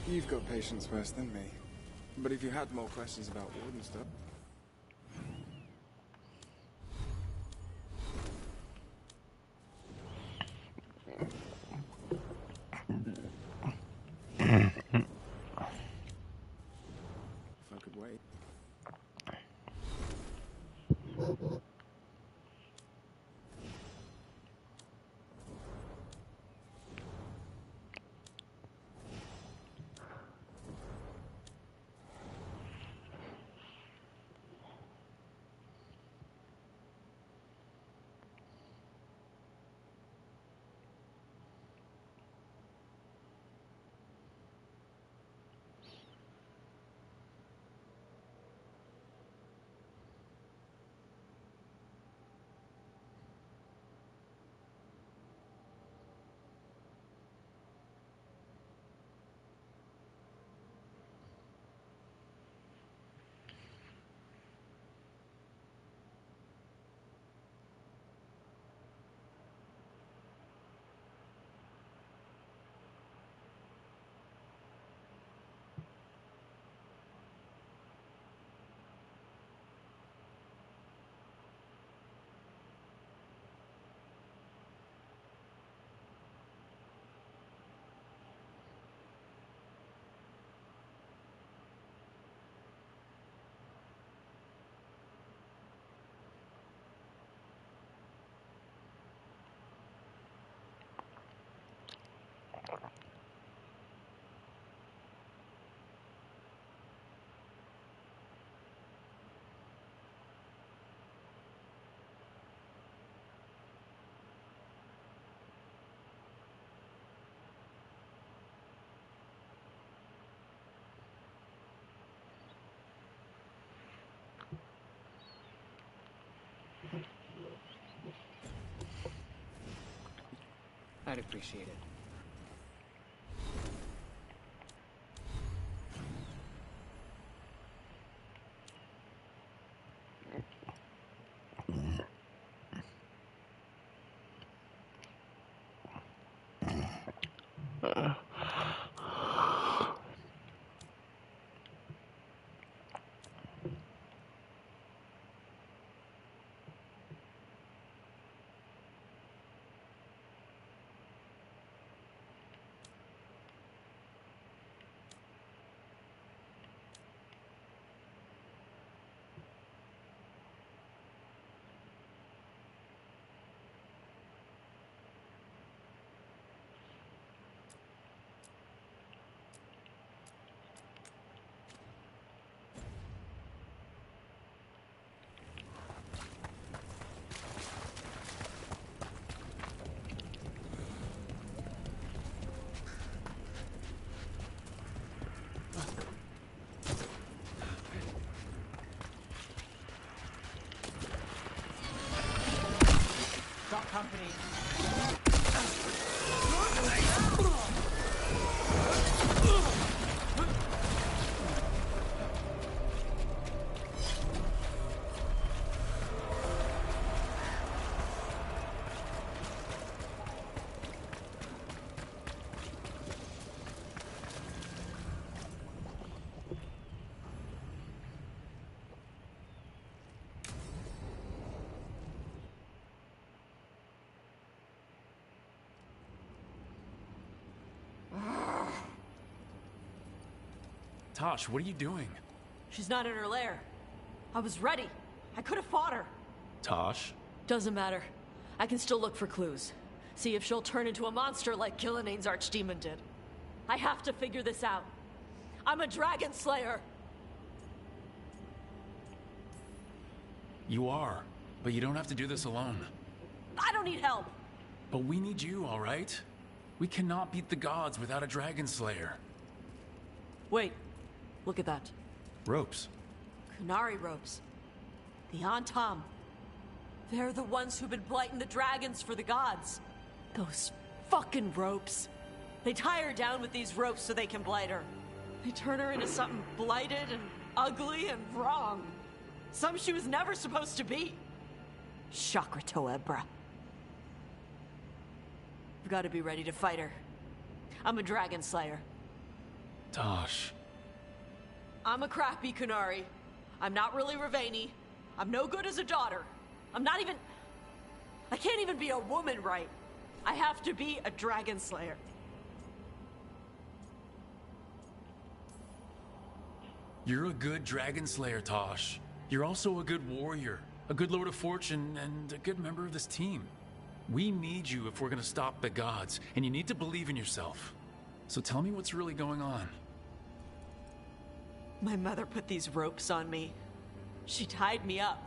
You've got patience worse than me. But if you had more questions about Warden stuff... If I could wait. I'd appreciate it. Company. Tosh, what are you doing? She's not in her lair. I was ready. I could have fought her. Tosh? Doesn't matter. I can still look for clues. See if she'll turn into a monster like Killiane's archdemon did. I have to figure this out. I'm a dragon slayer. You are, but you don't have to do this alone. I don't need help. But we need you, all right? We cannot beat the gods without a dragon slayer. Wait. Look at that. Ropes. Kunari ropes. The Antam. They're the ones who've been blighting the dragons for the gods. Those fucking ropes. They tie her down with these ropes so they can blight her. They turn her into something blighted and ugly and wrong. Some she was never supposed to be. Chakra Toebra. I've got to be ready to fight her. I'm a dragon slayer. Tosh. I'm a crappy Kunari. I'm not really Ravani. I'm no good as a daughter. I'm not even... I can't even be a woman right. I have to be a dragon slayer. You're a good dragon slayer, Tosh. You're also a good warrior, a good Lord of Fortune, and a good member of this team. We need you if we're gonna stop the gods, and you need to believe in yourself. So tell me what's really going on. My mother put these ropes on me. She tied me up.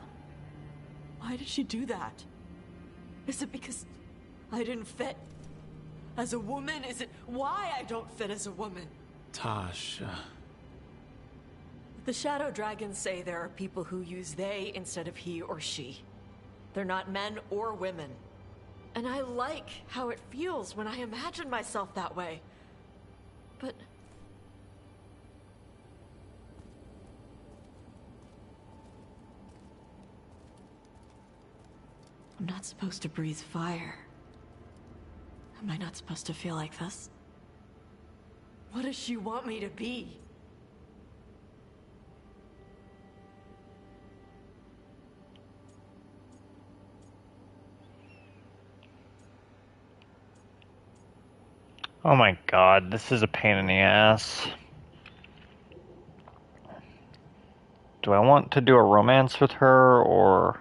Why did she do that? Is it because I didn't fit as a woman? Is it why I don't fit as a woman? Tosh, The Shadow Dragons say there are people who use they instead of he or she. They're not men or women. And I like how it feels when I imagine myself that way. But... I'm not supposed to breathe fire. Am I not supposed to feel like this? What does she want me to be? Oh my god, this is a pain in the ass. Do I want to do a romance with her, or...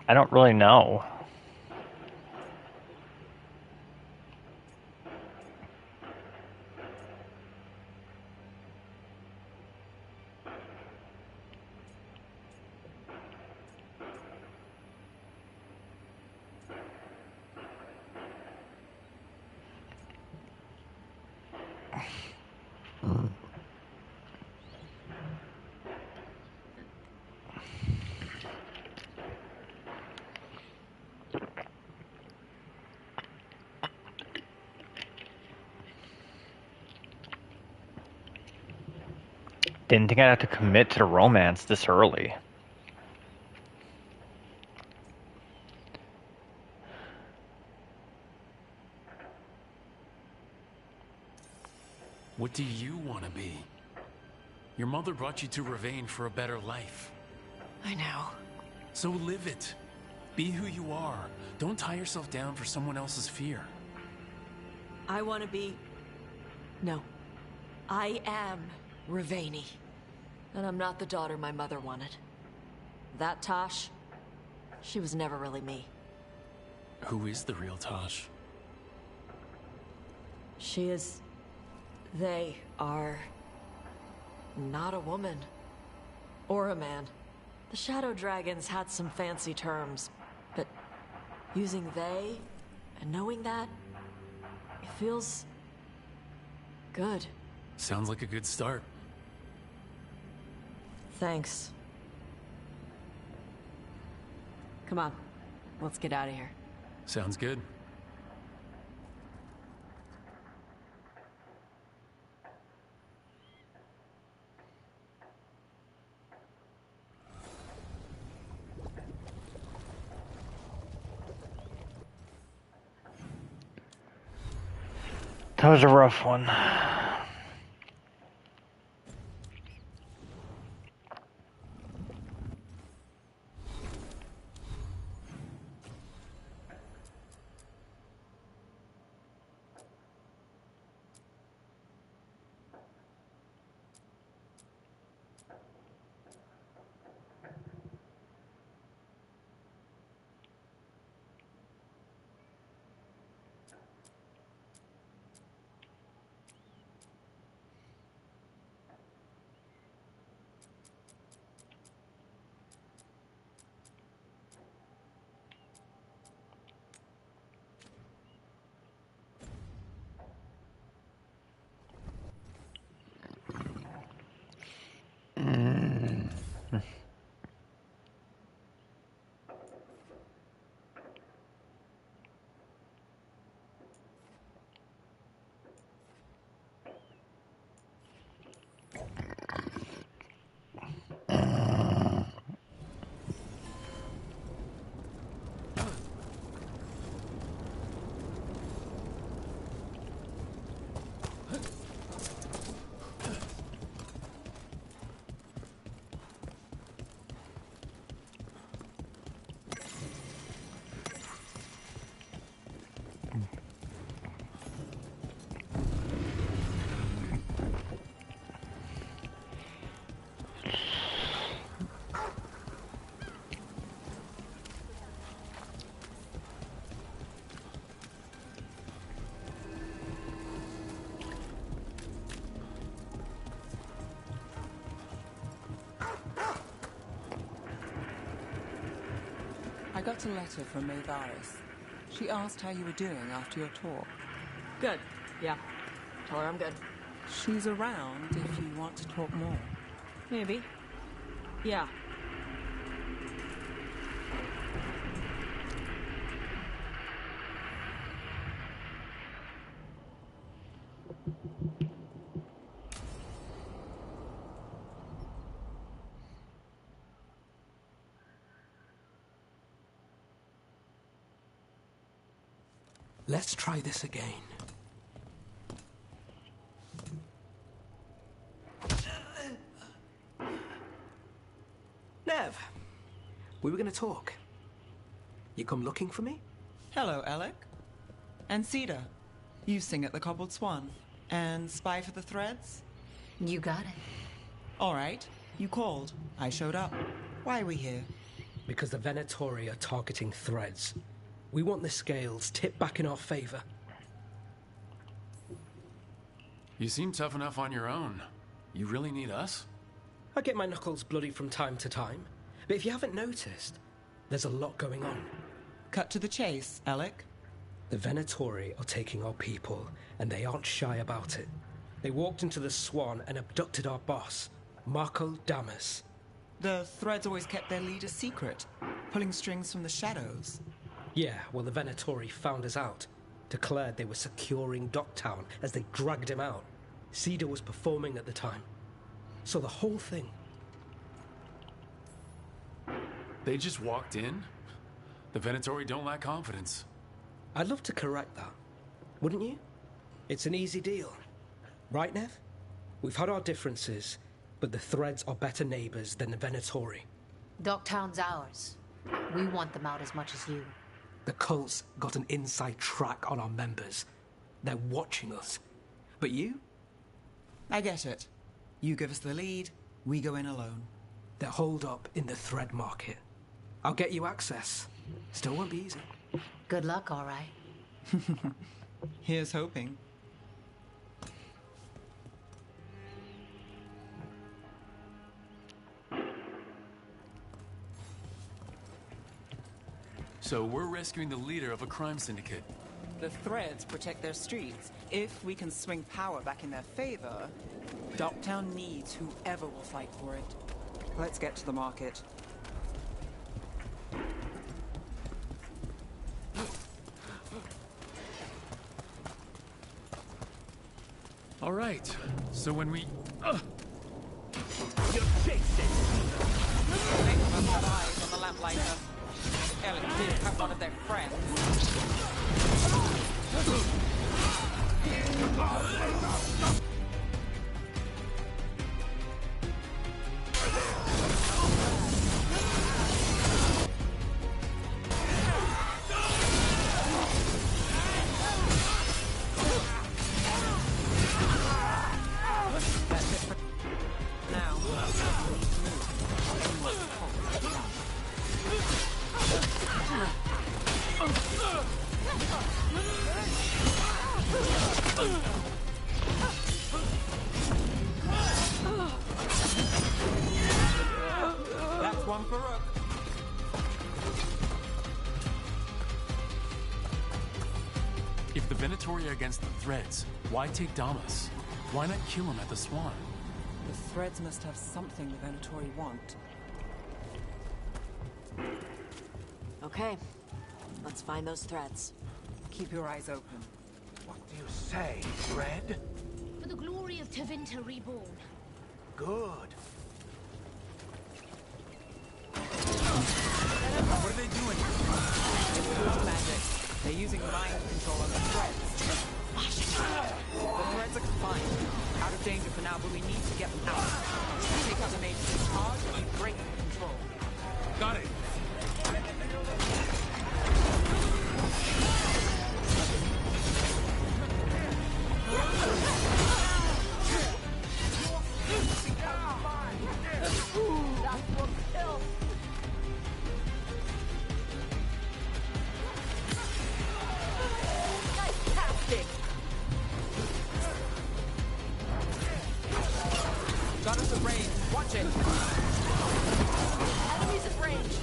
I don't really know. Didn't think I'd have to commit to the romance this early. What do you want to be? Your mother brought you to Ravane for a better life. I know. So live it. Be who you are. Don't tie yourself down for someone else's fear. I want to be... No. I am Ravani. And I'm not the daughter my mother wanted. That Tosh, she was never really me. Who is the real Tosh? She is... They are... not a woman. Or a man. The Shadow Dragons had some fancy terms, but using they and knowing that, it feels... good. Sounds like a good start. Thanks. Come on, let's get out of here. Sounds good. That was a rough one. I got a letter from Veilguard. She asked how you were doing after your talk. Good, yeah. Tell her I'm good. She's around if you want to talk more. Maybe. Yeah. Let's try this again. Nev, we were gonna talk. You come looking for me? Hello, Alec. And Cedar. You sing at the Cobbled Swan. And spy for the threads? You got it. All right. You called. I showed up. Why are we here? Because the Venatori are targeting threads. We want the scales tipped back in our favor. You seem tough enough on your own. You really need us? I get my knuckles bloody from time to time. But if you haven't noticed, there's a lot going on. Cut to the chase, Alec. The Venatori are taking our people, and they aren't shy about it. They walked into the Swan and abducted our boss, Marco Damas. The Threads always kept their leader secret, pulling strings from the shadows. Yeah, well, the Venatori found us out. Declared they were securing Docktown as they dragged him out. Cedar was performing at the time. So the whole thing... They just walked in? The Venatori don't lack confidence. I'd love to correct that. Wouldn't you? It's an easy deal. Right, Nev? We've had our differences, but the Threads are better neighbors than the Venatori. Docktown's ours. We want them out as much as you. The cult's got an inside track on our members. They're watching us. But you? I get it. You give us the lead, we go in alone. They're holed up in the Thread market. I'll get you access. Still won't be easy. Good luck, all right. Here's hoping. So we're rescuing the leader of a crime syndicate. The Threads protect their streets. If we can swing power back in their favor, Docktown needs whoever will fight for it. Let's get to the market. All right. So when we... You fixed it! Make them have eyes on the lamplighter. Ellie did have one of their friends. That's one for Rook. If the Venatori are against the Threads, why take Damas? Why not kill him at the Swan? The Threads must have something the Venatori want. Okay, let's find those threads. Keep your eyes open. What do you say, Thread? For the glory of Tevinter reborn. Good. What are they doing? It's blood magic. They're using mind control on the Threads. The Threads are confined. Out of danger for now, but we need to get them out. Take out the mages in charge and we break the control. Got it. Got us at range. Watch it. Enemies at range.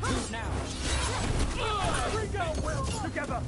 Move now. We go, Will, together.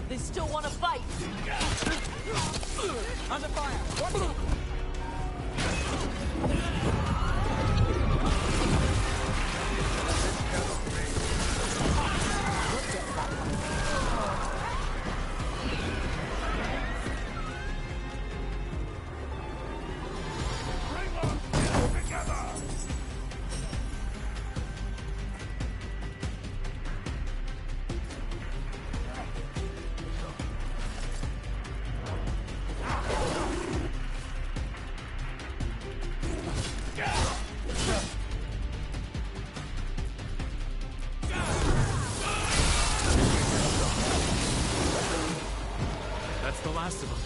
They still want to fight! Under fire! That's the last of them.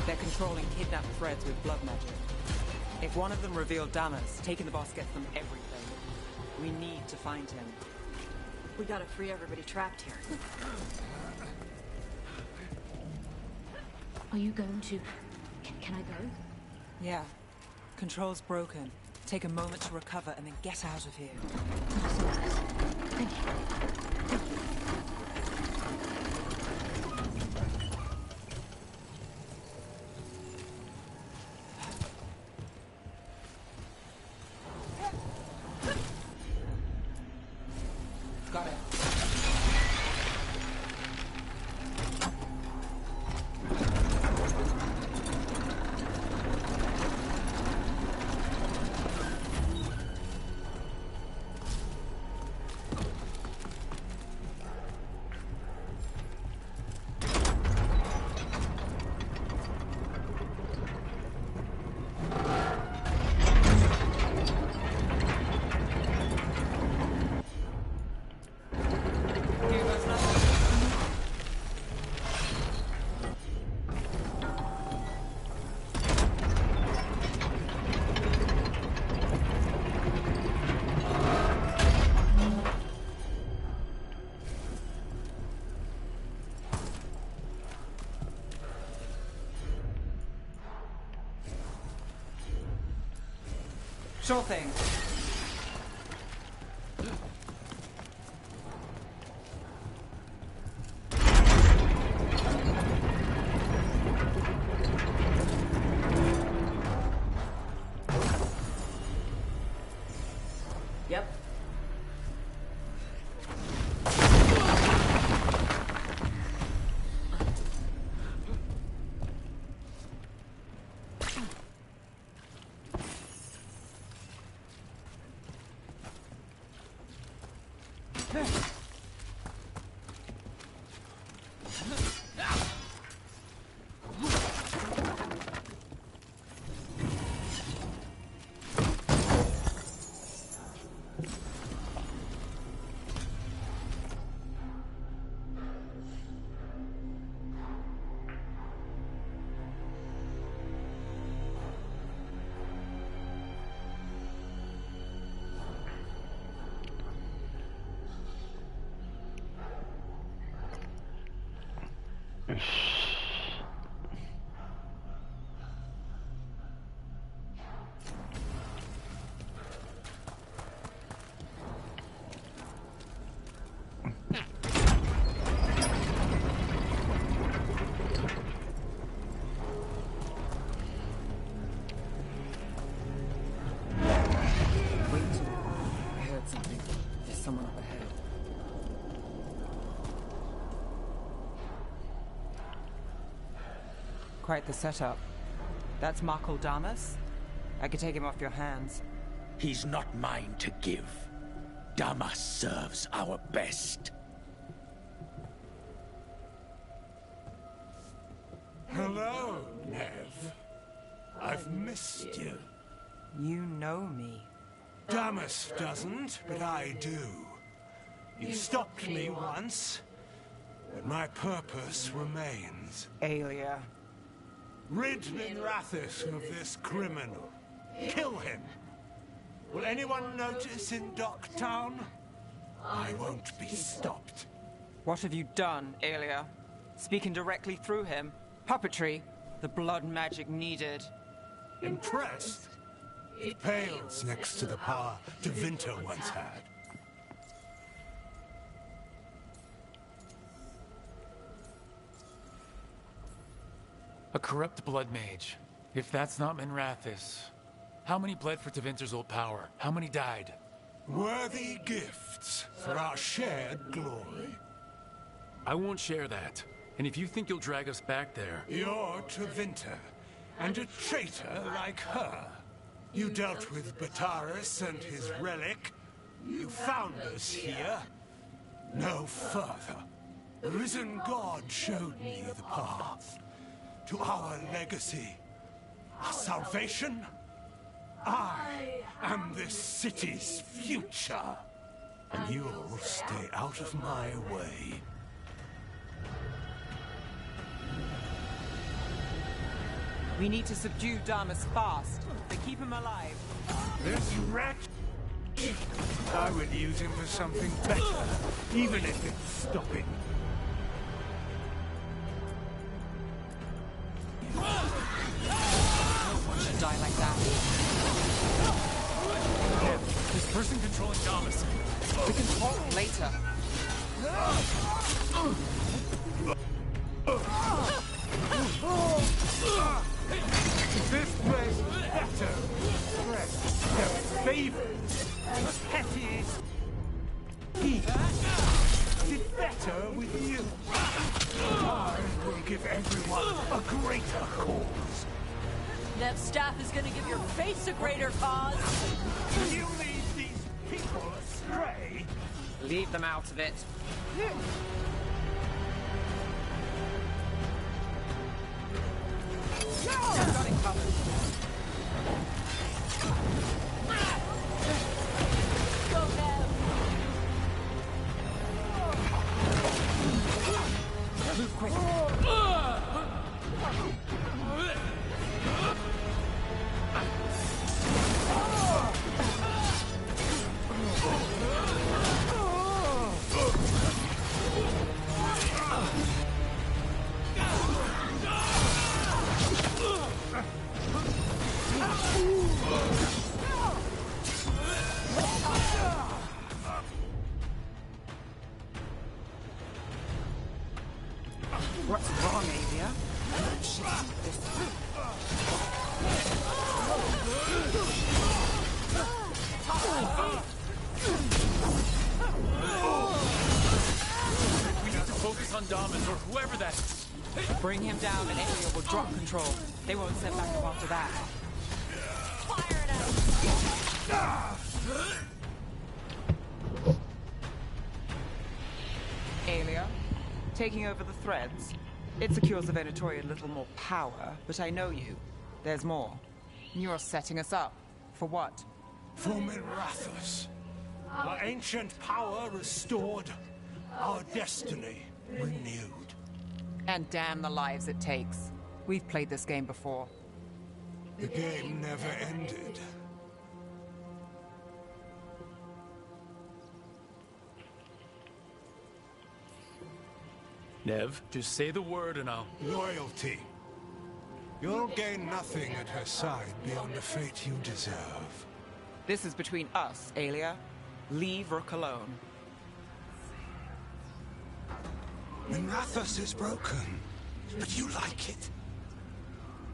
They're controlling kidnapped threads with blood magic. If one of them revealed Damas, taking the boss gets them everything. We need to find him. We gotta free everybody trapped here. Are you going to... Can I go? Yeah. Control's broken. Take a moment to recover and then get out of here. Thank you. Got it. Sure thing. Yep. Someone up ahead. Quite the setup. That's Markle Damas? I could take him off your hands. He's not mine to give. Damas serves our best. Hello, Nev. I've missed you. You know me. Damas doesn't, but I do. You stopped me once, but my purpose remains. Aelia. Rid Minrathis of this criminal. Kill him. Will anyone notice in Docktown? I won't be stopped. What have you done, Aelia? Speaking directly through him? Puppetry? The blood magic needed. Impressed? It pales next to the power Tevinter once had. A corrupt blood mage. If that's not Minrathis. How many bled for Tevinter's old power? How many died? Worthy gifts for our shared glory. I won't share that. And if you think you'll drag us back there... You're Tevinter, and a traitor like her. You dealt with Bataris and his relic. You found us here. No further. The risen God showed me the path to our legacy, our salvation. I am this city's future, and you'll stay out of my way. We need to subdue Damas fast, to keep him alive. This wretch! I would use him for something better, even if it's stopping. No one should die like that. This person controlling Damas. We can talk later. Is this place better? Threats, their favors, the pettiest heat. Is it better with you? I will give everyone a greater cause. Nev's staff is gonna give your face a greater cause. You lead these people astray. Leave them out of it. Got it covered. Go, Nev! Move quick. What's wrong, Aelia? We need to focus on Damas or whoever that is. Bring him down and Aelia will drop control. They won't set back up after that. Fire it out! Aelia, taking over the threads. It secures the Venatori a little more power, but I know you. There's more. You're setting us up. For what? For Minrathis. Our ancient power restored. Our destiny renewed. And damn the lives it takes. We've played this game before. The game never ended. Nev, just say the word and I'll... Loyalty. You'll gain nothing at her side beyond the fate you deserve. This is between us, Aelia. Leave Rook alone. Minrathis is broken, but you like it.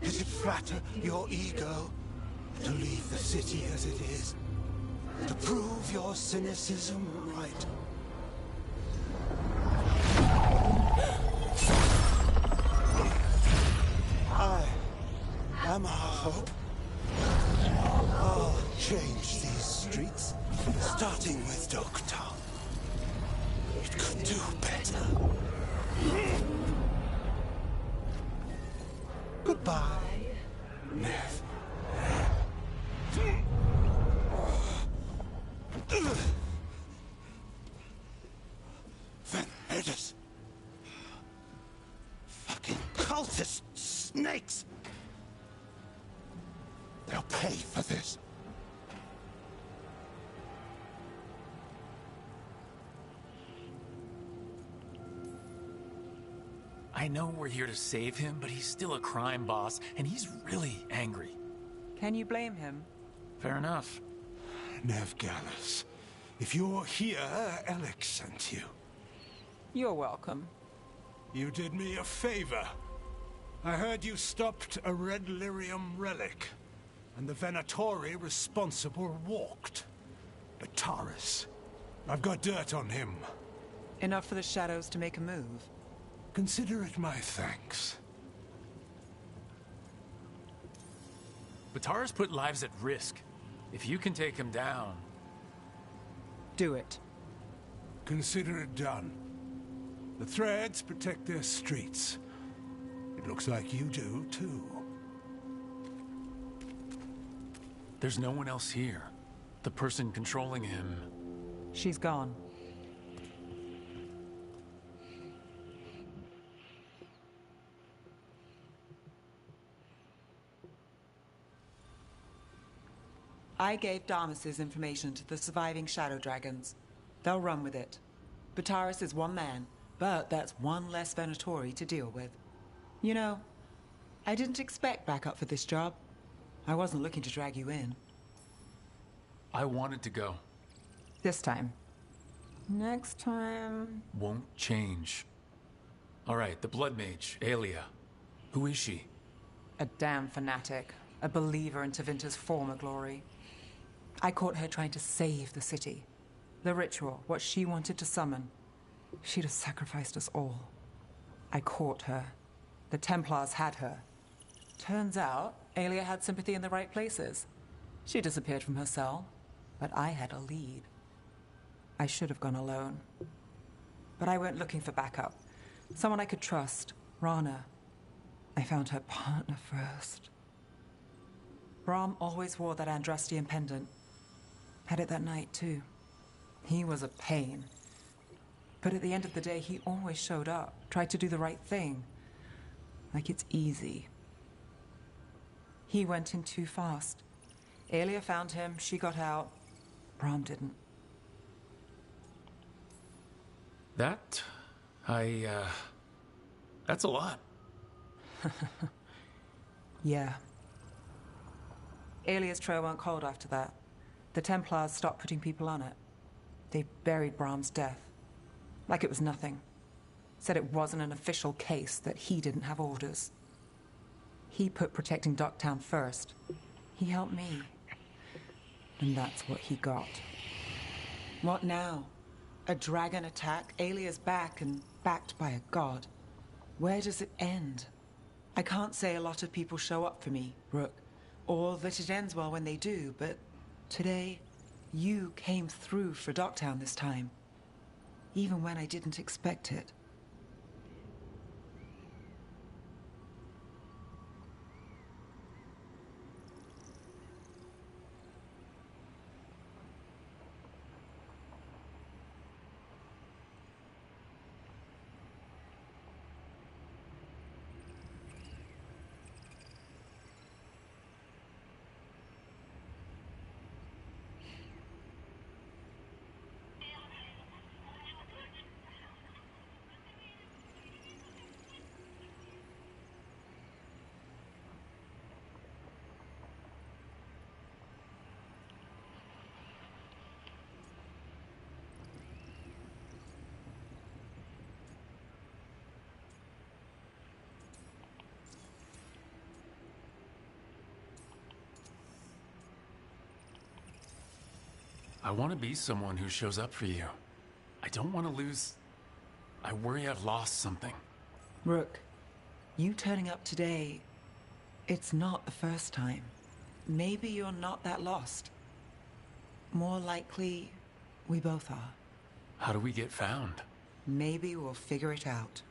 Does it flatter your ego to leave the city as it is? To prove your cynicism right? I am our hope. I'll change these streets, starting with Docktown. It could do better. Goodbye, Nev. Venedis. Fucking cultist snakes. They'll pay for this. I know we're here to save him, but he's still a crime boss, and he's really angry. Can you blame him? Fair enough. Nevgalis, if you're here, Alex sent you. You're welcome. You did me a favor. I heard you stopped a red lyrium relic, and the Venatori responsible walked. But Taurus, I've got dirt on him. Enough for the shadows to make a move. Consider it my thanks. Batara's put lives at risk. If you can take him down... Do it. Consider it done. The Threads protect their streets. It looks like you do, too. There's no one else here. The person controlling him... She's gone. I gave Damas's information to the surviving Shadow Dragons. They'll run with it. Bataris is one man, but that's one less Venatori to deal with. You know, I didn't expect backup for this job. I wasn't looking to drag you in. I wanted to go. This time. Next time... Won't change. All right, the Blood Mage, Aelia. Who is she? A damn fanatic. A believer in Tevinter's former glory. I caught her trying to save the city. The ritual, what she wanted to summon. She'd have sacrificed us all. I caught her. The Templars had her. Turns out, Aelia had sympathy in the right places. She disappeared from her cell, but I had a lead. I should have gone alone. But I went looking for backup. Someone I could trust. Rana. I found her partner first. Brahm always wore that Andrastian pendant. Had it that night, too. He was a pain. But at the end of the day, he always showed up, tried to do the right thing. Like it's easy. He went in too fast. Aelia found him, she got out. Brahm didn't. That's a lot. Yeah. Aelia's trail went cold after that. The Templars stopped putting people on it. They buried Brahm's death. Like it was nothing. Said it wasn't an official case, that he didn't have orders. He put protecting Ducktown first. He helped me. And that's what he got. What now? A dragon attack, Aelia's back and backed by a god. Where does it end? I can't say a lot of people show up for me, Rook, or that it ends well when they do, but today, you came through for Ducktown this time. Even when I didn't expect it. I want to be someone who shows up for you. I don't want to lose... I worry I've lost something. Rook, you turning up today, it's not the first time. Maybe you're not that lost. More likely, we both are. How do we get found? Maybe we'll figure it out.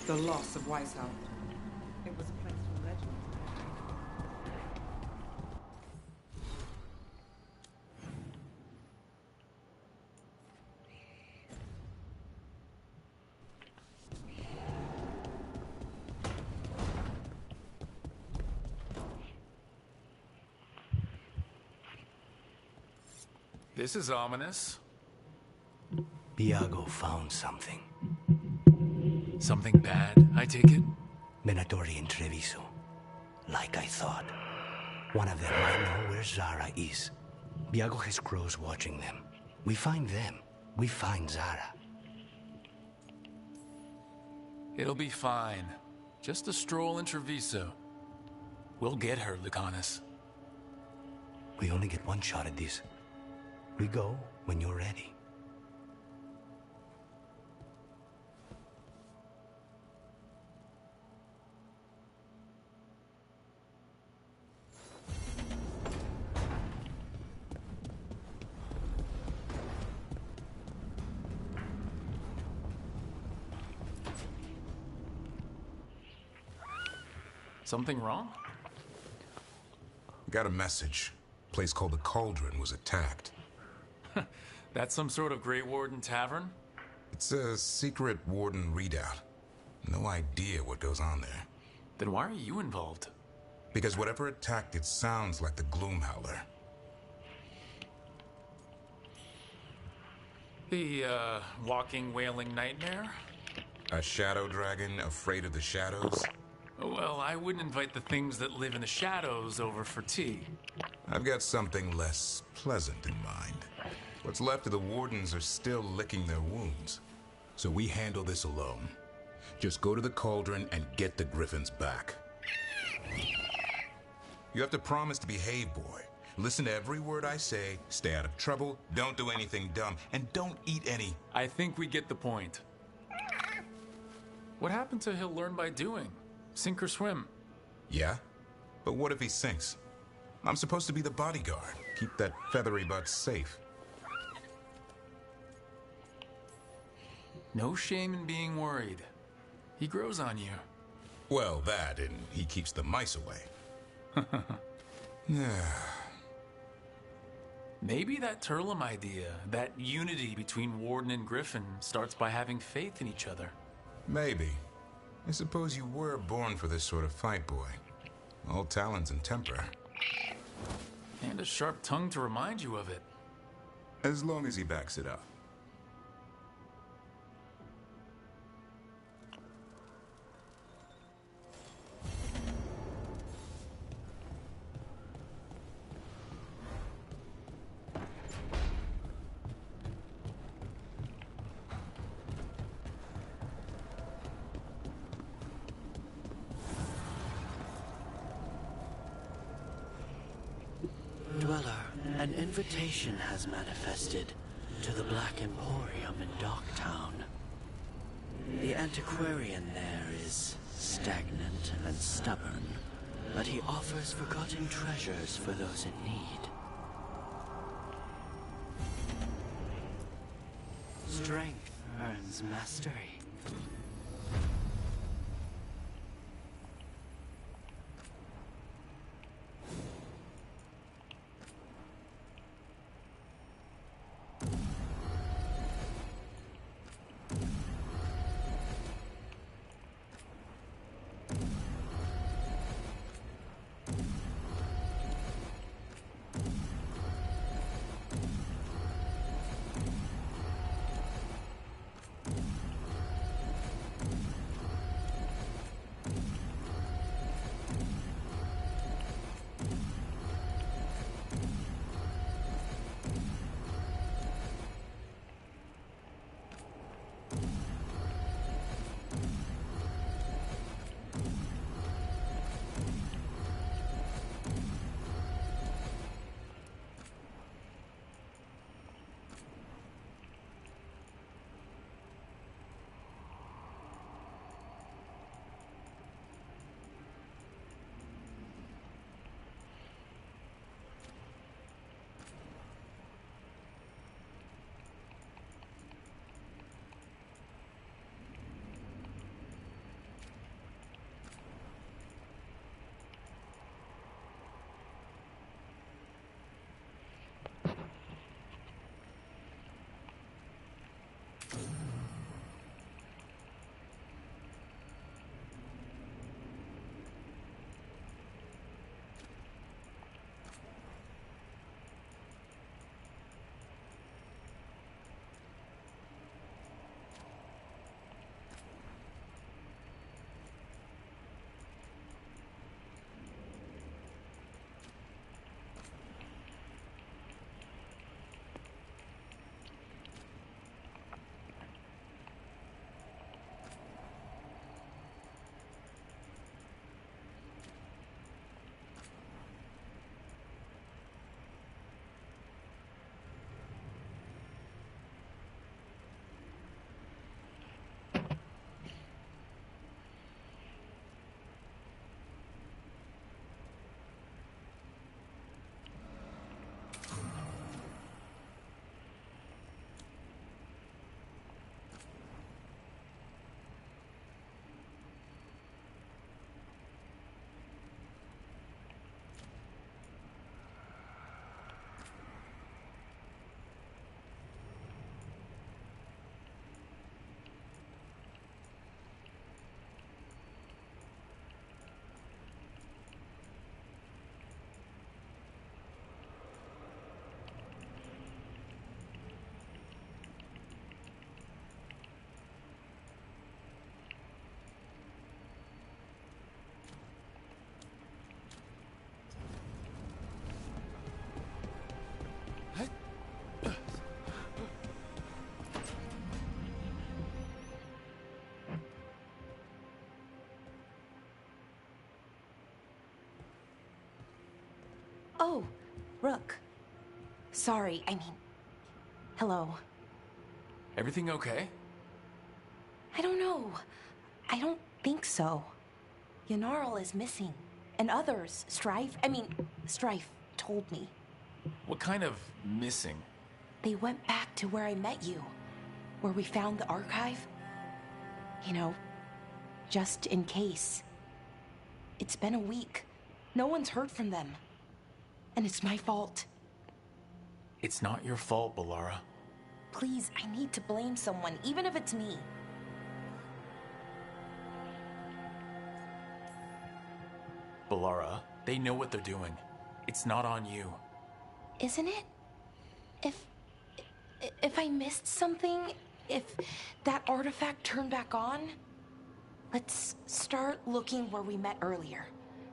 The loss of Weishaupt. It was a place for legend. This is ominous. Iago found something. Something bad, I take it? Venatori in Treviso. Like I thought. One of them might know where Zara is. Iago has crows watching them. We find them. We find Zara. It'll be fine. Just a stroll in Treviso. We'll get her, Lucanus. We only get one shot at this. We go when you're ready. Something wrong? Got a message. A place called the Cauldron was attacked. That's some sort of Grey Warden tavern? It's a secret Warden readout. No idea what goes on there. Then why are you involved? Because whatever attacked it sounds like the Gloomhowler. The, walking, wailing nightmare? A shadow dragon afraid of the shadows? Well, I wouldn't invite the things that live in the shadows over for tea. I've got something less pleasant in mind. What's left of the Wardens are still licking their wounds. So we handle this alone. Just go to the Cauldron and get the Griffins back. You have to promise to behave, boy. Listen to every word I say, stay out of trouble, don't do anything dumb, and don't eat any... I think we get the point. What happened to he'll learn by doing? Sink or swim? Yeah? But what if he sinks? I'm supposed to be the bodyguard. Keep that feathery butt safe. No shame in being worried. He grows on you. Well, that, and he keeps the mice away. Maybe that Turlum idea, that unity between Warden and Griffin, starts by having faith in each other. Maybe. I suppose you were born for this sort of fight, boy. All talents and temper. And a sharp tongue to remind you of it. As long as he backs it up. Dweller, an invitation has manifested to the Black Emporium in Docktown. The antiquarian there is stagnant and stubborn, but he offers forgotten treasures for those in need. Strength earns mastery. Oh, Rook. Sorry, I mean... Hello. Everything okay? I don't know. I don't think so. Yanarl is missing. And others, Strife told me. What kind of missing? They went back to where I met you. Where we found the archive. You know, just in case. It's been a week. No one's heard from them. And it's my fault. It's not your fault, Balara. Please, I need to blame someone, even if it's me. Balara, they know what they're doing. It's not on you. Isn't it? If I missed something, if that artifact turned back on, let's start looking where we met earlier,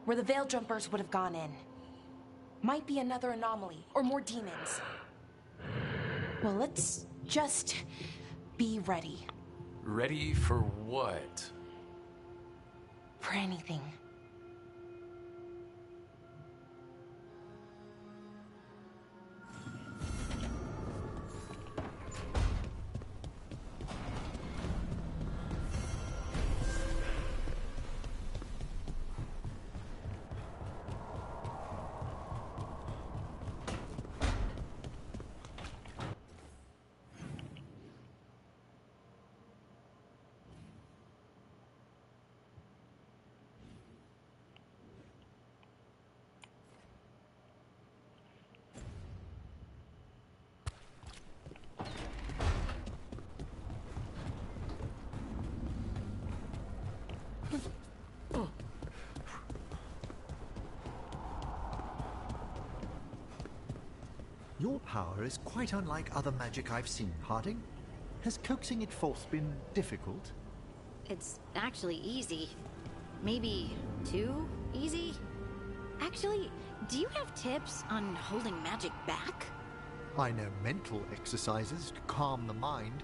where the Veil Jumpers would have gone in. Might be another anomaly, or more demons. Well, let's just be ready. Ready for what? For anything. Your power is quite unlike other magic I've seen, Harding. Has coaxing it forth been difficult? It's actually easy. Maybe too easy? Actually, do you have tips on holding magic back? I know mental exercises to calm the mind,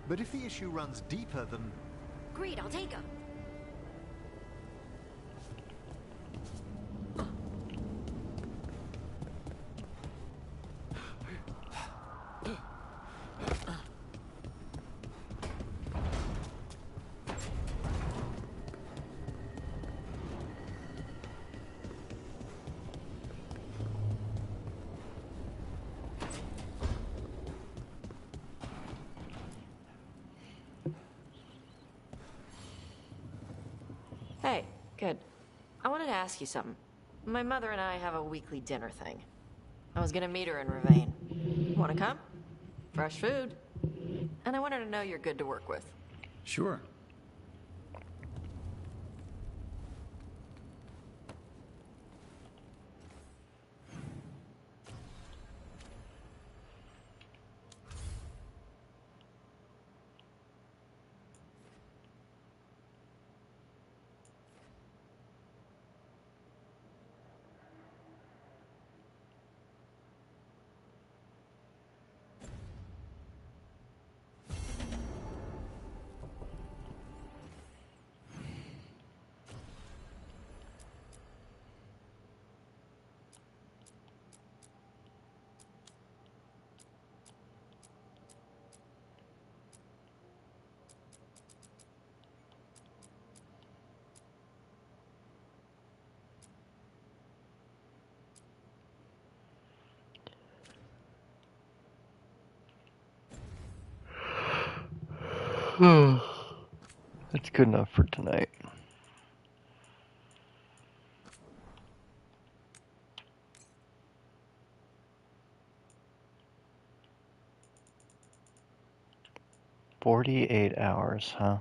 but if the issue runs deeper than... Great, I'll take them. Hey, good. I wanted to ask you something. My mother and I have a weekly dinner thing. I was gonna meet her in Ravane. Wanna come? Fresh food. And I want her to know you're good to work with. Sure. That's good enough for tonight. $48 hours, huh?